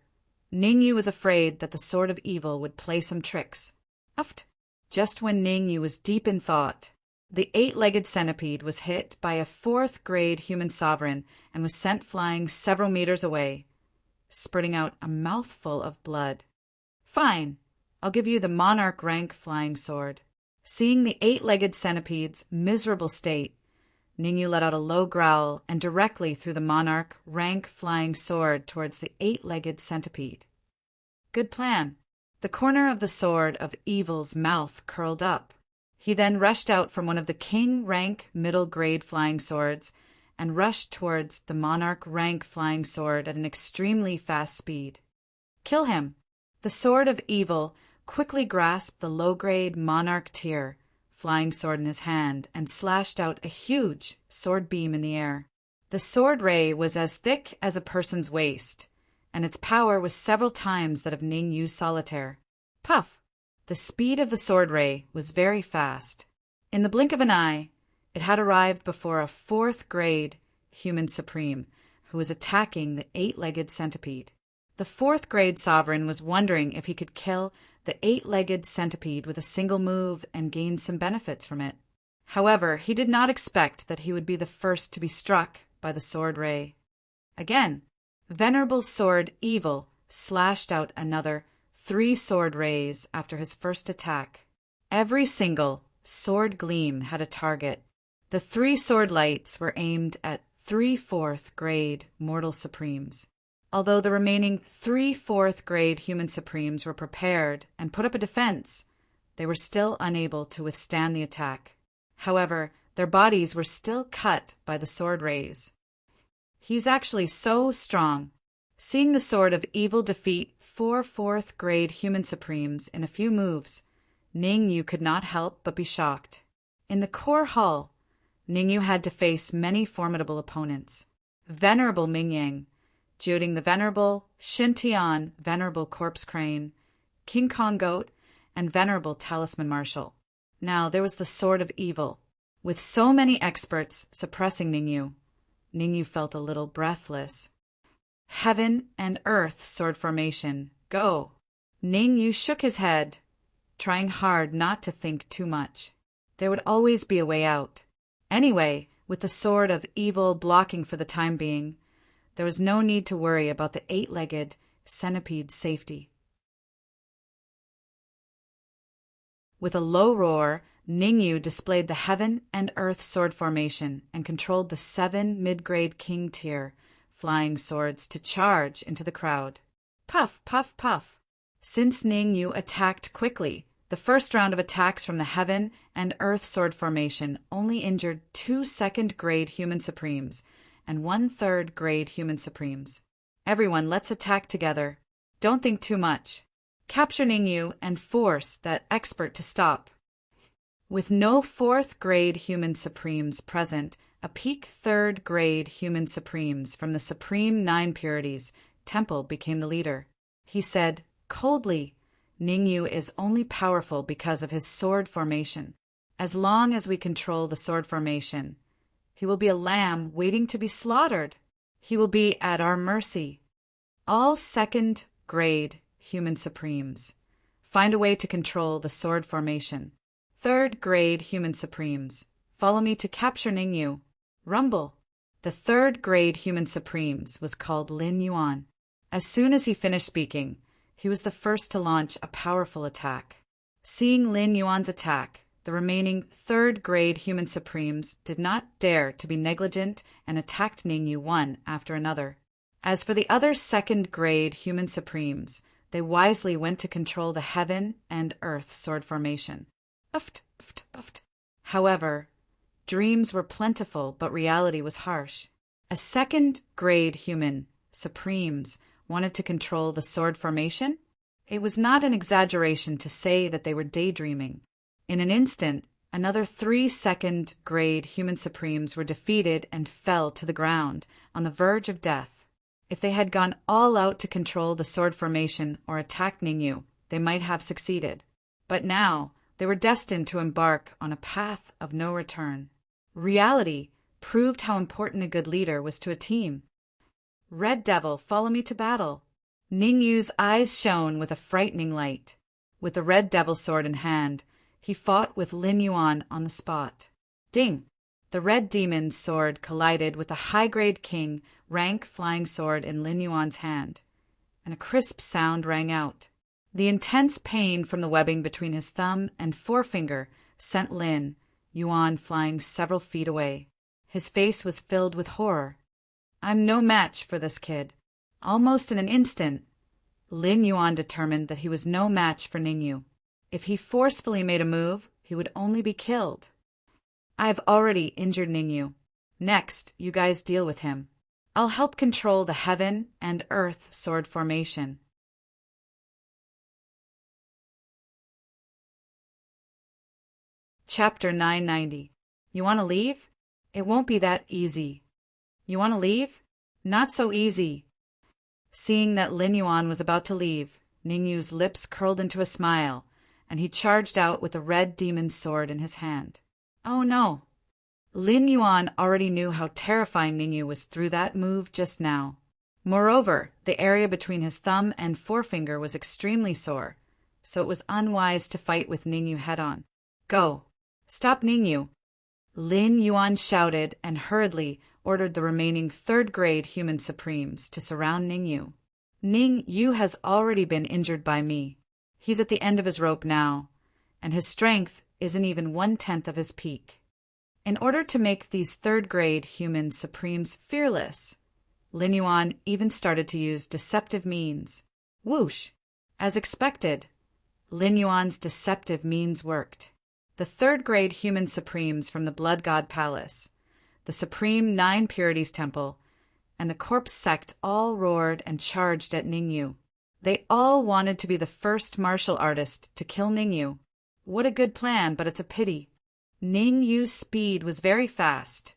Ningyu was afraid that the Sword of Evil would play some tricks. Uft! Just when Ning Yu was deep in thought, the eight-legged centipede was hit by a fourth-grade human sovereign and was sent flying several meters away, spurting out a mouthful of blood. Fine, I'll give you the monarch rank flying sword. Seeing the eight-legged centipede's miserable state, Ning Yu let out a low growl and directly threw the monarch rank flying sword towards the eight-legged centipede. Good plan. The corner of the sword of evil's mouth curled up. He then rushed out from one of the king rank middle grade flying swords and rushed towards the monarch rank flying sword at an extremely fast speed. Kill him. The sword of evil quickly grasped the low-grade monarch tier flying sword in his hand and slashed out a huge sword beam in the air. The sword ray was as thick as a person's waist, and its power was several times that of Ning Yu's solitaire. Puff! The speed of the sword ray was very fast. In the blink of an eye, it had arrived before a fourth-grade human supreme who was attacking the eight-legged centipede. The fourth-grade sovereign was wondering if he could kill the eight-legged centipede with a single move and gain some benefits from it. However, he did not expect that he would be the first to be struck by the sword ray. Again, Venerable Sword Evil slashed out another 3 sword rays after his first attack. Every single sword gleam had a target. The 3 sword lights were aimed at 3 fourth-grade mortal supremes. Although the remaining 3 fourth-grade human supremes were prepared and put up a defense, they were still unable to withstand the attack. However, their bodies were still cut by the sword rays. He's actually so strong. Seeing the sword of evil defeat 4 fourth-grade human supremes in a few moves, Ning Yu could not help but be shocked. In the core hall, Ning Yu had to face many formidable opponents. Venerable Ming Yang, Jiuding the Venerable, Shin Tian, Venerable Corpse Crane, King Kong Goat, and Venerable Talisman Marshal. Now there was the Sword of Evil. With so many experts suppressing Ning Yu felt a little breathless. Heaven and Earth sword formation, go! Ning Yu shook his head, trying hard not to think too much. There would always be a way out. Anyway, with the Sword of Evil blocking for the time being, there was no need to worry about the eight-legged centipede's safety. With a low roar, Ning Yu displayed the Heaven and Earth sword formation and controlled the 7 mid-grade king tier flying swords to charge into the crowd. Puff, puff, puff. Since Ning Yu attacked quickly, the first round of attacks from the Heaven and Earth sword formation only injured 2 second-grade human supremes and 1 third-grade human supremes. Everyone, let's attack together. Don't think too much. Capture Ning Yu and force that expert to stop. With no 4th-grade human supremes present, a peak 3rd-grade human supremes from the Supreme 9 Purities temple became the leader. He said, coldly, Ning Yu is only powerful because of his sword formation. As long as we control the sword formation, he will be a lamb waiting to be slaughtered. He will be at our mercy. All 2nd-grade human supremes, find a way to control the sword formation. 3rd-grade human supremes, follow me to capture Ning Yu. Rumble. The 3rd-grade human supremes was called Lin Yuan. As soon as he finished speaking, he was the first to launch a powerful attack. Seeing Lin Yuan's attack, the remaining 3rd-grade human supremes did not dare to be negligent and attacked Ning Yu one after another. As for the other 2nd-grade human supremes, they wisely went to control the Heaven and Earth sword formation. Uft, uft, uft. However, dreams were plentiful, but reality was harsh. A 2nd-grade human supremes wanted to control the sword formation? It was not an exaggeration to say that they were daydreaming. In an instant, another 3 2nd-grade human supremes were defeated and fell to the ground, on the verge of death. If they had gone all out to control the sword formation or attack Ning Yu, they might have succeeded. But now, they were destined to embark on a path of no return. Reality proved how important a good leader was to a team. Red Devil, follow me to battle. Ning Yu's eyes shone with a frightening light. With the Red Devil sword in hand, He fought with Lin Yuan on the spot. Ding! The red demon's sword collided with a high-grade king rank flying sword in Lin Yuan's hand, and a crisp sound rang out. The intense pain from the webbing between his thumb and forefinger sent Lin Yuan flying several feet away. His face was filled with horror. I'm no match for this kid. Almost in an instant, Lin Yuan determined that he was no match for Ningyu. If he forcefully made a move, he would only be killed. I've already injured Ningyu. Next, you guys deal with him. I'll help control the heaven and earth sword formation. Chapter 990. You want to leave? It won't be that easy. You want to leave? Not so easy. Seeing that Lin Yuan was about to leave, Ningyu's lips curled into a smile, and he charged out with the red demon's sword in his hand. Oh no! Lin Yuan already knew how terrifying Ningyu was through that move just now. Moreover, the area between his thumb and forefinger was extremely sore, so it was unwise to fight with Ningyu head-on. Go! Stop Ningyu! Lin Yuan shouted and hurriedly ordered the remaining third-grade human supremes to surround Ningyu. Ningyu has already been injured by me. He's at the end of his rope now, and his strength isn't even 1/10 of his peak. In order to make these third-grade human supremes fearless, Lin Yuan even started to use deceptive means. Whoosh! As expected, Lin Yuan's deceptive means worked. The third-grade human supremes from the Blood God Palace, the Supreme Nine Purities Temple, and the Corpse Sect all roared and charged at Ningyu. They all wanted to be the first martial artist to kill Ningyu. What a good plan, but it's a pity. Ningyu's speed was very fast,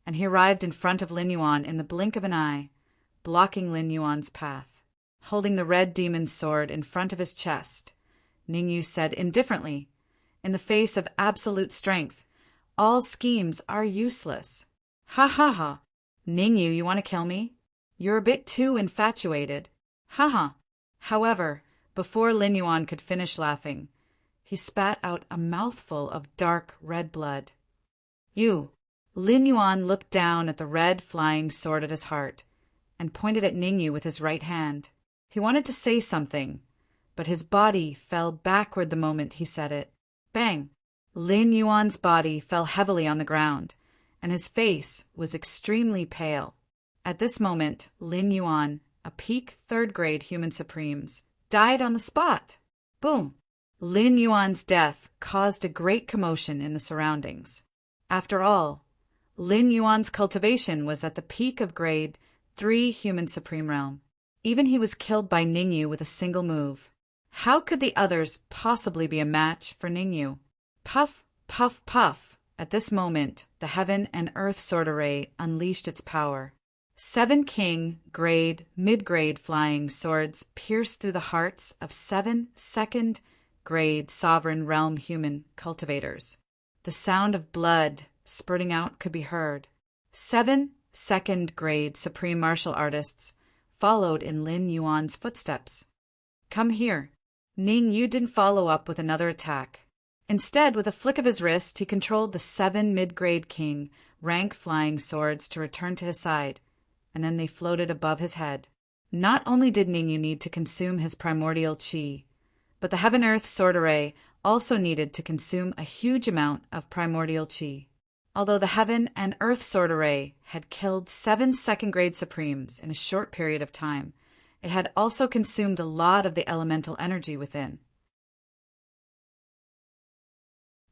and he arrived in front of Lin Yuan in the blink of an eye, blocking Lin Yuan's path. Holding the red demon's sword in front of his chest, Ningyu said indifferently, in the face of absolute strength, all schemes are useless. Ha ha ha! Ningyu, you want to kill me? You're a bit too infatuated. Ha ha! However, before Lin Yuan could finish laughing, he spat out a mouthful of dark red blood. You! Lin Yuan looked down at the red flying sword at his heart and pointed at Ningyu with his right hand. He wanted to say something, but his body fell backward the moment he said it. Bang! Lin Yuan's body fell heavily on the ground, and his face was extremely pale. At this moment, Lin Yuan, a peak third-grade human supremes, died on the spot. Boom! Lin Yuan's death caused a great commotion in the surroundings. After all, Lin Yuan's cultivation was at the peak of grade 3 human supreme realm. Even he was killed by Ningyu with a single move. How could the others possibly be a match for Ningyu? Puff, puff, puff. At this moment, the heaven and earth sword array unleashed its power. 7 king, grade, mid-grade flying swords pierced through the hearts of 7 second-grade sovereign realm human cultivators. The sound of blood spurting out could be heard. 7 second-grade supreme martial artists followed in Lin Yuan's footsteps. Come here. Ningyu didn't follow up with another attack. Instead, with a flick of his wrist, he controlled the 7 mid-grade king, rank flying swords to return to his side, and then they floated above his head. Not only did Ningyu need to consume his primordial chi, but the heaven-earth sword array also needed to consume a huge amount of primordial chi. Although the heaven and earth sword array had killed 7 second-grade supremes in a short period of time, it had also consumed a lot of the elemental energy within.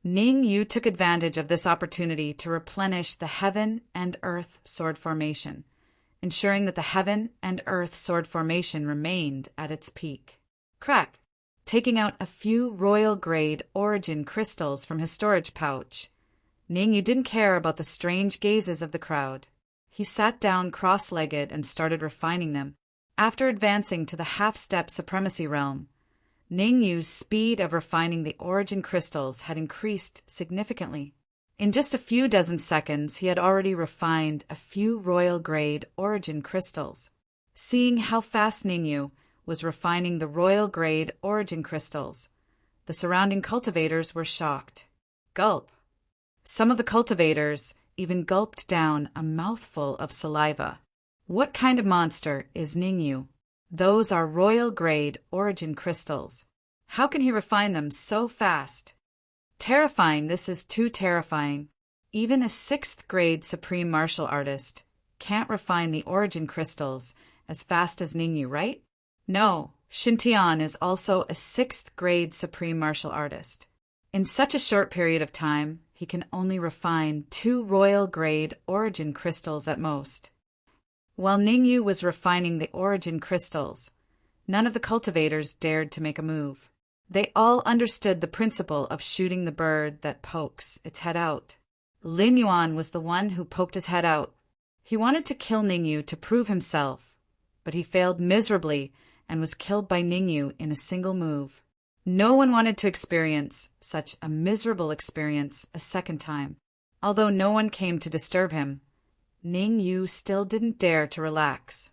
Ningyu took advantage of this opportunity to replenish the heaven and earth sword formation, ensuring that the heaven and earth sword formation remained at its peak. Crack! Taking out a few royal-grade origin crystals from his storage pouch, Ningyu didn't care about the strange gazes of the crowd. He sat down cross-legged and started refining them. After advancing to the half-step supremacy realm, Ningyu's speed of refining the origin crystals had increased significantly. In just a few dozen seconds, he had already refined a few royal-grade origin crystals. Seeing how fast Ningyu was refining the royal-grade origin crystals, The surrounding cultivators were shocked. Gulp. Some of the cultivators even gulped down a mouthful of saliva. What kind of monster is Ningyu? Those are royal-grade origin crystals. How can he refine them so fast? Terrifying, this is too terrifying. Even a 6th-grade supreme martial artist can't refine the origin crystals as fast as Ningyu, right? No, Shintian is also a 6th-grade supreme martial artist. In such a short period of time, he can only refine 2 royal-grade origin crystals at most. While Ningyu was refining the origin crystals, none of the cultivators dared to make a move. They all understood the principle of shooting the bird that pokes its head out. Lin Yuan was the one who poked his head out. He wanted to kill Ningyu to prove himself, but he failed miserably and was killed by Ningyu in a single move. No one wanted to experience such a miserable experience a second time. Although no one came to disturb him, Ningyu still didn't dare to relax.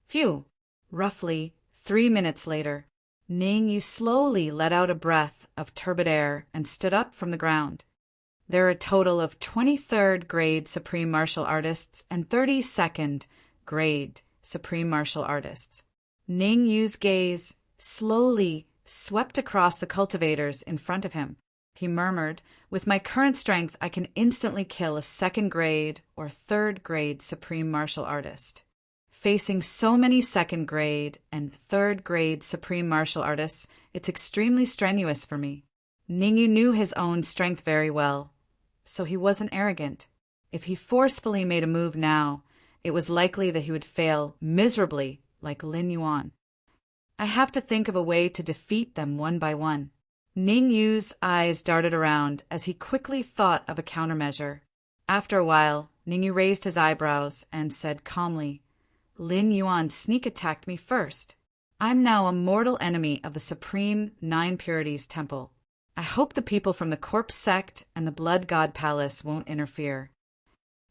Phew! Roughly 3 minutes later, Ningyu slowly let out a breath of turbid air and stood up from the ground. There are a total of 23rd grade Supreme Martial Artists and 32nd grade Supreme Martial Artists. Ningyu's gaze slowly swept across the cultivators in front of him. He murmured, "With my current strength, I can instantly kill a 2nd grade or 3rd grade Supreme Martial Artist. Facing so many 2nd grade and 3rd grade Supreme Martial Artists, it's extremely strenuous for me." Ningyu knew his own strength very well, so he wasn't arrogant. If he forcefully made a move now, it was likely that he would fail miserably like Lin Yuan. I have to think of a way to defeat them one by one. Ningyu's eyes darted around as he quickly thought of a countermeasure. After a while, Ningyu raised his eyebrows and said calmly, "Lin Yuan sneak attacked me first. I'm now a mortal enemy of the Supreme Nine Purities Temple. I hope the people from the Corpse Sect and the Blood God Palace won't interfere."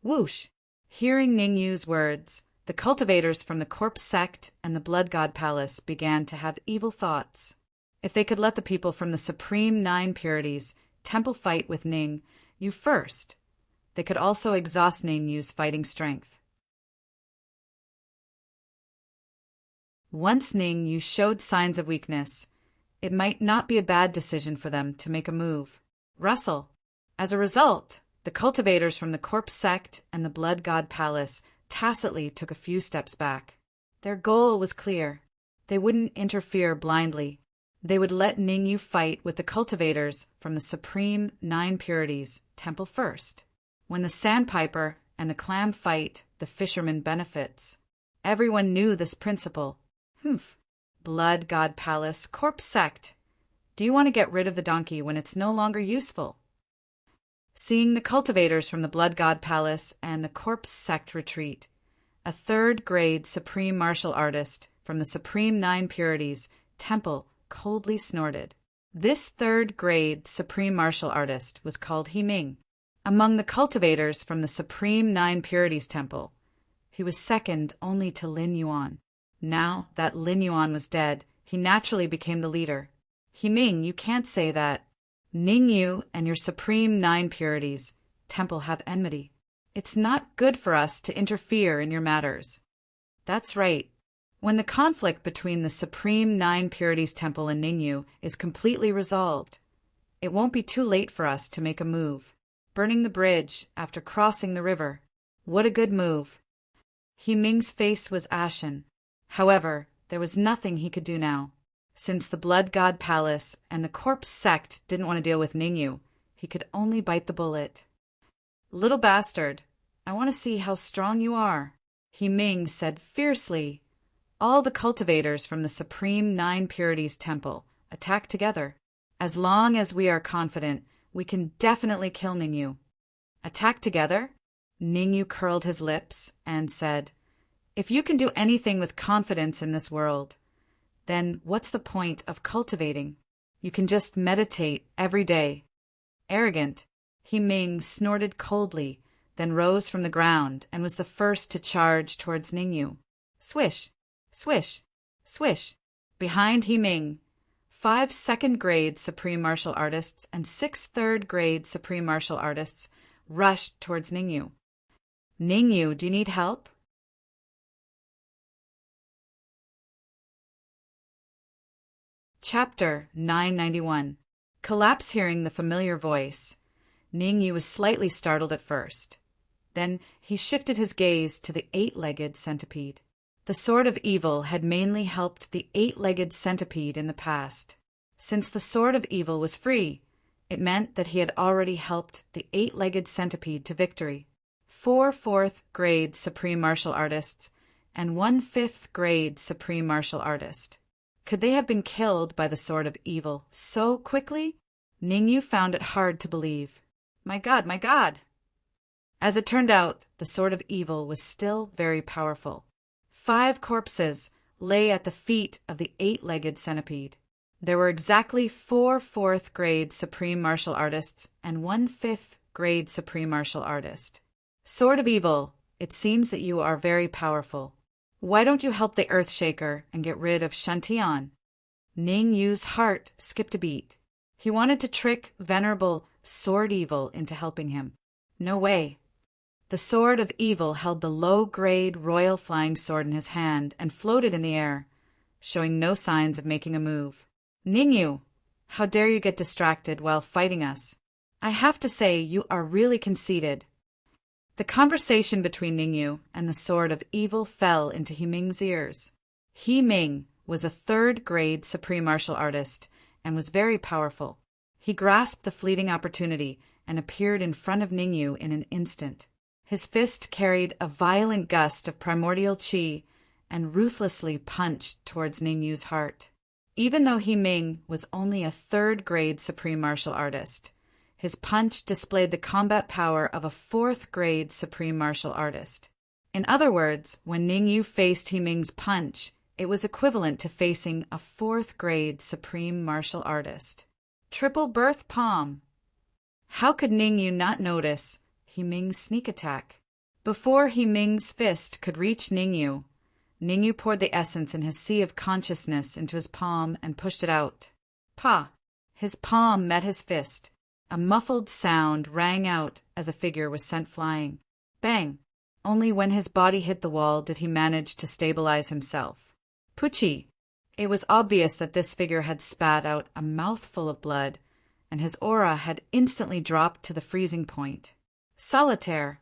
Whoosh! Hearing Ningyu's words, the cultivators from the Corpse Sect and the Blood God Palace began to have evil thoughts. If they could let the people from the Supreme Nine Purities Temple fight with Ningyu first, they could also exhaust Ningyu's fighting strength. Once Ningyu showed signs of weakness, it might not be a bad decision for them to make a move. Rustle. As a result, the cultivators from the Corpse Sect and the Blood God Palace tacitly took a few steps back. Their goal was clear. They wouldn't interfere blindly. They would let Ningyu fight with the cultivators from the Supreme Nine Purities Temple first. When the sandpiper and the clam fight, the fisherman benefits. Everyone knew this principle. Blood God Palace, Corpse Sect. Do you want to get rid of the donkey when it's no longer useful? Seeing the cultivators from the Blood God Palace and the Corpse Sect retreat, a 3rd grade Supreme Martial Artist from the Supreme Nine Purities Temple coldly snorted. This 3rd grade Supreme Martial Artist was called Ming. Among the cultivators from the Supreme Nine Purities Temple, he was second only to Lin Yuan. Now that Lin Yuan was dead, he naturally became the leader. Ming, you can't say that. Ningyu and your Supreme Nine Purities Temple have enmity. It's not good for us to interfere in your matters. That's right. When the conflict between the Supreme Nine Purities Temple and Ningyu is completely resolved, it won't be too late for us to make a move. Burning the bridge after crossing the river. What a good move. Ming's face was ashen. However, there was nothing he could do now. Since the Blood God Palace and the Corpse Sect didn't want to deal with Ningyu, he could only bite the bullet. "Little bastard, I want to see how strong you are," Ming said fiercely. All the cultivators from the Supreme Nine Purities Temple attacked together. As long as we are confident, we can definitely kill Ningyu. Attack together? Ningyu curled his lips and said, "If you can do anything with confidence in this world, then what's the point of cultivating? You can just meditate every day." Arrogant, Ming snorted coldly, then rose from the ground and was the first to charge towards Ningyu. Swish, swish, swish. Behind Ming, 5 second-grade Supreme Martial Artists and 6 third-grade Supreme Martial Artists rushed towards Ningyu. Ningyu, do you need help? Chapter 991. Collapse. Hearing the familiar voice, Ningyu was slightly startled at first. Then he shifted his gaze to the 8-legged centipede. The Sword of Evil had mainly helped the 8-legged centipede in the past. Since the Sword of Evil was free, it meant that he had already helped the 8-legged centipede to victory. 4 4th-grade Supreme Martial Artists and 1 5th-grade Supreme Martial Artist. Could they have been killed by the Sword of Evil so quickly? Ningyu found it hard to believe. My God, my God! As it turned out, the Sword of Evil was still very powerful. 5 corpses lay at the feet of the 8-legged centipede. There were exactly 4 4th-grade Supreme Martial Artists and 1 5th-grade Supreme Martial Artist. Sword of Evil, it seems that you are very powerful. Why don't you help the Earthshaker and get rid of Shantian? Ningyu's heart skipped a beat. He wanted to trick venerable Sword Evil into helping him. No way. The Sword of Evil held the low-grade royal flying sword in his hand and floated in the air, showing no signs of making a move. Ningyu, how dare you get distracted while fighting us? I have to say, you are really conceited. The conversation between Ningyu and the Sword of Evil fell into Himing's ears. Himing was a 3rd-grade Supreme Martial Artist and was very powerful. He grasped the fleeting opportunity and appeared in front of Ningyu in an instant. His fist carried a violent gust of primordial qi and ruthlessly punched towards Ningyu's heart. Even though Himing was only a 3rd-grade Supreme Martial Artist, his punch displayed the combat power of a 4th-grade Supreme Martial Artist. In other words, when Ningyu faced Himing's punch, it was equivalent to facing a 4th-grade Supreme Martial Artist. Triple birth palm. How could Ningyu not notice Himing's sneak attack? Before Himing's fist could reach Ningyu, Ningyu poured the essence in his sea of consciousness into his palm and pushed it out. Pa! His palm met his fist. A muffled sound rang out as a figure was sent flying. Bang! Only when his body hit the wall did he manage to stabilize himself. Pucci! It was obvious that this figure had spat out a mouthful of blood, and his aura had instantly dropped to the freezing point. Solitaire!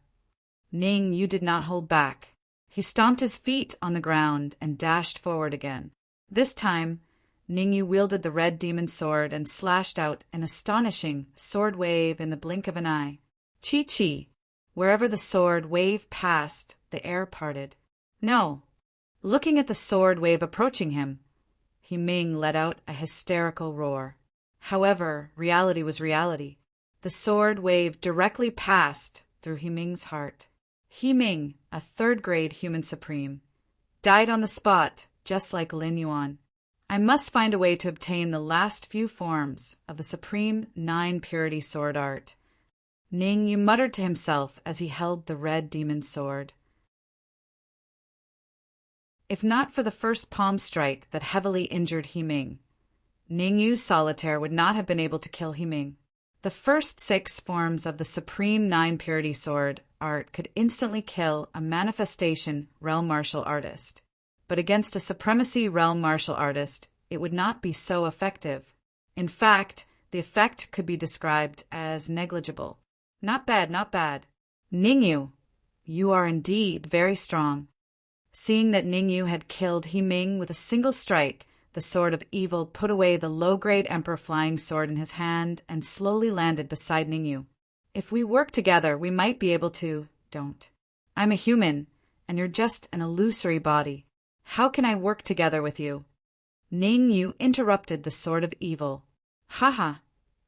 Ningyu did not hold back. He stomped his feet on the ground and dashed forward again. This time, Ningyu wielded the red demon sword and slashed out an astonishing sword wave in the blink of an eye. Chi-chi! Wherever the sword wave passed, the air parted. No! Looking at the sword wave approaching him, Himing let out a hysterical roar. However, reality was reality. The sword wave directly passed through Himing's heart. Himing, a 3rd-grade human supreme, died on the spot, just like Lin Yuan. I must find a way to obtain the last few forms of the supreme 9-purity sword art. Ningyu muttered to himself as he held the red demon sword. If not for the first palm strike that heavily injured Himing, Ningyu's solitaire would not have been able to kill Himing. The first 6 forms of the supreme 9-purity sword art could instantly kill a manifestation realm martial artist. But against a supremacy realm martial artist, it would not be so effective. In fact, the effect could be described as negligible. Not bad, not bad. Ningyu, you are indeed very strong. Seeing that Ningyu had killed Himing with a single strike, the Sword of Evil put away the low-grade Emperor flying sword in his hand and slowly landed beside Ningyu. If we work together, we might be able to... Don't. I'm a human, and you're just an illusory body. How can I work together with you? Ningyu interrupted the Sword of Evil. Haha,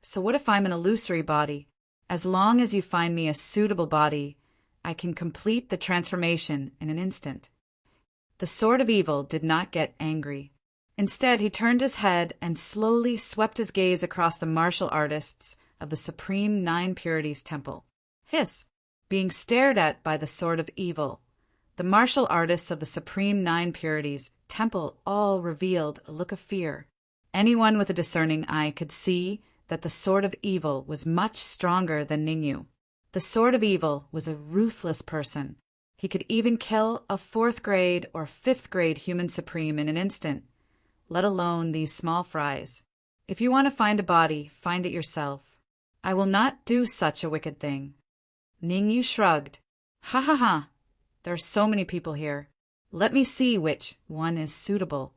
so what if I'm an illusory body? As long as you find me a suitable body, I can complete the transformation in an instant. The Sword of Evil did not get angry. Instead, he turned his head and slowly swept his gaze across the martial artists of the Supreme 9 Purities Temple. Hiss! Being stared at by the Sword of Evil, the martial artists of the Supreme 9 Purities Temple all revealed a look of fear. Anyone with a discerning eye could see that the Sword of Evil was much stronger than Ningyu. The Sword of Evil was a ruthless person. He could even kill a 4th grade or 5th grade human supreme in an instant, let alone these small fries. If you want to find a body, find it yourself. I will not do such a wicked thing. Ningyu shrugged. Ha ha ha. There are so many people here. Let me see which one is suitable.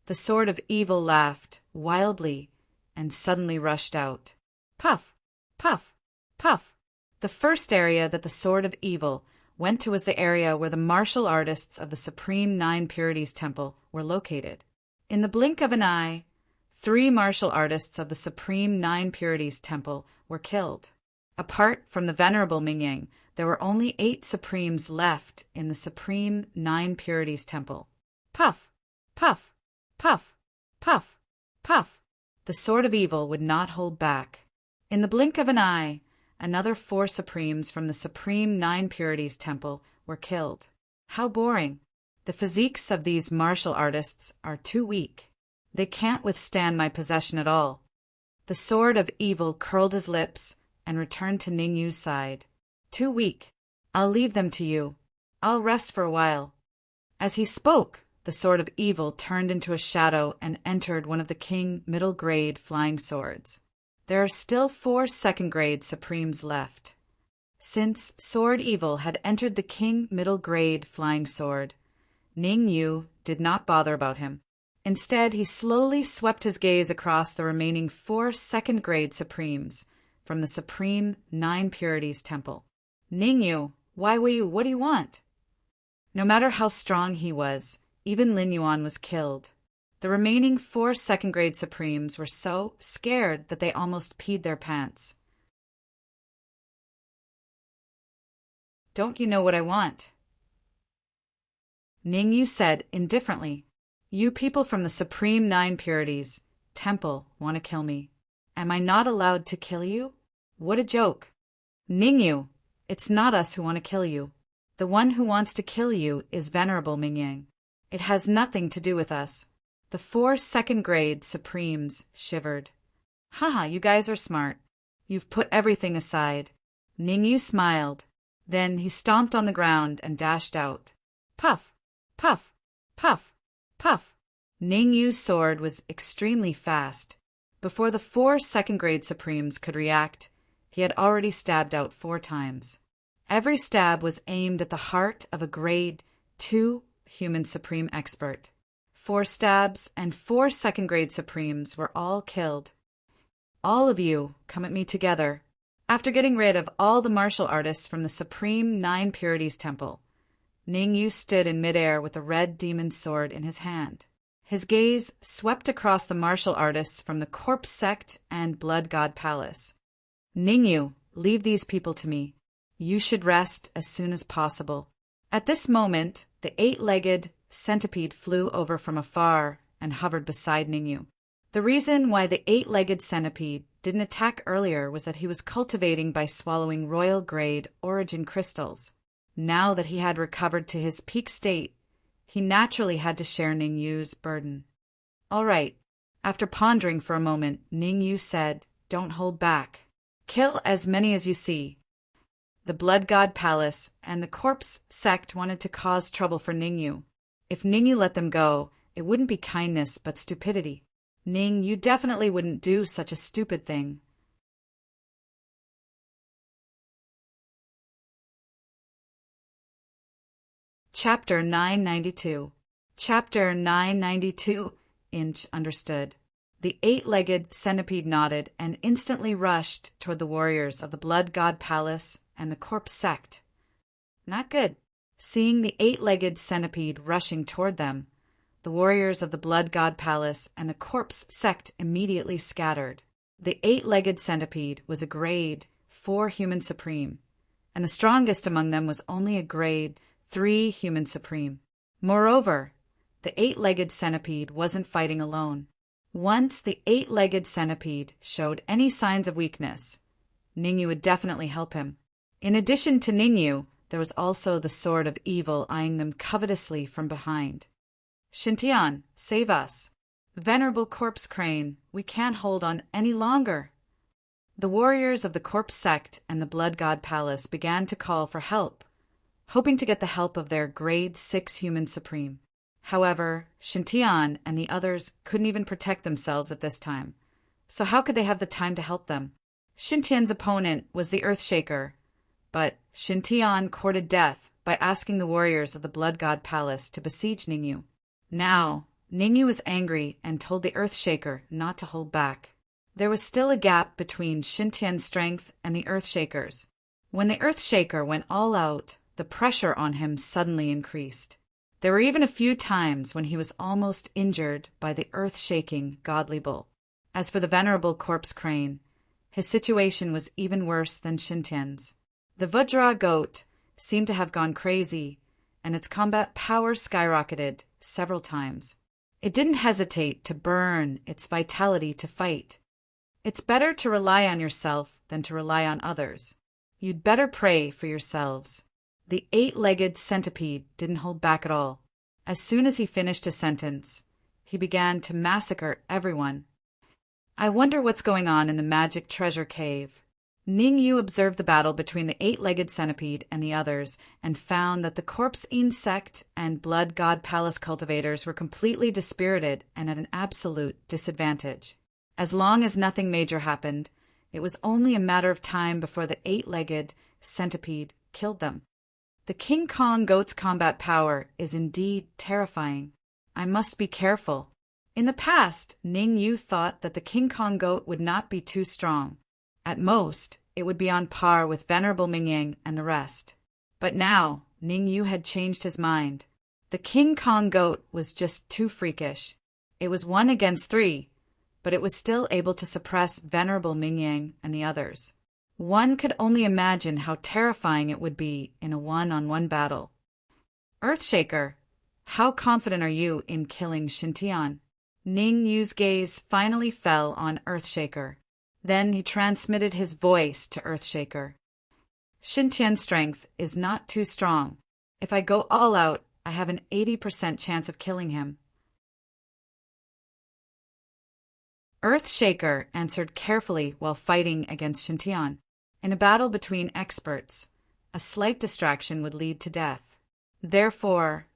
The Sword of Evil laughed wildly and suddenly rushed out. Puff, puff, puff. The first area that the Sword of Evil went to was the area where the martial artists of the Supreme Nine Purities Temple were located. In the blink of an eye, 3 martial artists of the Supreme Nine Purities Temple were killed. Apart from the Venerable Mingyang, there were only 8 Supremes left in the Supreme Nine Purities Temple. Puff, puff, puff, puff, puff. The Sword of Evil would not hold back. In the blink of an eye, another 4 Supremes from the Supreme Nine Purities Temple were killed. How boring. The physiques of these martial artists are too weak. They can't withstand my possession at all. The Sword of Evil curled his lips and returned to Ningyu's side. Too weak. I'll leave them to you. I'll rest for a while. As he spoke, the Sword of Evil turned into a shadow and entered one of the King middle grade flying swords. There are still 4 2nd-grade Supremes left. Since Sword Evil had entered the King middle grade flying sword, Ningyu did not bother about him. Instead, he slowly swept his gaze across the remaining 4 2nd-grade Supremes from the Supreme Nine Purities Temple. Ningyu, what do you want? No matter how strong he was, even Lin Yuan was killed. The remaining 4 2nd-grade Supremes were so scared that they almost peed their pants. Don't you know what I want? Ningyu said indifferently. You people from the Supreme Nine Purities Temple want to kill me. Am I not allowed to kill you? What a joke. Ningyu, it's not us who want to kill you. The one who wants to kill you is Venerable Mingyang. It has nothing to do with us. The 4 2nd-grade Supremes shivered. Haha, you guys are smart. You've put everything aside. Ningyu smiled. Then he stomped on the ground and dashed out. Puff, puff, puff, puff. Ningyu's sword was extremely fast. Before the 4 2nd-grade Supremes could react, he had already stabbed out 4 times. Every stab was aimed at the heart of a Grade 2 human Supreme expert. 4 stabs and 4 2nd-grade Supremes were all killed. All of you come at me together. After getting rid of all the martial artists from the Supreme Nine Purities Temple, Ningyu stood in midair with the red demon sword in his hand. His gaze swept across the martial artists from the Corpse Sect and Blood God Palace. Ningyu, leave these people to me. You should rest as soon as possible. At this moment, the 8-legged centipede flew over from afar and hovered beside Ningyu. The reason why the 8-legged centipede didn't attack earlier was that he was cultivating by swallowing royal grade origin crystals. Now that he had recovered to his peak state, he naturally had to share Ningyu's burden. All right. After pondering for a moment, Ningyu said, Don't hold back. Kill as many as you see. The Blood God Palace and the Corpse Sect wanted to cause trouble for Ningyu. If Ningyu let them go, it wouldn't be kindness but stupidity. Ning, you definitely wouldn't do such a stupid thing. Chapter 992. Chapter 992. Inch understood. The 8-legged centipede nodded and instantly rushed toward the warriors of the Blood God Palace and the Corpse Sect. Not good. Seeing the 8-legged centipede rushing toward them, the warriors of the Blood God Palace and the Corpse Sect immediately scattered. The 8-legged centipede was a Grade 4 human supreme, and the strongest among them was only a Grade 3 human supreme. Moreover, the 8-legged centipede wasn't fighting alone. Once the 8-legged centipede showed any signs of weakness, Ningyu would definitely help him. In addition to Ningyu, there was also the Sword of Evil eyeing them covetously from behind. Shintian, save us. Venerable corpse crane, we can't hold on any longer. The warriors of the corpse sect and the blood god palace began to call for help, hoping to get the help of their grade 6 human supreme. However, Shintian and the others couldn't even protect themselves at this time, so how could they have the time to help them? Shintian's opponent was the Earthshaker, but Shintian courted death by asking the warriors of the blood god palace to besiege Ningyu. Now, Ningyu was angry and told the Earthshaker not to hold back. There was still a gap between Shintian's strength and the Earthshaker's. When the Earthshaker went all out, the pressure on him suddenly increased. There were even a few times when he was almost injured by the earth-shaking godly bull. As for the venerable corpse crane, his situation was even worse than Shintian's. The Vajra goat seemed to have gone crazy, and its combat power skyrocketed several times. It didn't hesitate to burn its vitality to fight. It's better to rely on yourself than to rely on others. You'd better pray for yourselves. The 8-legged centipede didn't hold back at all. As soon as he finished his sentence, he began to massacre everyone. I wonder what's going on in the magic treasure cave. Ningyu observed the battle between the 8-legged centipede and the others and found that the corpse insect and blood god palace cultivators were completely dispirited and at an absolute disadvantage. As long as nothing major happened, it was only a matter of time before the 8-legged centipede killed them. The King Kong goat's combat power is indeed terrifying. I must be careful. In the past, Ningyu thought that the King Kong goat would not be too strong. At most, it would be on par with Venerable Mingyang and the rest. But now, Ningyu had changed his mind. The King Kong goat was just too freakish. It was 1 against 3, but it was still able to suppress Venerable Mingyang and the others. One could only imagine how terrifying it would be in a one-on-one battle. Earthshaker, how confident are you in killing Shintian? Ningyu's gaze finally fell on Earthshaker. Then he transmitted his voice to Earthshaker. Shintian's strength is not too strong. If I go all out, I have an 80% chance of killing him. Earthshaker answered carefully while fighting against Shintian. In a battle between experts, a slight distraction would lead to death. Therefore,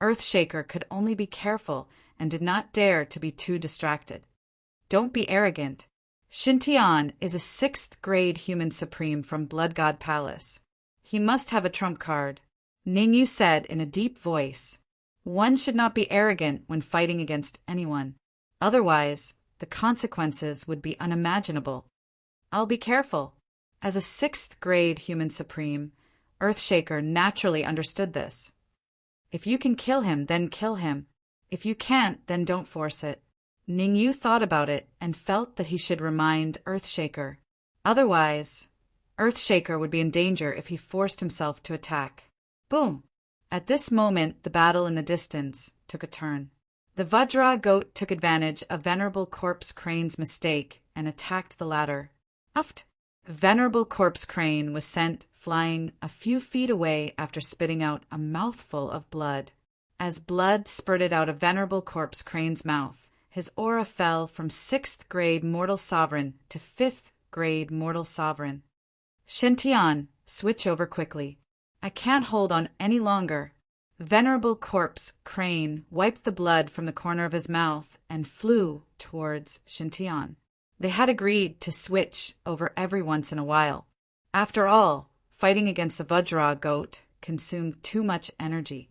Earthshaker could only be careful and did not dare to be too distracted. Don't be arrogant. Shintian is a 6th grade human supreme from Blood God Palace. He must have a trump card. Ningyu said in a deep voice, one should not be arrogant when fighting against anyone. Otherwise, the consequences would be unimaginable. I'll be careful. As a 6th grade human supreme, Earthshaker naturally understood this. If you can kill him, then kill him. If you can't, then don't force it. Ningyu thought about it and felt that he should remind Earthshaker. Otherwise, Earthshaker would be in danger if he forced himself to attack. Boom! At this moment, the battle in the distance took a turn. The Vajra goat took advantage of Venerable Corpse Crane's mistake and attacked the latter. Uft! Venerable Corpse Crane was sent flying a few feet away after spitting out a mouthful of blood. As blood spurted out of Venerable Corpse Crane's mouth, his aura fell from 6th grade Mortal Sovereign to 5th grade Mortal Sovereign. Shintian, switch over quickly. I can't hold on any longer. Venerable Corpse Crane wiped the blood from the corner of his mouth and flew towards Shintian. They had agreed to switch over every once in a while. After all, fighting against the Vajra goat consumed too much energy.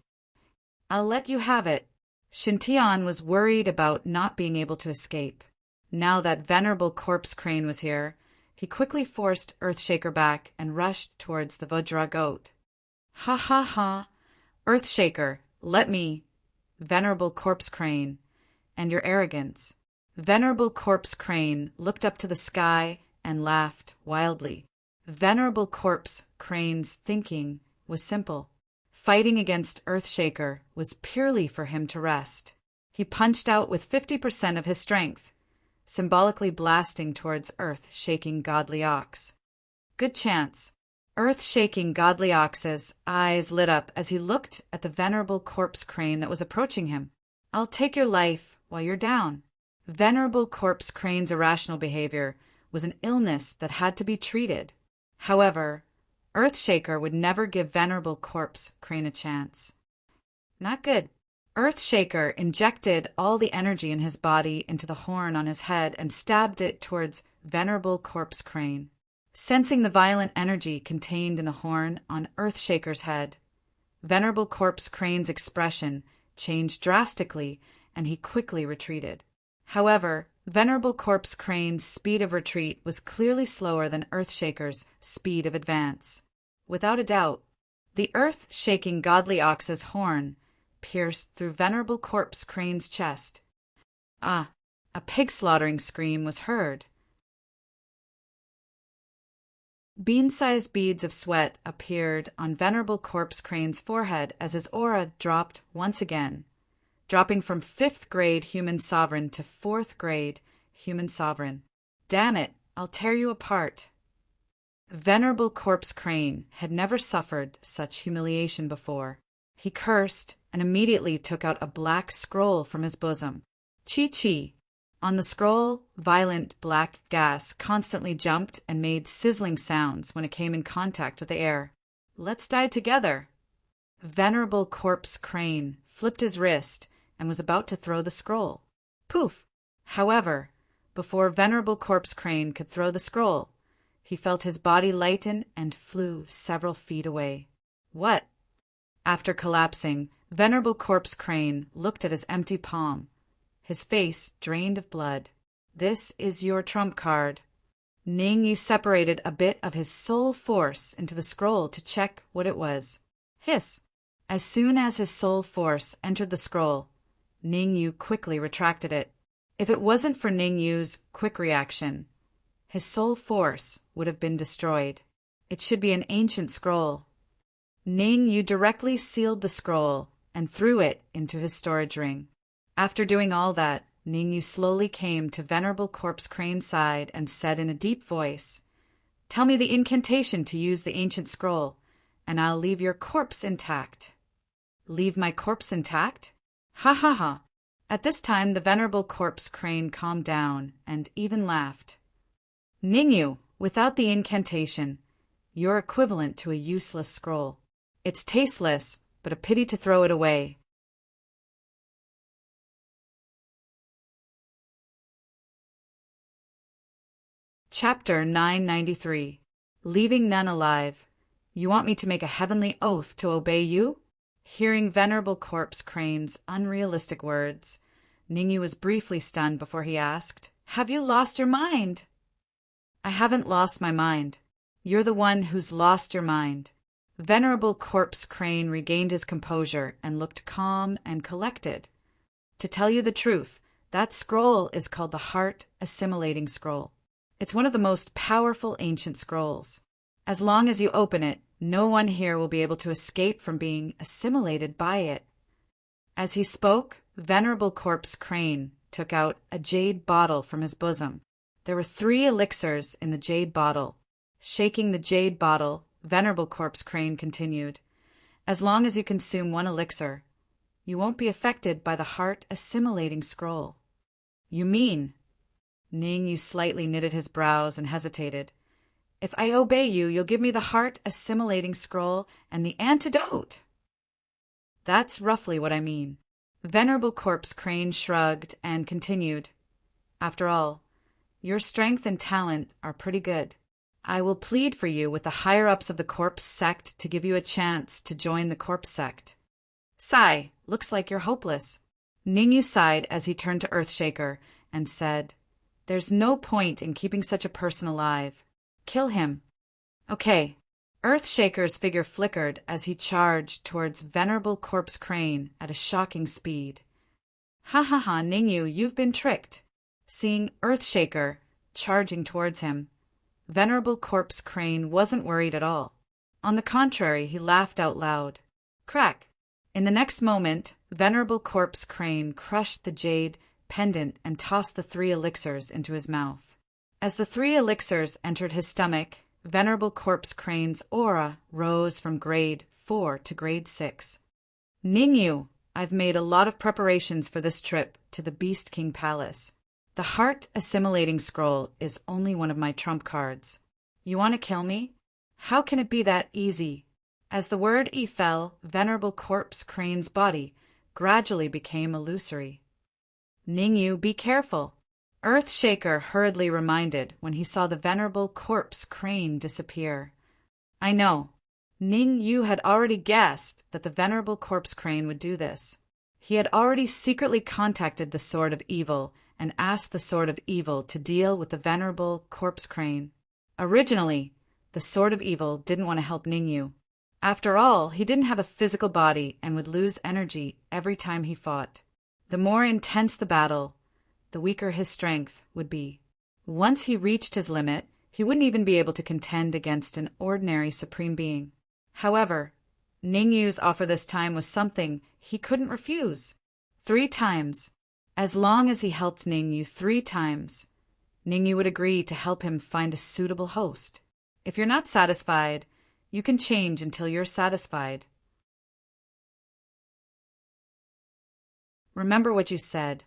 I'll let you have it. Shintian was worried about not being able to escape. Now that Venerable Corpse Crane was here, he quickly forced Earthshaker back and rushed towards the Vajra goat. Ha ha ha! Earthshaker, let me! Venerable Corpse Crane, and your arrogance. Venerable Corpse Crane looked up to the sky and laughed wildly. Venerable Corpse Crane's thinking was simple. Fighting against Earthshaker was purely for him to rest. He punched out with 50% of his strength, symbolically blasting towards Earth-shaking Godly Ox. Good chance. Earth-shaking Godly Ox's eyes lit up as he looked at the Venerable Corpse Crane that was approaching him. I'll take your life while you're down. Venerable Corpse Crane's irrational behavior was an illness that had to be treated. However, Earthshaker would never give Venerable Corpse Crane a chance. Not good. Earthshaker injected all the energy in his body into the horn on his head and stabbed it towards Venerable Corpse Crane. Sensing the violent energy contained in the horn on Earthshaker's head, Venerable Corpse Crane's expression changed drastically and he quickly retreated. However, Venerable Corpse Crane's speed of retreat was clearly slower than Earthshaker's speed of advance. Without a doubt, the earth-shaking Godly Ox's horn pierced through Venerable Corpse Crane's chest. A pig-slaughtering scream was heard. Bean-sized beads of sweat appeared on Venerable Corpse Crane's forehead as his aura dropped once again, dropping from 5th grade human sovereign to 4th grade human sovereign. Damn it, I'll tear you apart. Venerable Corpse Crane had never suffered such humiliation before. He cursed and immediately took out a black scroll from his bosom. Chi-chi. On the scroll, violent black gas constantly jumped and made sizzling sounds when it came in contact with the air. Let's die together. Venerable Corpse Crane flipped his wrist and was about to throw the scroll. Poof! However, before Venerable Corpse Crane could throw the scroll, he felt his body lighten and flew several feet away. What? After collapsing, Venerable Corpse Crane looked at his empty palm, his face drained of blood. This is your trump card. Ningyu separated a bit of his soul force into the scroll to check what it was. Hiss! As soon as his soul force entered the scroll, Ningyu quickly retracted it. If it wasn't for Ningyu's quick reaction, his soul force would have been destroyed. It should be an ancient scroll. Ningyu directly sealed the scroll and threw it into his storage ring. After doing all that, Ningyu slowly came to Venerable Corpse Crane's side and said in a deep voice, "Tell me the incantation to use the ancient scroll, and I'll leave your corpse intact." Leave my corpse intact? Ha ha ha. At this time, the Venerable Corpse Crane calmed down and even laughed. Ningyu, without the incantation, you're equivalent to a useless scroll. It's tasteless, but a pity to throw it away. Chapter 993. Leaving None Alive. You want me to make a heavenly oath to obey you? Hearing Venerable Corpse Crane's unrealistic words, Ningyu was briefly stunned before he asked, "Have you lost your mind?" "I haven't lost my mind. You're the one who's lost your mind." Venerable Corpse Crane regained his composure and looked calm and collected. To tell you the truth, that scroll is called the Heart Assimilating Scroll. It's one of the most powerful ancient scrolls. As long as you open it, no one here will be able to escape from being assimilated by it. As he spoke, Venerable Corpse Crane took out a jade bottle from his bosom. There were 3 elixirs in the jade bottle. Shaking the jade bottle, Venerable Corpse Crane continued, "As long as you consume 1 elixir, you won't be affected by the Heart Assimilating Scroll." "You mean?" Ningyu slightly knitted his brows and hesitated. "If I obey you, you'll give me the Heart Assimilating Scroll and the antidote." "That's roughly what I mean." Venerable Corpse Crane shrugged and continued, "After all, your strength and talent are pretty good. I will plead for you with the higher-ups of the Corpse Sect to give you a chance to join the Corpse Sect." "Sigh, looks like you're hopeless." Ningyu sighed as he turned to Earthshaker and said, "There's no point in keeping such a person alive. Kill him." "Okay." Earthshaker's figure flickered as he charged towards Venerable Corpse Crane at a shocking speed. "Ha ha ha, Ningyu, you've been tricked." Seeing Earthshaker charging towards him, Venerable Corpse Crane wasn't worried at all. On the contrary, he laughed out loud. Crack! In the next moment, Venerable Corpse Crane crushed the jade pendant and tossed the 3 elixirs into his mouth. As the 3 elixirs entered his stomach, Venerable Corpse Crane's aura rose from grade 4 to grade 6. "Ningyu, I've made a lot of preparations for this trip to the Beast King Palace. The heart assimilating scroll is only one of my trump cards. You want to kill me? How can it be that easy? As the word E fell, Venerable Corpse Crane's body gradually became illusory. Ningyu, be careful, Earthshaker hurriedly reminded when he saw the Venerable Corpse Crane disappear. I know. Ningyu had already guessed that the Venerable Corpse Crane would do this. He had already secretly contacted the Sword of Evil and asked the Sword of Evil to deal with the Venerable Corpse Crane. Originally, the Sword of Evil didn't want to help Ningyu. After all, he didn't have a physical body and would lose energy every time he fought. The more intense the battle, the weaker his strength would be. Once he reached his limit, he wouldn't even be able to contend against an ordinary Supreme Being. However, Ningyu's offer this time was something he couldn't refuse. 3 times. As long as he helped Ningyu 3 times, Ningyu would agree to help him find a suitable host. If you're not satisfied, you can change until you're satisfied. Remember what you said.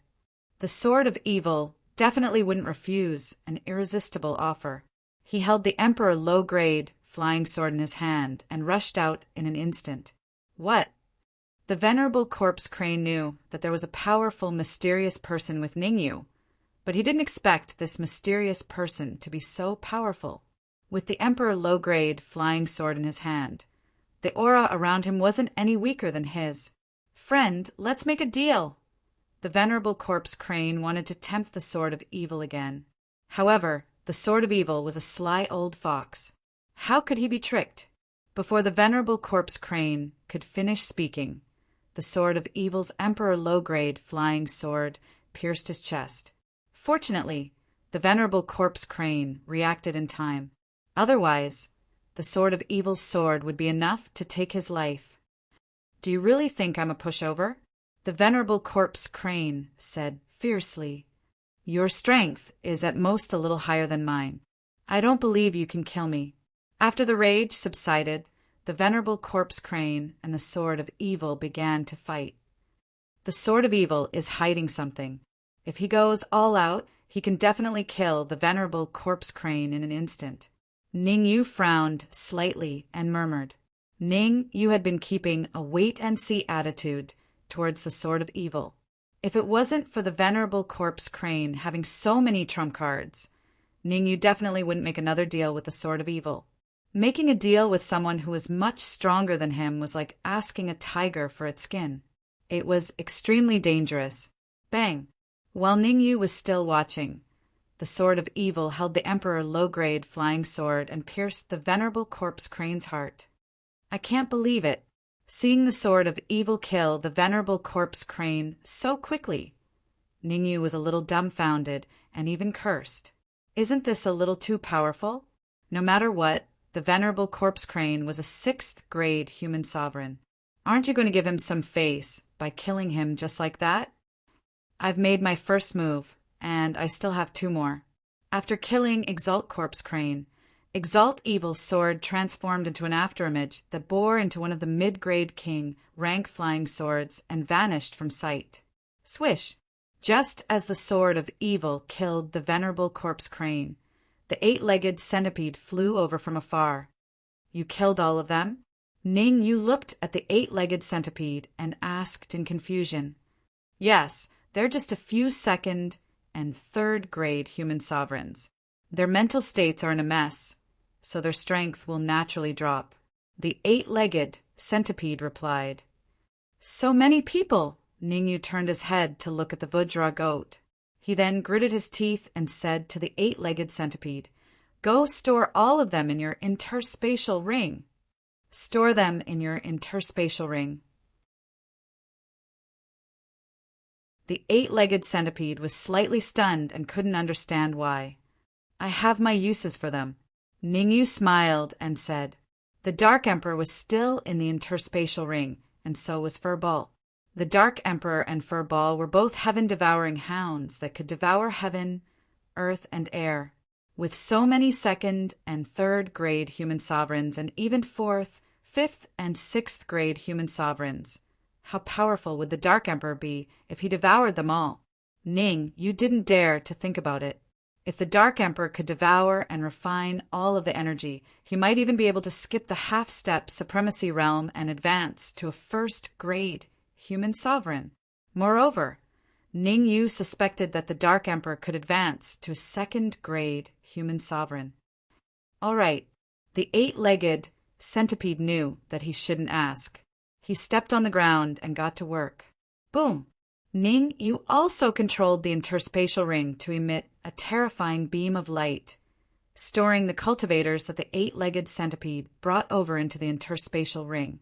The Sword of Evil definitely wouldn't refuse an irresistible offer. He held the Emperor low-grade flying sword in his hand and rushed out in an instant. What? The Venerable Corpse Crane knew that there was a powerful, mysterious person with Ningyu, but he didn't expect this mysterious person to be so powerful. With the Emperor low-grade flying sword in his hand, the aura around him wasn't any weaker than his. Friend, let's make a deal. The Venerable Corpse Crane wanted to tempt the Sword of Evil again. However, the Sword of Evil was a sly old fox. How could he be tricked? Before the Venerable Corpse Crane could finish speaking, the Sword of Evil's Emperor low-grade flying sword pierced his chest. Fortunately, the Venerable Corpse Crane reacted in time. Otherwise, the Sword of Evil's sword would be enough to take his life. Do you really think I'm a pushover? The Venerable Corpse Crane said fiercely. Your strength is at most a little higher than mine. I don't believe you can kill me. After the rage subsided, the Venerable Corpse Crane and the Sword of Evil began to fight. The Sword of Evil is hiding something. If he goes all out, he can definitely kill the Venerable Corpse Crane in an instant. Ningyu frowned slightly and murmured. Ningyu had been keeping a wait-and-see attitude towards the Sword of Evil. If it wasn't for the Venerable Corpse Crane having so many trump cards, Ningyu definitely wouldn't make another deal with the Sword of Evil. Making a deal with someone who was much stronger than him was like asking a tiger for its skin. It was extremely dangerous. Bang! While Ningyu was still watching, the Sword of Evil held the Emperor low-grade flying sword and pierced the Venerable Corpse Crane's heart. I can't believe it. Seeing the Sword of Evil kill the Venerable Corpse Crane so quickly, Ningyu was a little dumbfounded and even cursed. Isn't this a little too powerful? No matter what, the Venerable Corpse Crane was a 6th grade human sovereign. Aren't you going to give him some face by killing him just like that? I've made my first move, and I still have 2 more. After killing Exalt Corpse Crane, Exalt Evil's sword transformed into an afterimage that bore into one of the mid-grade king rank flying swords and vanished from sight. Swish! Just as the Sword of Evil killed the Venerable Corpse Crane, the 8-legged centipede flew over from afar. You killed all of them? Ningyu looked at the 8-legged centipede and asked in confusion. Yes, they're just a few 2nd and 3rd grade human sovereigns. Their mental states are in a mess, so their strength will naturally drop. The 8-legged centipede replied. So many people! Ningyu turned his head to look at the Vajra goat. He then gritted his teeth and said to the 8-legged centipede, Go store all of them in your interspatial ring. Store them in your interspatial ring. The 8-legged centipede was slightly stunned and couldn't understand why. I have my uses for them. Ningyu smiled and said. The Dark Emperor was still in the interspatial ring, and so was Furball. The Dark Emperor and Furball were both heaven-devouring hounds that could devour heaven, earth, and air. With so many 2nd and 3rd grade human sovereigns and even 4th, 5th, and 6th grade human sovereigns, How powerful would the Dark Emperor be if he devoured them all? Ning, you didn't dare to think about it. If the Dark Emperor could devour and refine all of the energy, he might even be able to skip the half-step supremacy realm and advance to a first-grade human sovereign. Moreover, Ning Yu suspected that the Dark Emperor could advance to a second-grade human sovereign. All right, the eight-legged centipede knew that he shouldn't ask. He stepped on the ground and got to work. Boom! Ning Yu also controlled the interspatial ring to emit a terrifying beam of light, storing the cultivators that the eight-legged centipede brought over into the interspatial ring.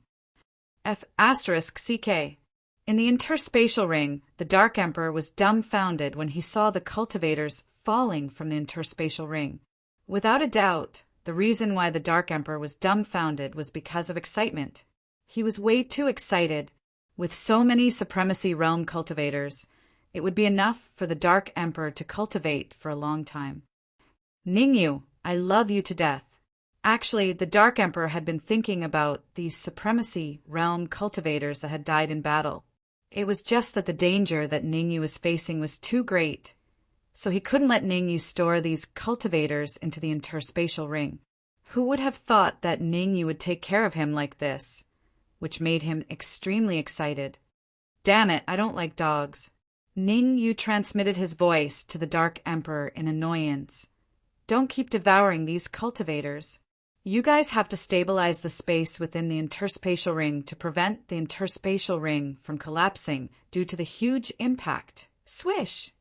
F***CK. In the interspatial ring, the Dark Emperor was dumbfounded when he saw the cultivators falling from the interspatial ring. Without a doubt, the reason why the Dark Emperor was dumbfounded was because of excitement. He was way too excited. With so many Supremacy Realm cultivators, it would be enough for the Dark Emperor to cultivate for a long time. Ningyu, I love you to death. Actually, the Dark Emperor had been thinking about these Supremacy Realm cultivators that had died in battle. It was just that the danger that Ningyu was facing was too great, so he couldn't let Ningyu store these cultivators into the interspatial ring. Who would have thought that Ningyu would take care of him like this? Which made him extremely excited. Damn it, I don't like dogs. Ningyu transmitted his voice to the Dark Emperor in annoyance. Don't keep devouring these cultivators. You guys have to stabilize the space within the interspatial ring to prevent the interspatial ring from collapsing due to the huge impact. Swish!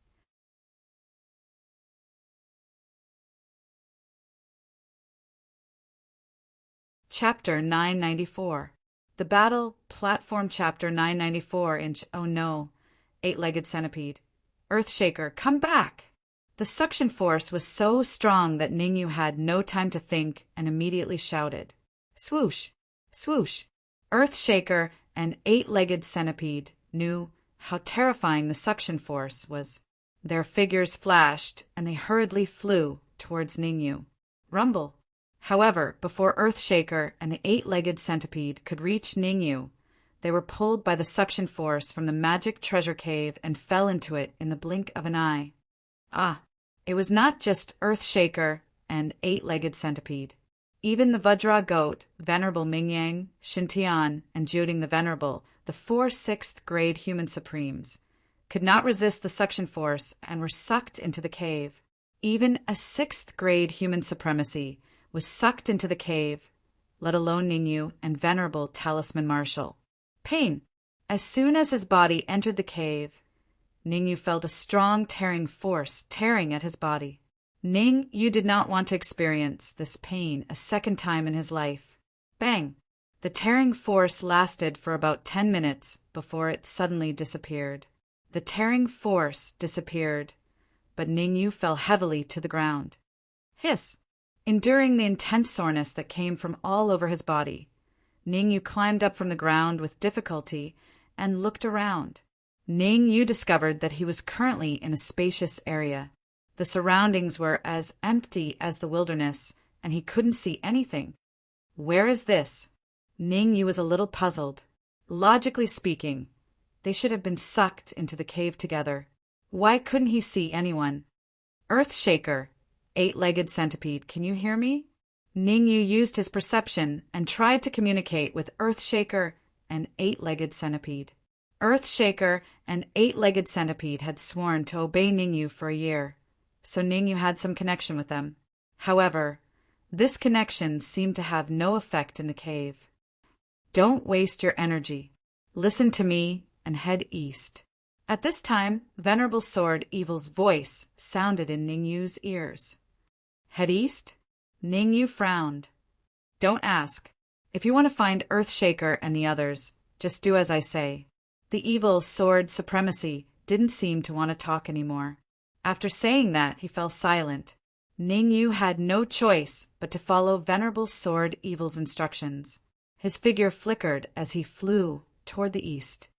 Chapter 994. The Battle Platform Chapter 994 inch Oh no, eight-legged centipede. Earthshaker, come back! The suction force was so strong that Ningyu had no time to think and immediately shouted. Swoosh! Swoosh! Earthshaker and eight-legged centipede knew how terrifying the suction force was. Their figures flashed and they hurriedly flew towards Ningyu. Rumble! However, before Earthshaker and the eight-legged centipede could reach Ningyu, they were pulled by the suction force from the magic treasure cave and fell into it in the blink of an eye. Ah, it was not just Earthshaker and eight-legged centipede. Even the Vajra goat, Venerable Mingyang, Shintian, and Juding the Venerable, the 4 6th-grade human supremes, could not resist the suction force and were sucked into the cave. Even a 6th-grade human supremacy was sucked into the cave, let alone Ningyu and Venerable Talisman Marshal. Pain! As soon as his body entered the cave, Ningyu felt a strong tearing force tearing at his body. Ningyu did not want to experience this pain a second time in his life. Bang! The tearing force lasted for about 10 minutes before it suddenly disappeared. The tearing force disappeared, but Ningyu fell heavily to the ground. Hiss! Enduring the intense soreness that came from all over his body, Ningyu climbed up from the ground with difficulty and looked around. Ningyu discovered that he was currently in a spacious area. The surroundings were as empty as the wilderness, and he couldn't see anything. Where is this? Ningyu was a little puzzled. Logically speaking, they should have been sucked into the cave together. Why couldn't he see anyone? Earthshaker, eight-legged centipede, can you hear me? Ningyu used his perception and tried to communicate with Earthshaker and eight-legged centipede. Earthshaker and eight-legged centipede had sworn to obey Ningyu for a year, so Ningyu had some connection with them. However, this connection seemed to have no effect in the cave. Don't waste your energy. Listen to me and head east. At this time, Venerable Sword Evil's voice sounded in Ningyu's ears. Head east? Ningyu frowned. Don't ask. If you want to find Earthshaker and the others, just do as I say. The evil sword supremacy didn't seem to want to talk anymore. After saying that, he fell silent. Ningyu had no choice but to follow Venerable Sword Evil's instructions. His figure flickered as he flew toward the east.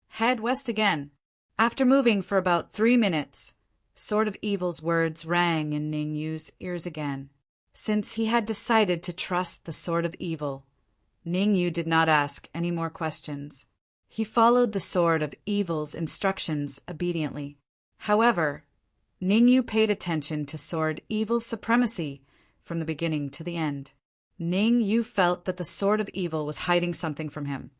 Head west again. After moving for about 3 minutes, Sword of Evil's words rang in Ningyu's ears again. Since he had decided to trust the Sword of Evil, Ningyu did not ask any more questions. He followed the Sword of Evil's instructions obediently. However, Ningyu paid attention to Sword Evil's supremacy from the beginning to the end. Ningyu felt that the Sword of Evil was hiding something from him,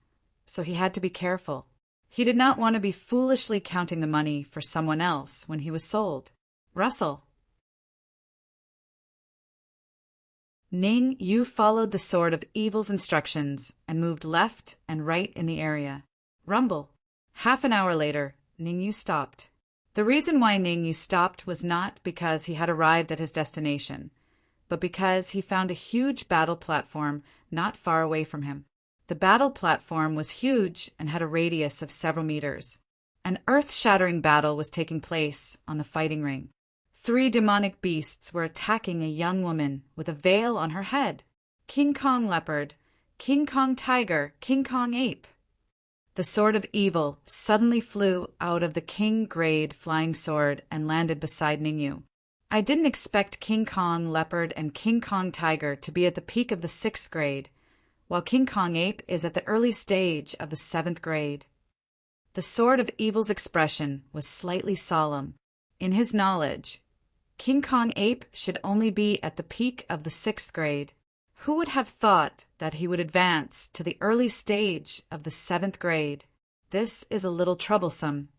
so he had to be careful. He did not want to be foolishly counting the money for someone else when he was sold. Rustle. Ningyu followed the Sword of Evil's instructions and moved left and right in the area. Rumble. Half an hour later, Ningyu stopped. The reason why Ningyu stopped was not because he had arrived at his destination, but because he found a huge battle platform not far away from him. The battle platform was huge and had a radius of several meters. An earth-shattering battle was taking place on the fighting ring. 3 demonic beasts were attacking a young woman with a veil on her head. King Kong Leopard, King Kong Tiger, King Kong Ape. The Sword of Evil suddenly flew out of the King Grade flying sword and landed beside Ningyu. I didn't expect King Kong Leopard and King Kong Tiger to be at the peak of the 6th grade, while King Kong Ape is at the early stage of the 7th grade. The Sword of Evil's expression was slightly solemn. In his knowledge, King Kong Ape should only be at the peak of the 6th grade. Who would have thought that he would advance to the early stage of the 7th grade? This is a little troublesome.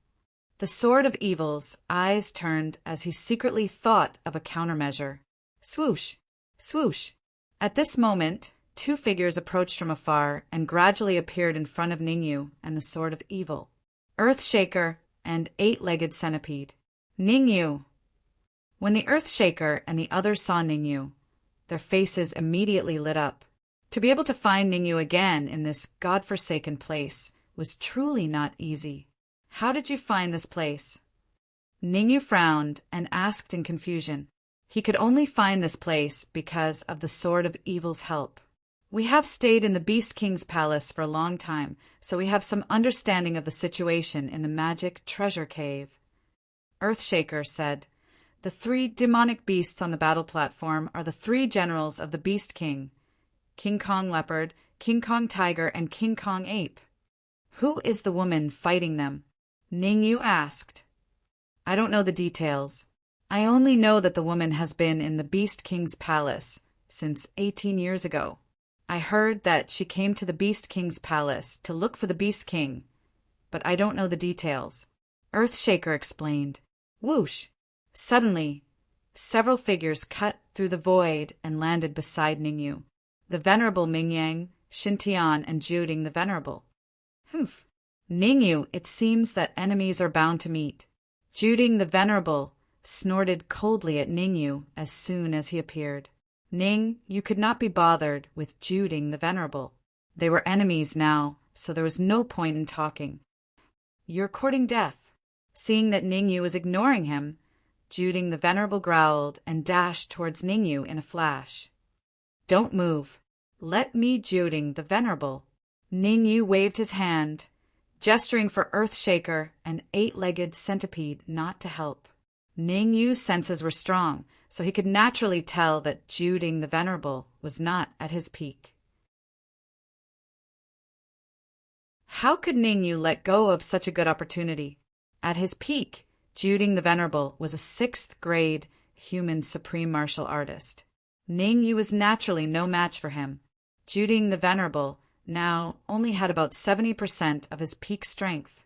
The Sword of Evil's eyes turned as he secretly thought of a countermeasure. Swoosh! Swoosh! At this moment, 2 figures approached from afar and gradually appeared in front of Ningyu and the Sword of Evil. Earthshaker and 8-legged centipede. Ningyu! When the Earthshaker and the others saw Ningyu, their faces immediately lit up. To be able to find Ningyu again in this godforsaken place was truly not easy. How did you find this place? Ningyu frowned and asked in confusion. He could only find this place because of the Sword of Evil's help. We have stayed in the Beast King's palace for a long time, so we have some understanding of the situation in the magic treasure cave. Earthshaker said, "The 3 demonic beasts on the battle platform are the 3 generals of the Beast King, King Kong Leopard, King Kong Tiger, and King Kong Ape. Who is the woman fighting them?" Ningyu asked. "I don't know the details. I only know that the woman has been in the Beast King's palace since 18 years ago. I heard that she came to the Beast King's palace to look for the Beast King, but I don't know the details." Earthshaker explained. Whoosh! Suddenly, several figures cut through the void and landed beside Ningyu. The Venerable Mingyang, Xintian, and Juding the Venerable. Humph! Ningyu, it seems that enemies are bound to meet. Juding the Venerable snorted coldly at Ningyu as soon as he appeared. Ning, you could not be bothered with Juding the Venerable. They were enemies now, so there was no point in talking. You're courting death. Seeing that Ningyu was ignoring him, Juding the Venerable growled and dashed towards Ningyu in a flash. Don't move. Let me Juding the Venerable. Ningyu waved his hand, gesturing for Earthshaker and 8-legged centipede not to help. Ningyu's senses were strong, so he could naturally tell that Juding the Venerable was not at his peak. How could Ningyu let go of such a good opportunity? At his peak, Juding the Venerable was a 6th grade human supreme martial artist. Ningyu was naturally no match for him. Juding the Venerable now only had about 70% of his peak strength.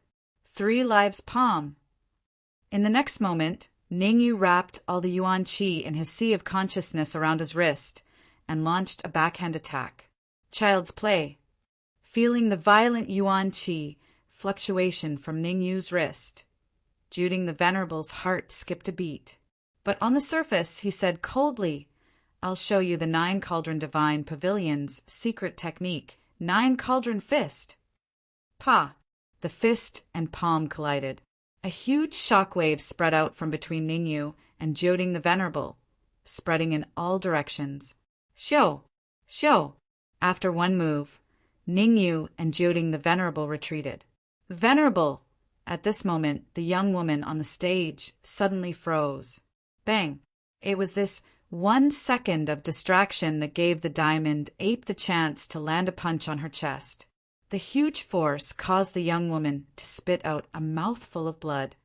3 lives palm. In the next moment, Ningyu wrapped all the Yuan Qi in his sea of consciousness around his wrist and launched a backhand attack. Child's play. Feeling the violent Yuan Qi fluctuation from Ningyu's wrist, Juding the Venerable's heart skipped a beat. But on the surface, he said coldly, "I'll show you the 9 Cauldron Divine Pavilion's secret technique, 9 Cauldron Fist." Pa! The fist and palm collided. A huge shockwave spread out from between Ningyu and Juding the Venerable, spreading in all directions. Shio! Shio! After one move, Ningyu and Juding the Venerable retreated. Venerable! At this moment, the young woman on the stage suddenly froze. Bang! It was this 1 second of distraction that gave the diamond ape the chance to land a punch on her chest. The huge force caused the young woman to spit out a mouthful of blood.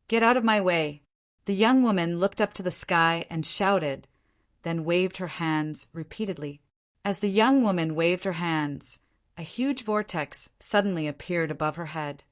"Get out of my way!" The young woman looked up to the sky and shouted, then waved her hands repeatedly. As the young woman waved her hands, a huge vortex suddenly appeared above her head.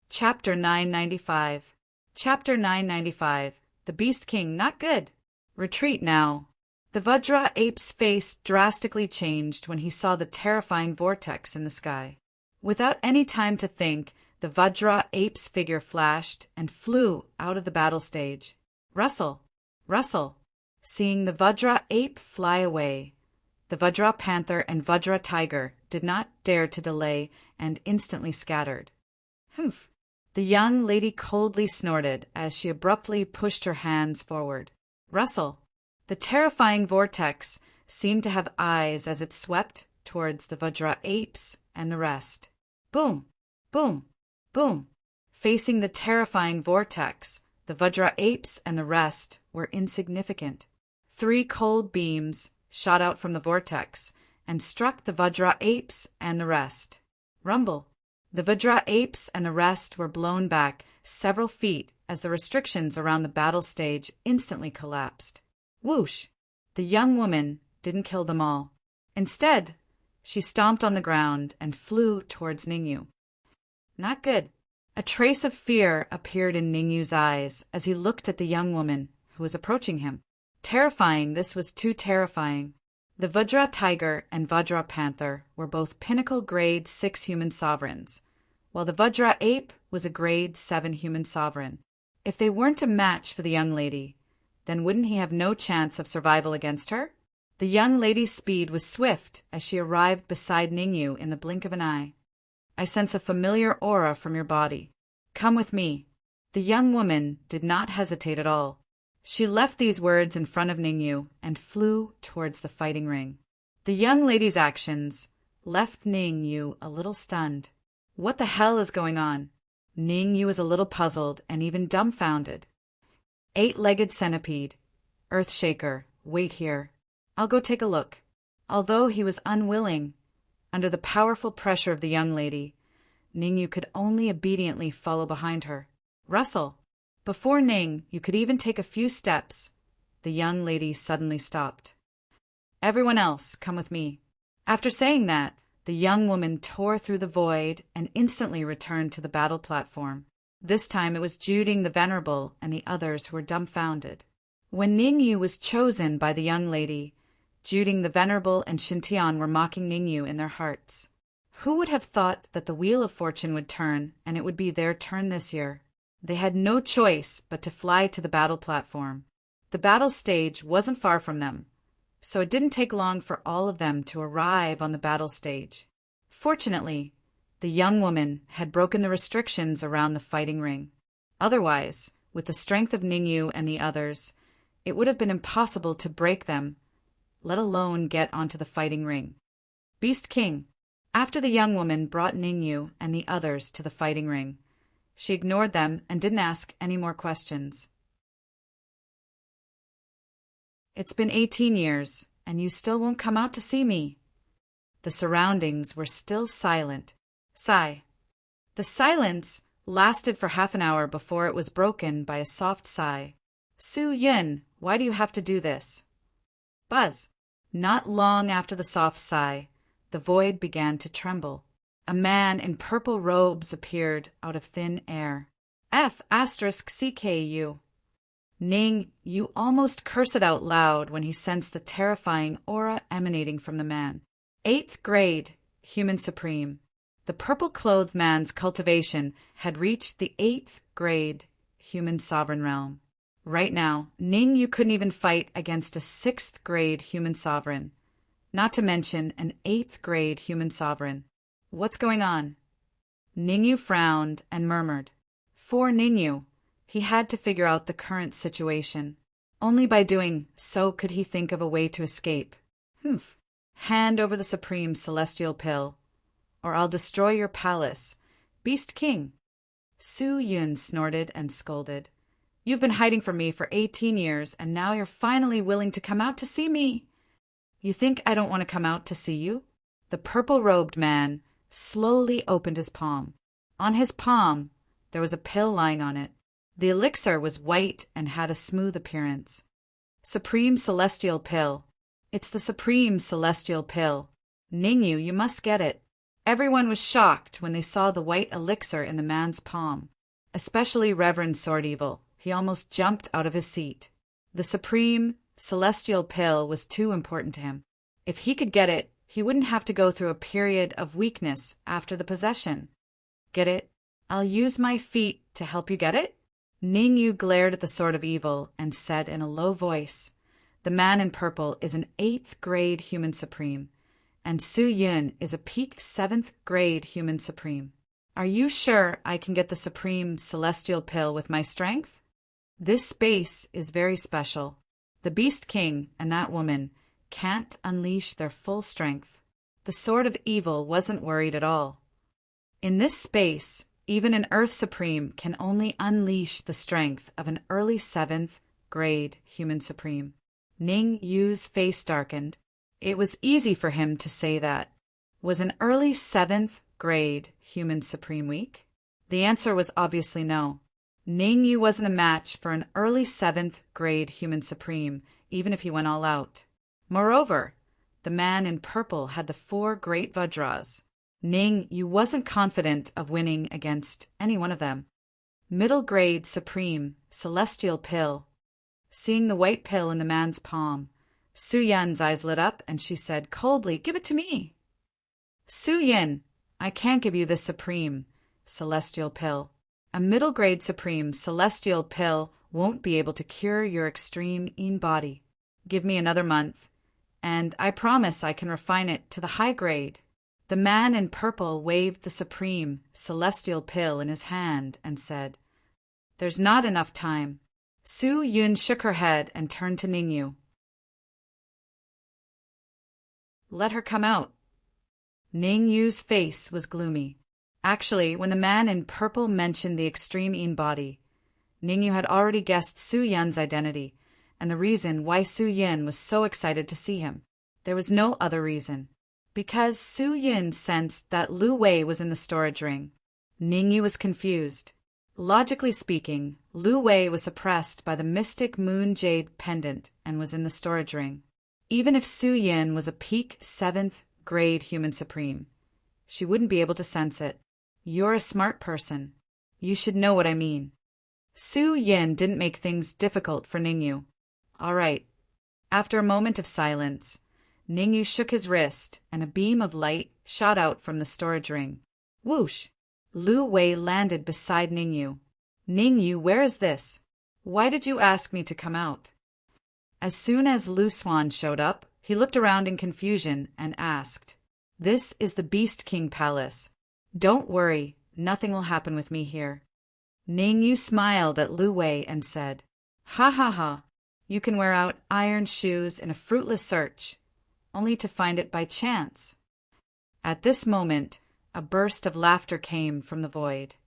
Chapter 995. Chapter 995. The Beast King not good. Retreat now. The Vajra ape's face drastically changed when he saw the terrifying vortex in the sky. Without any time to think, the Vajra ape's figure flashed and flew out of the battle stage. Rustle! Rustle! Seeing the Vajra ape fly away, the Vajra panther and Vajra tiger did not dare to delay and instantly scattered. Humph! The young lady coldly snorted as she abruptly pushed her hands forward. Rustle! The terrifying vortex seemed to have eyes as it swept towards the Vajra apes and the rest. Boom! Boom! Boom! Facing the terrifying vortex, the Vajra apes and the rest were insignificant. 3 cold beams shot out from the vortex and struck the Vajra apes and the rest. Rumble! The Vajra apes and the rest were blown back several feet as the restrictions around the battle stage instantly collapsed. Whoosh! The young woman didn't kill them all. Instead, she stomped on the ground and flew towards Ningyu. Not good. A trace of fear appeared in Ningyu's eyes as he looked at the young woman who was approaching him. Terrifying, this was too terrifying. The Vajra tiger and Vajra panther were both pinnacle grade 6 human sovereigns, while the Vajra ape was a grade 7 human sovereign. If they weren't a match for the young lady, then wouldn't he have no chance of survival against her? The young lady's speed was swift as she arrived beside Ningyu in the blink of an eye. I sense a familiar aura from your body. Come with me. The young woman did not hesitate at all. She left these words in front of Ningyu and flew towards the fighting ring. The young lady's actions left Ningyu a little stunned. What the hell is going on? Ningyu was a little puzzled and even dumbfounded. 8-legged centipede. Earthshaker, wait here. I'll go take a look. Although he was unwilling, under the powerful pressure of the young lady, Ningyu could only obediently follow behind her. Rustle! Before Ningyu could even take a few steps, the young lady suddenly stopped. Everyone else, come with me. After saying that, the young woman tore through the void and instantly returned to the battle platform. This time it was Juding the Venerable and the others who were dumbfounded. When Ningyu was chosen by the young lady, Juding the Venerable and Shintian were mocking Ningyu in their hearts. Who would have thought that the Wheel of Fortune would turn and it would be their turn this year? They had no choice but to fly to the battle platform. The battle stage wasn't far from them, so it didn't take long for all of them to arrive on the battle stage. Fortunately, the young woman had broken the restrictions around the fighting ring. Otherwise, with the strength of Ningyu and the others, it would have been impossible to break them, let alone get onto the fighting ring. Beast King. After the young woman brought Ningyu and the others to the fighting ring, she ignored them and didn't ask any more questions. It's been 18 years, and you still won't come out to see me. The surroundings were still silent. Sigh. The silence lasted for half an hour before it was broken by a soft sigh. Su Yun, why do you have to do this? Buzz. Not long after the soft sigh, the void began to tremble. A man in purple robes appeared out of thin air. F*CKU. Ningyu almost cursed out loud when he sensed the terrifying aura emanating from the man. 8th grade, Human Supreme. The purple-clothed man's cultivation had reached the 8th grade Human Sovereign Realm. Right now, Ningyu couldn't even fight against a 6th grade Human Sovereign, not to mention an 8th grade Human Sovereign. What's going on? Ningyu frowned and murmured. For Ningyu, he had to figure out the current situation. Only by doing so could he think of a way to escape. Hand over the supreme celestial pill, or I'll destroy your palace. Beast King. Su Yun snorted and scolded. You've been hiding from me for 18 years, and now you're finally willing to come out to see me. You think I don't want to come out to see you? The purple-robed man slowly opened his palm. On his palm, there was a pill lying on it. The elixir was white and had a smooth appearance. Supreme Celestial Pill. It's the Supreme Celestial Pill. Ningyu, you must get it. Everyone was shocked when they saw the white elixir in the man's palm, especially Reverend Sword Evil. He almost jumped out of his seat. The Supreme Celestial Pill was too important to him. If he could get it, he wouldn't have to go through a period of weakness after the possession. Get it? I'll use my feet to help you get it? Ningyu glared at the Sword of Evil and said in a low voice, "The man in purple is an 8th grade human supreme, and Su Yun is a peak 7th grade human supreme. Are you sure I can get the Supreme Celestial Pill with my strength? This space is very special. The Beast King and that woman can't unleash their full strength." The Sword of Evil wasn't worried at all. In this space, even an Earth Supreme can only unleash the strength of an early 7th grade human supreme. Ning Yu's face darkened. It was easy for him to say that. Was an early 7th grade human supreme weak? The answer was obviously no. Ning Yu wasn't a match for an early 7th grade human supreme, even if he went all out. Moreover, the man in purple had the 4 great Vajras. Ning Yu wasn't confident of winning against any one of them. Middle grade Supreme Celestial Pill. Seeing the white pill in the man's palm, Su Yun's eyes lit up and she said coldly, "Give it to me." "Su Yun, I can't give you the Supreme Celestial Pill. A middle grade Supreme Celestial Pill won't be able to cure your extreme Yin body. Give me another month, and I promise I can refine it to the high grade." The man in purple waved the Supreme Celestial Pill in his hand and said, "There's not enough time." Su Yun shook her head and turned to Ningyu. "Let her come out." Ningyu's face was gloomy. Actually, when the man in purple mentioned the extreme Yin body, Ningyu had already guessed Su Yun's identity and the reason why Su Yun was so excited to see him. There was no other reason. Because Su Yun sensed that Lu Wei was in the storage ring. Ningyu was confused. Logically speaking, Lu Wei was suppressed by the mystic moon jade pendant and was in the storage ring. Even if Su Yun was a peak 7th grade human supreme, she wouldn't be able to sense it. You're a smart person. You should know what I mean. Su Yun didn't make things difficult for Ningyu. All right. After a moment of silence, Ningyu shook his wrist, and a beam of light shot out from the storage ring. Whoosh! Lu Wei landed beside Ningyu. "Ningyu, where is this? Why did you ask me to come out?" As soon as Lu Swan showed up, he looked around in confusion and asked, "This is the Beast King Palace. Don't worry, nothing will happen with me here." Ningyu smiled at Lu Wei and said, "Ha ha ha, you can wear out iron shoes in a fruitless search, only to find it by chance." At this moment, a burst of laughter came from the void.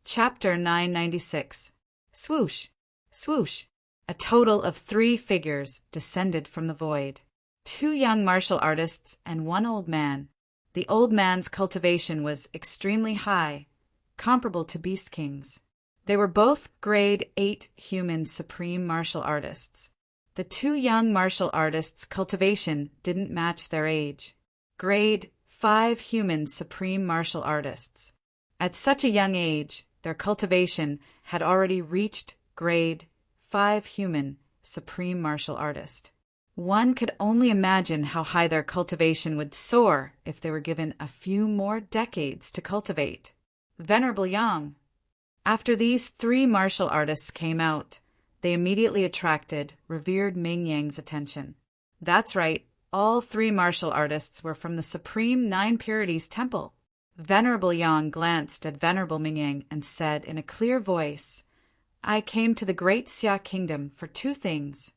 Chapter 996. Swoosh, swoosh. A total of 3 figures descended from the void. 2 young martial artists and 1 old man. The old man's cultivation was extremely high, comparable to Beast King's. They were both grade 8 human supreme martial artists. The 2 young martial artists' cultivation didn't match their age. Grade 5 human supreme martial artists. At such a young age, their cultivation had already reached grade 5 human supreme martial artist. One could only imagine how high their cultivation would soar if they were given a few more decades to cultivate. Venerable Yang. After these 3 martial artists came out, they immediately attracted revered Ming Yang's attention. That's right, all 3 martial artists were from the Supreme 9 Purities Temple. Venerable Yang glanced at Venerable Ming Yang and said in a clear voice, "I came to the Great Xia Kingdom for 2 things.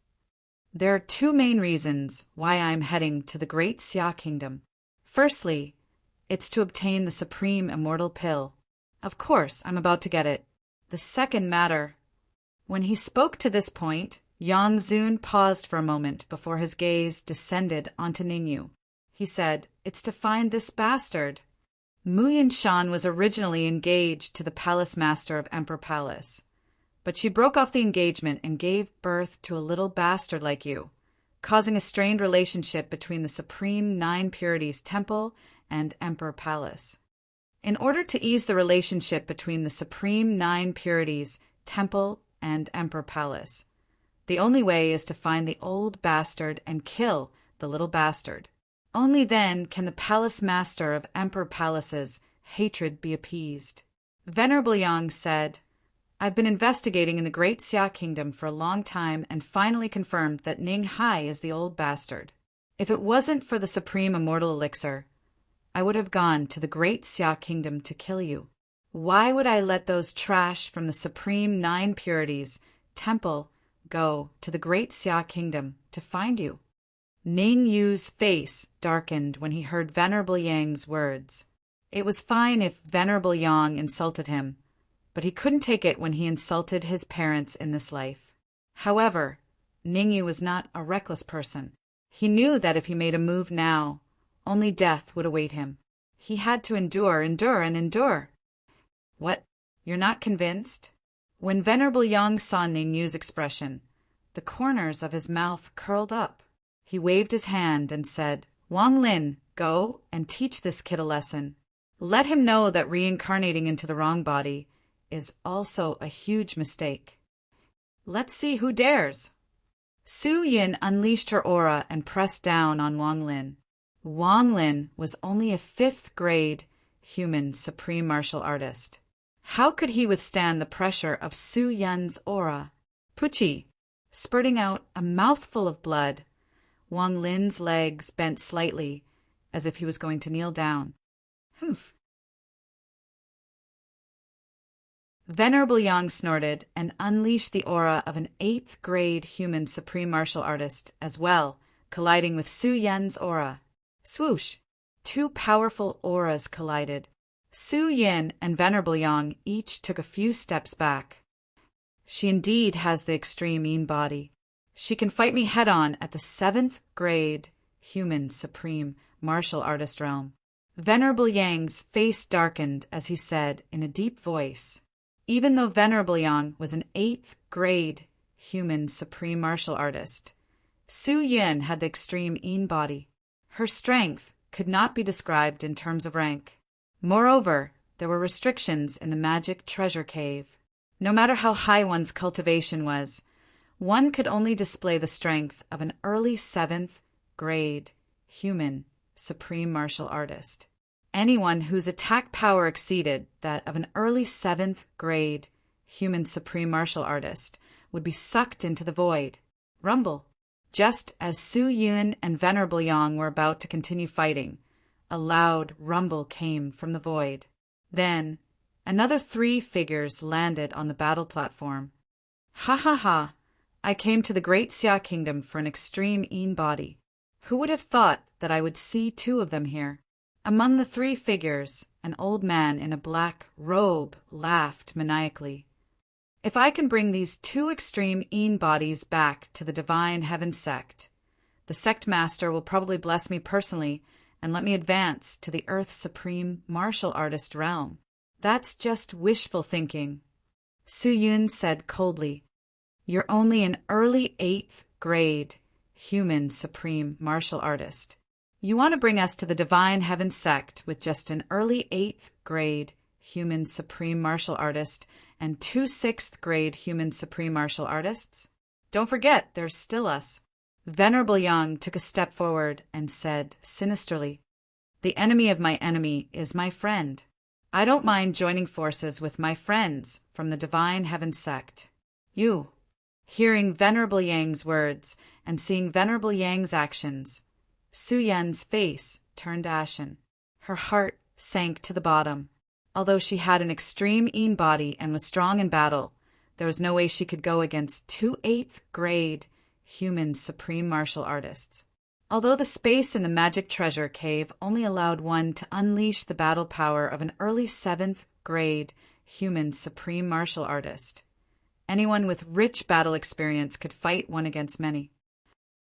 There are 2 main reasons why I am heading to the Great Xia Kingdom. Firstly, It's to obtain the supreme immortal pill. Of course, I'm about to get it. The second matter. When he spoke to this point, Yang Zun paused for a moment before his gaze descended onto Ningyu. He said, "It's to find this bastard." Mu Yinshan was originally engaged to the palace master of Emperor Palace, but she broke off the engagement and gave birth to a little bastard like you, causing a strained relationship between the Supreme Nine Purities Temple and Emperor Palace. In order to ease the relationship between the Supreme Nine Purities Temple and Emperor Palace, the only way is to find the old bastard and kill the little bastard. Only then can the palace master of Emperor Palace's hatred be appeased. Venerable Yang said, "I've been investigating in the Great Xia Kingdom for a long time and finally confirmed that Ning Hai is the old bastard. If it wasn't for the supreme immortal elixir, I would have gone to the Great Xia Kingdom to kill you. Why would I let those trash from the Supreme Nine Purities Temple go to the Great Xia Kingdom to find you?" Ning Yu's face darkened when he heard Venerable Yang's words. It was fine if Venerable Yang insulted him, but he couldn't take it when he insulted his parents in this life. However, Ning Yu was not a reckless person. He knew that if he made a move now, only death would await him. He had to endure. What? You're not convinced? When Venerable Yang saw Ning Yu's expression, the corners of his mouth curled up. He waved his hand and said, "Wang Lin, go and teach this kid a lesson. Let him know that reincarnating into the wrong body is also a huge mistake. Let's see who dares." Su Yin unleashed her aura and pressed down on Wang Lin. Wang Lin was only a 5th grade human supreme martial artist. How could he withstand the pressure of Su Yin's aura? Puchi, spurting out a mouthful of blood, Wang Lin's legs bent slightly, as if he was going to kneel down. Humph. Venerable Yang snorted and unleashed the aura of an 8th grade human supreme martial artist as well, colliding with Su Yin's aura. Swoosh! 2 powerful auras collided. Su Yin and Venerable Yang each took a few steps back. She indeed has the extreme Yin body. She can fight me head-on at the 7th grade human supreme martial artist realm. Venerable Yang's face darkened as he said in a deep voice, even though Venerable Yang was an 8th grade human supreme martial artist, Su Yin had the extreme Yin body. Her strength could not be described in terms of rank. Moreover, there were restrictions in the magic treasure cave. No matter how high one's cultivation was, one could only display the strength of an early 7th grade human supreme martial artist. Anyone whose attack power exceeded that of an early 7th grade human supreme martial artist would be sucked into the void. Rumble. Just as Su Yin and Venerable Yang were about to continue fighting, a loud rumble came from the void. Then, another 3 figures landed on the battle platform. Ha ha ha! I came to the Great Xia Kingdom for an extreme Yin body. Who would have thought that I would see 2 of them here? Among the 3 figures, an old man in a black robe laughed maniacally. If I can bring these 2 extreme Yin bodies back to the Divine Heaven sect, the sect master will probably bless me personally and let me advance to the Earth Supreme Martial Artist realm. That's just wishful thinking. Su Yun said coldly, "You're only an early 8th grade human supreme martial artist. You want to bring us to the Divine Heaven sect with just an early 8th grade human supreme martial artist and 2 6th grade human supreme martial artists? Don't forget, there's still us." Venerable Yang took a step forward and said sinisterly, "The enemy of my enemy is my friend. I don't mind joining forces with my friends from the Divine Heaven sect. You." Hearing Venerable Yang's words and seeing Venerable Yang's actions, Su Yan's face turned ashen. Her heart sank to the bottom. Although she had an extreme Yin body and was strong in battle, there was no way she could go against 2 8th grade human supreme martial artists. Although the space in the magic treasure cave only allowed one to unleash the battle power of an early 7th grade human supreme martial artist, anyone with rich battle experience could fight one against many.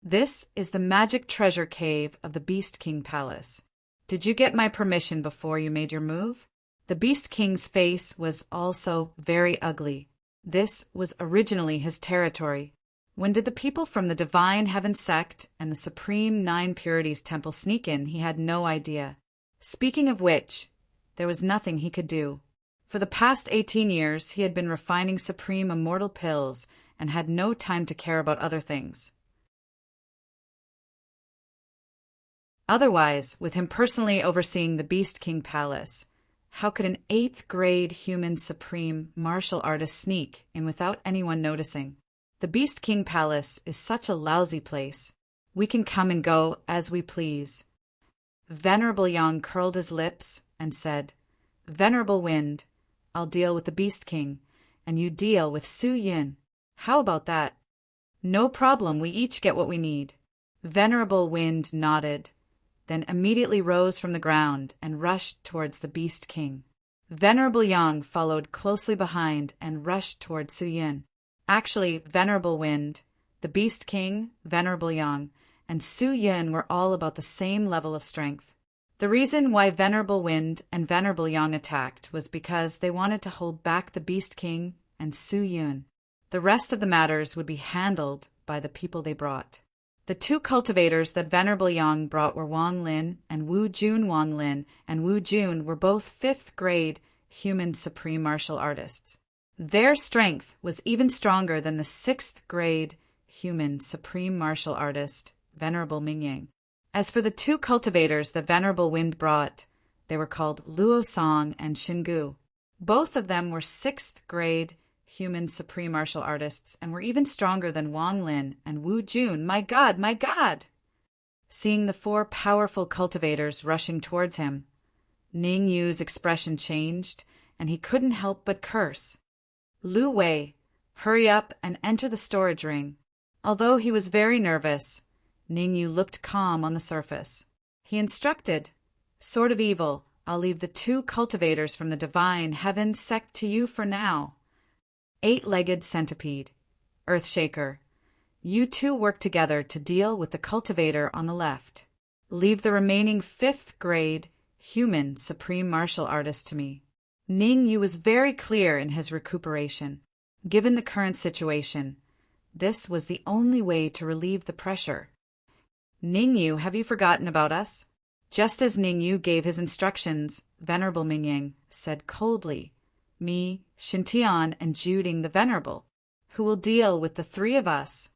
This is the magic treasure cave of the Beast King Palace. Did you get my permission before you made your move? The Beast King's face was also very ugly. This was originally his territory. When did the people from the Divine Heaven Sect and the Supreme Nine Purities Temple sneak in? He had no idea. Speaking of which, there was nothing he could do. For the past 18 years, he had been refining Supreme Immortal Pills and had no time to care about other things. Otherwise, with him personally overseeing the Beast King Palace, how could an 8th grade human supreme martial artist sneak in without anyone noticing? The Beast King Palace is such a lousy place. We can come and go as we please. Venerable Yang curled his lips and said, Venerable Wind, I'll deal with the Beast King, and you deal with Su Yin. How about that? No problem, we each get what we need. Venerable Wind nodded, then immediately rose from the ground and rushed towards the Beast King. Venerable Yang followed closely behind and rushed towards Su Yin. Actually, Venerable Wind, the Beast King, Venerable Yang, and Su Yin were all about the same level of strength. The reason why Venerable Wind and Venerable Yang attacked was because they wanted to hold back the Beast King and Su Yin. The rest of the matters would be handled by the people they brought. The two cultivators that Venerable Yang brought were Wang Lin and Wu Jun. Wang Lin and Wu Jun were both 5th grade human supreme martial artists. Their strength was even stronger than the 6th grade human supreme martial artist, Venerable Mingyang. As for the two cultivators that Venerable Wind brought, they were called Luo Song and Xingu. Both of them were 6th grade human supreme martial artists and were even stronger than Wang Lin and Wu Jun. My God, my God! Seeing the 4 powerful cultivators rushing towards him, Ning Yu's expression changed, and he couldn't help but curse. Lu Wei, hurry up and enter the storage ring. Although he was very nervous, Ning Yu looked calm on the surface. He instructed, Sword of Evil, I'll leave the 2 cultivators from the Divine Heaven Sect to you for now. 8-legged centipede, Earthshaker, you 2 work together to deal with the cultivator on the left. Leave the remaining 5th grade human supreme martial artist to me. Ning Yu was very clear in his recuperation. Given the current situation, this was the only way to relieve the pressure. Ning Yu, have you forgotten about us? Just as Ning Yu gave his instructions, Venerable Mingyang said coldly, Me, Xintian, and Juding the Venerable, who will deal with the 3 of us.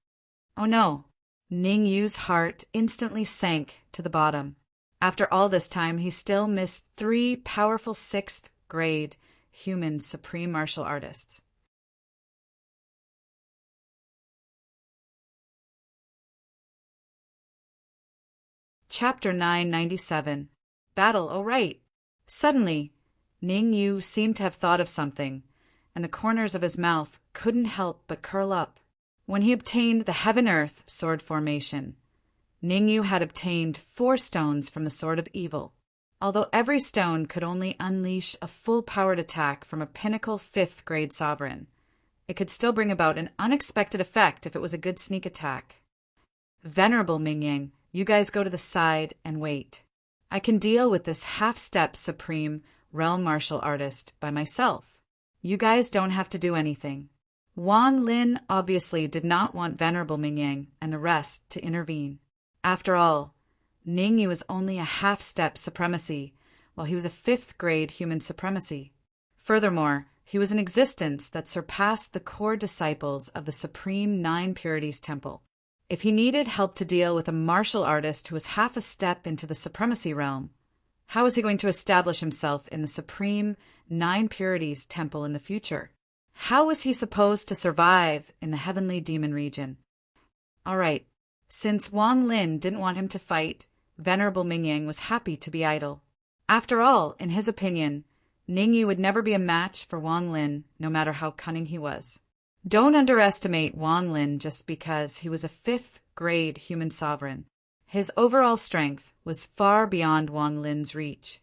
Oh no! Ning Yu's heart instantly sank to the bottom. After all this time, he still missed 3 powerful 6th grade human supreme martial artists. Chapter 997. Battle, oh right. Suddenly, Ning Yu seemed to have thought of something, and the corners of his mouth couldn't help but curl up. When he obtained the Heaven-Earth sword formation, Ning Yu had obtained 4 stones from the Sword of Evil. Although every stone could only unleash a full-powered attack from a pinnacle 5th grade sovereign, it could still bring about an unexpected effect if it was a good sneak attack. Venerable Mingyang, you guys go to the side and wait. I can deal with this half-step supreme realm martial artist by myself. You guys don't have to do anything. Wang Lin obviously did not want Venerable Mingyang and the rest to intervene. After all, Ning Yu was only a half-step supremacy, while he was a 5th grade human supremacy. Furthermore, he was an existence that surpassed the core disciples of the Supreme Nine Purities Temple. If he needed help to deal with a martial artist who was half a step into the supremacy realm, how was he going to establish himself in the Supreme Nine Purities Temple in the future? How was he supposed to survive in the Heavenly Demon region? All right, since Wang Lin didn't want him to fight, Venerable Mingyang was happy to be idle. After all, in his opinion, Ning Yu would never be a match for Wang Lin, no matter how cunning he was. Don't underestimate Wang Lin just because he was a 5th grade human sovereign. His overall strength was far beyond Wang Lin's reach.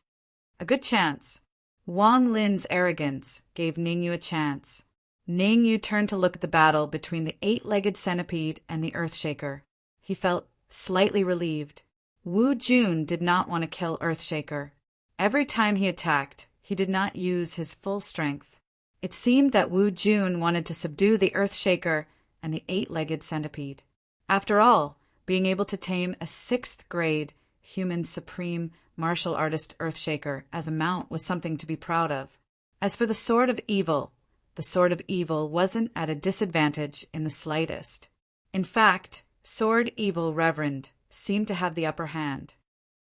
A good chance. Wang Lin's arrogance gave Ningyu a chance. Ningyu turned to look at the battle between the eight-legged centipede and the Earthshaker. He felt slightly relieved. Wu Jun did not want to kill Earthshaker. Every time he attacked, he did not use his full strength. It seemed that Wu Jun wanted to subdue the Earthshaker and the eight-legged centipede. After all, being able to tame a 6th-grade human supreme martial artist Earthshaker as a mount was something to be proud of. As for the Sword of Evil wasn't at a disadvantage in the slightest. In fact, Sword Evil Reverend seemed to have the upper hand.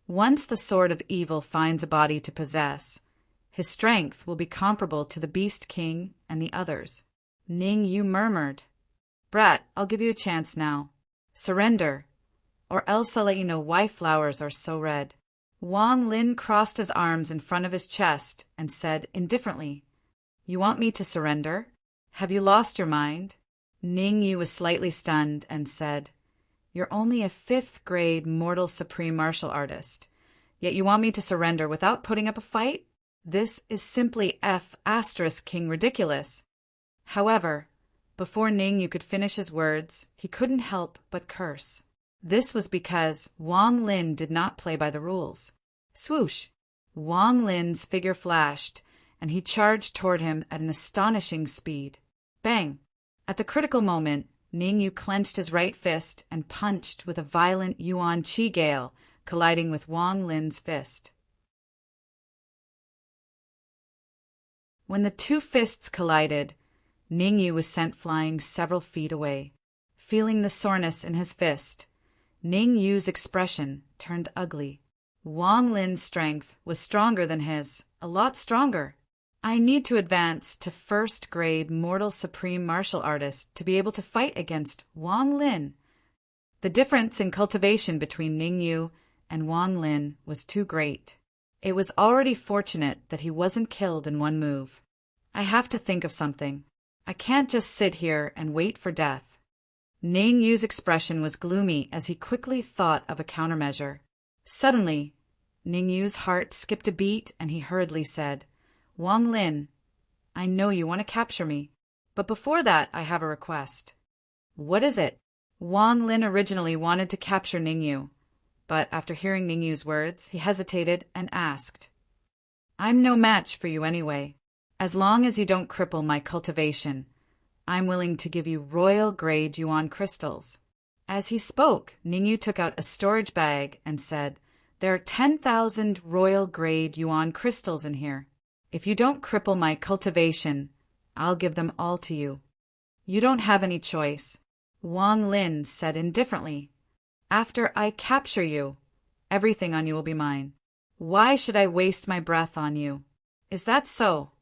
Once the Sword of Evil finds a body to possess, his strength will be comparable to the Beast King and the others. Ningyu murmured, "Brat, I'll give you a chance now. Surrender, or else I'll let you know why flowers are so red." Wang Lin crossed his arms in front of his chest and said indifferently, "You want me to surrender? Have you lost your mind?" Ningyu was slightly stunned and said, "You're only a 5th-grade mortal supreme martial artist, yet you want me to surrender without putting up a fight? This is simply F***king ridiculous." However, before Ningyu could finish his words, he couldn't help but curse. This was because Wang Lin did not play by the rules. Swoosh! Wang Lin's figure flashed, and he charged toward him at an astonishing speed. Bang! At the critical moment, Ningyu clenched his right fist and punched with a violent Yuan Qi gale, colliding with Wang Lin's fist. When the two fists collided, Ningyu was sent flying several feet away. Feeling the soreness in his fist, Ningyu's expression turned ugly. Wang Lin's strength was stronger than his, a lot stronger. I need to advance to 1st-grade mortal supreme martial artist to be able to fight against Wang Lin. The difference in cultivation between Ningyu and Wang Lin was too great. It was already fortunate that he wasn't killed in one move. I have to think of something. I can't just sit here and wait for death. Ningyu's expression was gloomy as he quickly thought of a countermeasure. Suddenly, Ningyu's heart skipped a beat and he hurriedly said, "Wang Lin, I know you want to capture me, but before that I have a request." "What is it?" Wang Lin originally wanted to capture Ningyu, but after hearing Ningyu's words, he hesitated and asked, "I'm no match for you anyway. As long as you don't cripple my cultivation, I'm willing to give you royal-grade Yuan crystals." As he spoke, Ningyu took out a storage bag and said, "There are 10,000 royal-grade Yuan crystals in here. If you don't cripple my cultivation, I'll give them all to you." "You don't have any choice," Wang Lin said indifferently. "After I capture you, everything on you will be mine. Why should I waste my breath on you? Is that so?"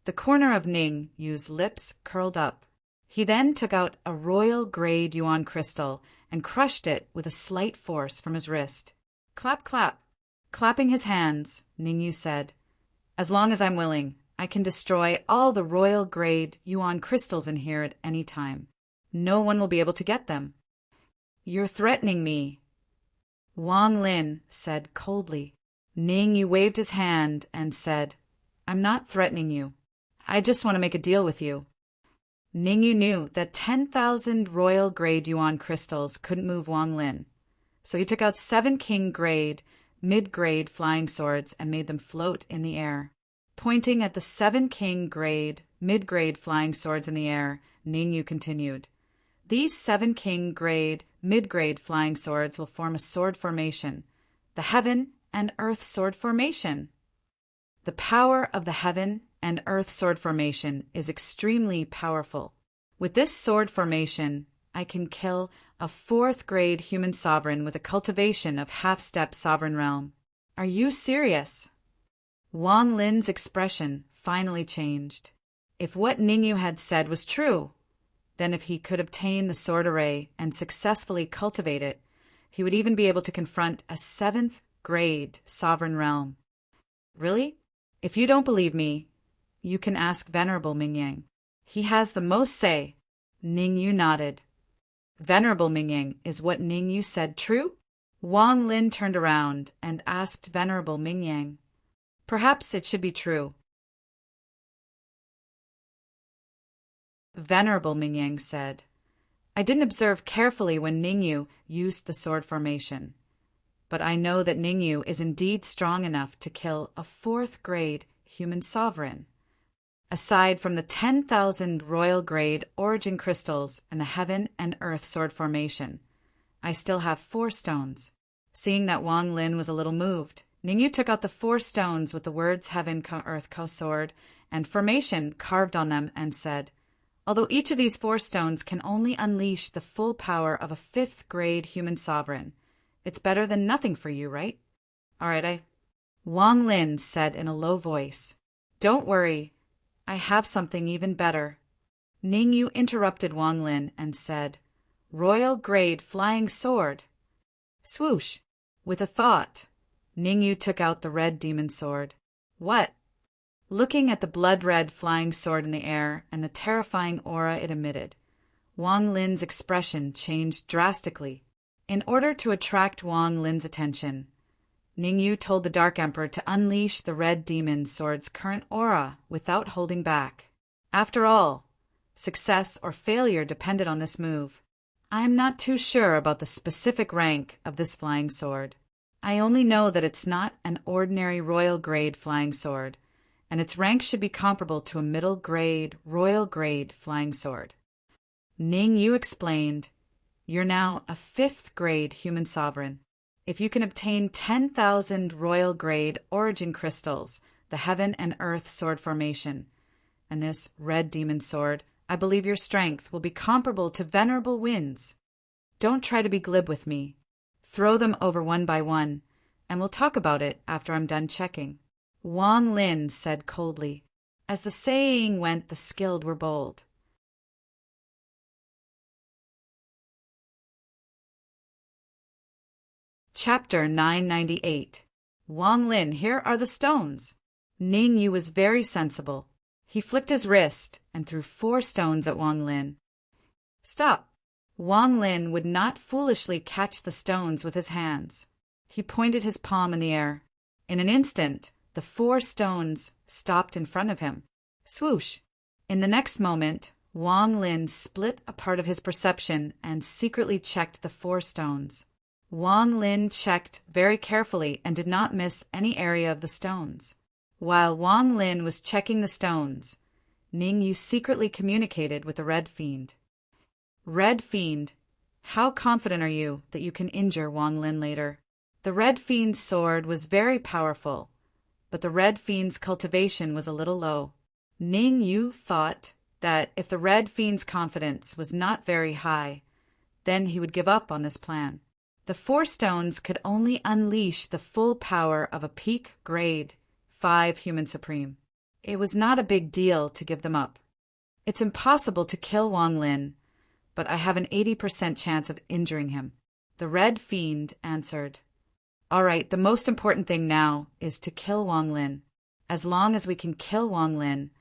The corner of Ningyu's lips curled up. He then took out a royal-grade Yuan crystal and crushed it with a slight force from his wrist. "Clap, clap." Clapping his hands, Ningyu said, "As long as I'm willing, I can destroy all the royal-grade Yuan crystals in here at any time. No one will be able to get them." "You're threatening me," Wang Lin said coldly. Ningyu waved his hand and said, "I'm not threatening you. I just want to make a deal with you." Ningyu knew that 10,000 royal-grade Yuan crystals couldn't move Wang Lin, so he took out 7 king-grade, mid-grade flying swords and made them float in the air. Pointing at the 7 king-grade, mid-grade flying swords in the air, Ningyu continued, "These 7 king-grade, mid-grade flying swords will form a sword formation, the Heaven and Earth Sword Formation. The power of the Heaven and Earth Sword Formation is extremely powerful. With this sword formation, I can kill a 4th-grade human sovereign with a cultivation of half-step sovereign realm." "Are you serious?" Wang Lin's expression finally changed. If what Ningyu had said was true, then if he could obtain the sword array and successfully cultivate it, he would even be able to confront a 7th-grade sovereign realm. "Really? If you don't believe me, you can ask Venerable Mingyang. He has the most say." Ningyu nodded. "Venerable Mingyang, is what Ningyu said true?" Wang Lin turned around and asked Venerable Ming Yang, "Perhaps it should be true." Venerable Ming Yang said, "I didn't observe carefully when Ningyu used the sword formation, but I know that Ningyu is indeed strong enough to kill a 4th-grade human sovereign. Aside from the 10,000 royal-grade origin crystals and the heaven and earth sword formation, I still have 4 stones." Seeing that Wang Lin was a little moved, Ningyu took out the 4 stones with the words Heaven Ko Earth Ko Sword and formation carved on them and said, "Although each of these 4 stones can only unleash the full power of a 5th-grade human sovereign, it's better than nothing for you, right?" "All right, Wang Lin said in a low voice, "Don't worry, I have something even better." Ningyu interrupted Wang Lin and said, "Royal-grade flying sword." Swoosh! With a thought, Ningyu took out the red demon sword. "What?" Looking at the blood-red flying sword in the air and the terrifying aura it emitted, Wang Lin's expression changed drastically. In order to attract Wang Lin's attention, Ningyu told the Dark Emperor to unleash the red demon sword's current aura without holding back. After all, success or failure depended on this move. I am not too sure about the specific rank of this flying sword. I only know that it's not an ordinary royal-grade flying sword, and its rank should be comparable to a middle-grade, royal-grade flying sword. Ningyu explained, "You're now a 5th-grade human sovereign. If you can obtain 10,000 royal-grade origin crystals, the heaven and earth sword formation, and this red demon sword, I believe your strength will be comparable to Venerable Win's. Don't try to be glib with me. Throw them over one by one, and we'll talk about it after I'm done checking." Wang Lin said coldly. As the saying went, the skilled were bold. Chapter 998. Wang Lin, here are the stones. Ningyu was very sensible. He flicked his wrist and threw 4 stones at Wang Lin. "Stop!" Wang Lin would not foolishly catch the stones with his hands. He pointed his palm in the air. In an instant, the 4 stones stopped in front of him. Swoosh! In the next moment, Wang Lin split a part of his perception and secretly checked the 4 stones. Wang Lin checked very carefully and did not miss any area of the stones. While Wang Lin was checking the stones, Ningyu secretly communicated with the Red Fiend. "Red Fiend, how confident are you that you can injure Wang Lin later?" The Red Fiend's sword was very powerful, but the Red Fiend's cultivation was a little low. Ningyu thought that if the Red Fiend's confidence was not very high, then he would give up on this plan. The 4 stones could only unleash the full power of a peak grade 5 human supreme. It was not a big deal to give them up. "It's impossible to kill Wang Lin, but I have an 80% chance of injuring him." The Red Fiend answered, "All right, the most important thing now is to kill Wang Lin. As long as we can kill Wang Lin,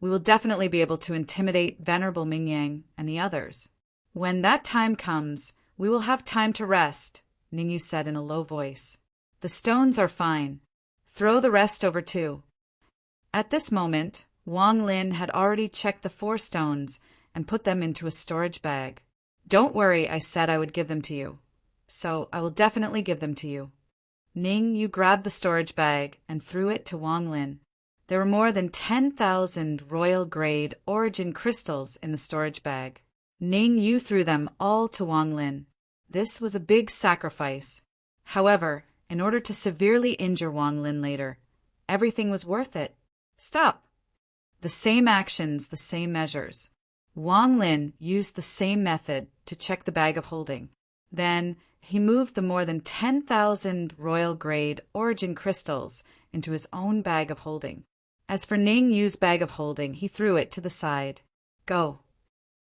we will definitely be able to intimidate Venerable Ming Yang and the others. When that time comes, we will have time to rest," Ningyu said in a low voice. "The stones are fine. Throw the rest over too." At this moment, Wang Lin had already checked the 4 stones and put them into a storage bag. "Don't worry, I said I would give them to you. So I will definitely give them to you." Ningyu grabbed the storage bag and threw it to Wang Lin. There were more than 10,000 royal-grade origin crystals in the storage bag. Ningyu threw them all to Wang Lin. This was a big sacrifice. However, in order to severely injure Wang Lin later, everything was worth it. "Stop!" The same actions, the same measures. Wang Lin used the same method to check the bag of holding. Then he moved the more than 10,000 royal-grade origin crystals into his own bag of holding. As for Ningyu's bag of holding, he threw it to the side. "Go."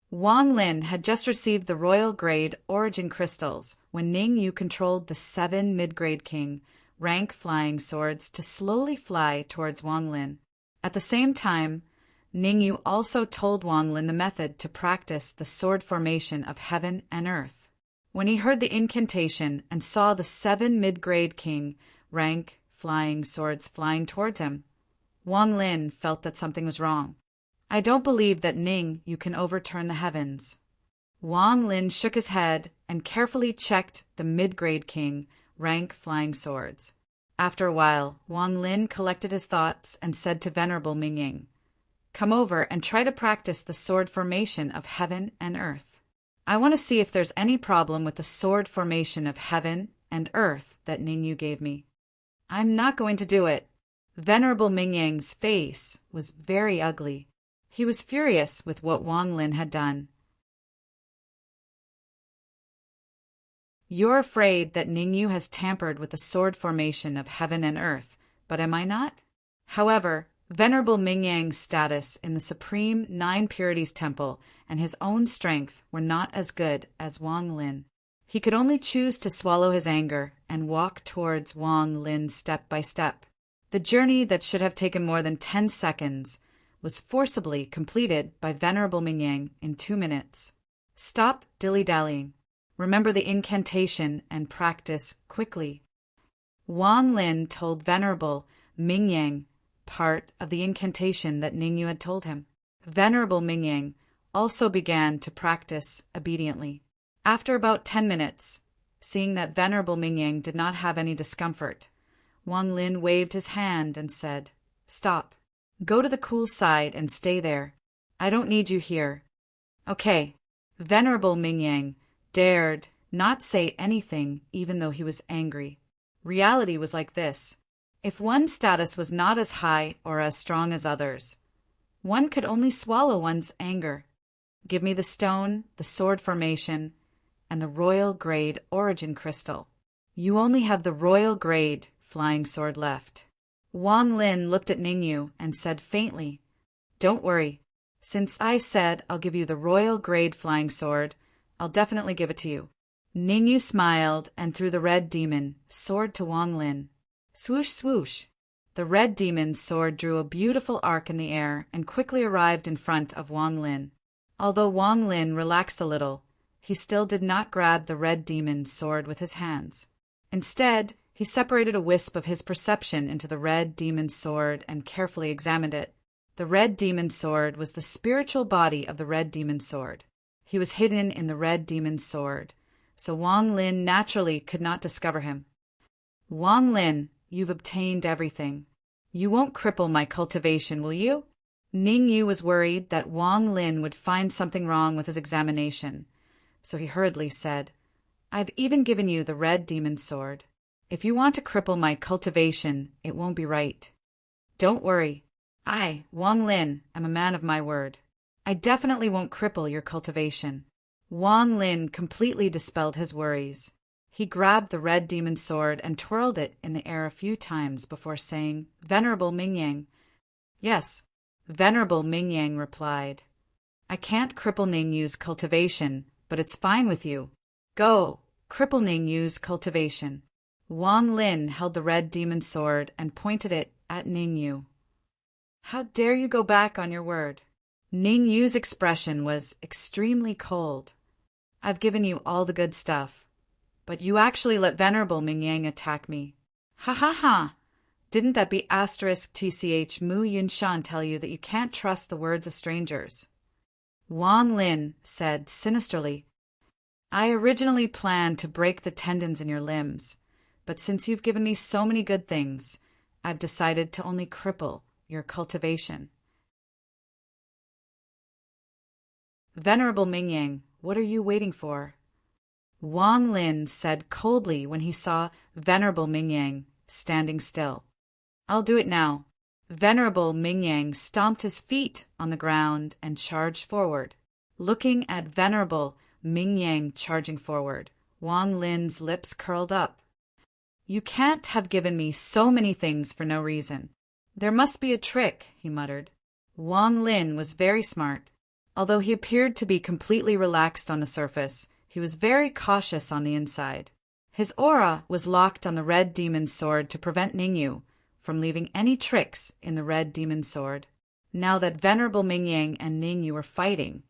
Wang Lin had just received the royal-grade origin crystals when Ningyu controlled the 7 mid-grade king rank flying swords to slowly fly towards Wang Lin. At the same time, Ningyu also told Wang Lin the method to practice the sword formation of heaven and earth. When he heard the incantation and saw the 7 mid-grade king rank flying swords flying towards him, Wang Lin felt that something was wrong. I don't believe that Ning you can overturn the heavens. Wang Lin shook his head and carefully checked the mid-grade king rank flying swords. After a while, Wang Lin collected his thoughts and said to Venerable Mingying, "Come over and try to practice the sword formation of heaven and earth. I want to see if there's any problem with the sword formation of heaven and earth that Ningyu gave me." "I'm not going to do it." Venerable Mingyang's face was very ugly. He was furious with what Wang Lin had done. "You're afraid that Ningyu has tampered with the sword formation of heaven and earth, but am I not?" However, Venerable Mingyang's status in the Supreme Nine Purities Temple and his own strength were not as good as Wang Lin. He could only choose to swallow his anger and walk towards Wang Lin step by step. The journey that should have taken more than 10 seconds was forcibly completed by Venerable Mingyang in 2 minutes. Stop dilly-dallying. Remember the incantation and practice quickly. Wang Lin told Venerable Mingyang part of the incantation that Ningyu had told him. Venerable Mingyang also began to practice obediently. After about 10 minutes, seeing that Venerable Mingyang did not have any discomfort, Wang Lin waved his hand and said, "Stop. Go to the cool side and stay there. I don't need you here." "Okay." Venerable Mingyang dared not say anything even though he was angry. Reality was like this. If one's status was not as high or as strong as others, one could only swallow one's anger. Give me the stone, the sword formation, and the royal grade origin crystal. You only have the royal grade flying sword left. Wang Lin looked at Ningyu and said faintly, "Don't worry. Since I said I'll give you the royal grade flying sword, I'll definitely give it to you." Ningyu smiled and threw the red demon sword to Wang Lin. Swoosh, swoosh. The red demon's sword drew a beautiful arc in the air and quickly arrived in front of Wang Lin. Although Wang Lin relaxed a little, he still did not grab the red demon's sword with his hands. Instead, he separated a wisp of his perception into the red demon's sword and carefully examined it. The red demon's sword was the spiritual body of the red demon's sword. He was hidden in the red demon's sword, so Wang Lin naturally could not discover him. "Wang Lin, you've obtained everything. You won't cripple my cultivation, will you?" Ningyu was worried that Wang Lin would find something wrong with his examination, so he hurriedly said, "I've even given you the red demon's sword. If you want to cripple my cultivation, it won't be right." "Don't worry. I, Wang Lin, am a man of my word. I definitely won't cripple your cultivation." Wang Lin completely dispelled his worries. He grabbed the red demon's sword and twirled it in the air a few times before saying, "Venerable Mingyang." "Yes." Venerable Mingyang replied, "I can't cripple Ningyu's cultivation, but it's fine with you. Go, cripple Ningyu's cultivation." Wang Lin held the red demon's sword and pointed it at Ningyu. "How dare you go back on your word?" Ningyu's expression was extremely cold. "I've given you all the good stuff, but you actually let Venerable Mingyang attack me. Ha ha ha! Didn't that be *TCH Mu Yunshan tell you that you can't trust the words of strangers?" Wang Lin said sinisterly, "I originally planned to break the tendons in your limbs, but since you've given me so many good things, I've decided to only cripple your cultivation." "Venerable Mingyang, what are you waiting for?" Wang Lin said coldly when he saw Venerable Mingyang standing still. "I'll do it now." Venerable Mingyang stomped his feet on the ground and charged forward. Looking at Venerable Mingyang charging forward, Wang Lin's lips curled up. "You can't have given me so many things for no reason. There must be a trick," he muttered. Wang Lin was very smart. Although he appeared to be completely relaxed on the surface, he was very cautious on the inside. His aura was locked on the red demon's sword to prevent Ningyu from leaving any tricks in the red demon's sword. Now that Venerable Mingyang and Ningyu were fighting,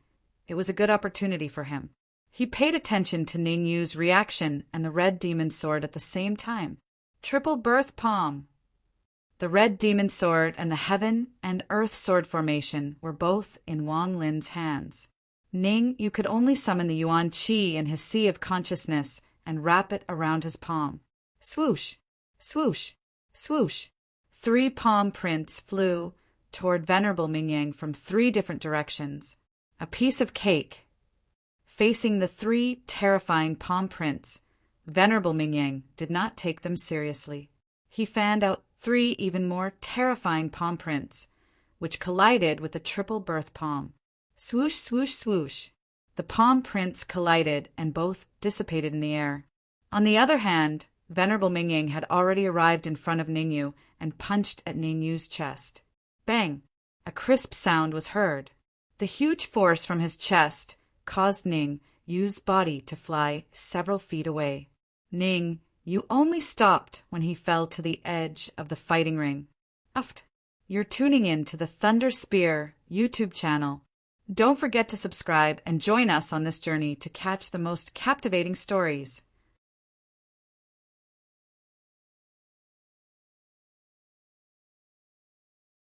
it was a good opportunity for him. He paid attention to Ning Yu's reaction and the red demon sword at the same time. Triple birth palm. The red demon sword and the heaven and earth sword formation were both in Wang Lin's hands. Ning Yu could only summon the Yuan Qi in his sea of consciousness and wrap it around his palm. Swoosh, swoosh, swoosh. 3 palm prints flew toward Venerable Mingyang from 3 different directions. A piece of cake. Facing the 3 terrifying palm prints, Venerable Mingyang did not take them seriously. He fanned out 3 even more terrifying palm prints, which collided with the triple birth palm. Swoosh, swoosh, swoosh. The palm prints collided and both dissipated in the air. On the other hand, Venerable Mingyang had already arrived in front of Ningyu and punched at Ningyu's chest. Bang! A crisp sound was heard. The huge force from his chest caused Ning Yu's body to fly several feet away. Ning Yu only stopped when he fell to the edge of the fighting ring. Uft! You're tuning in to the Thunder Spear YouTube channel. Don't forget to subscribe and join us on this journey to catch the most captivating stories.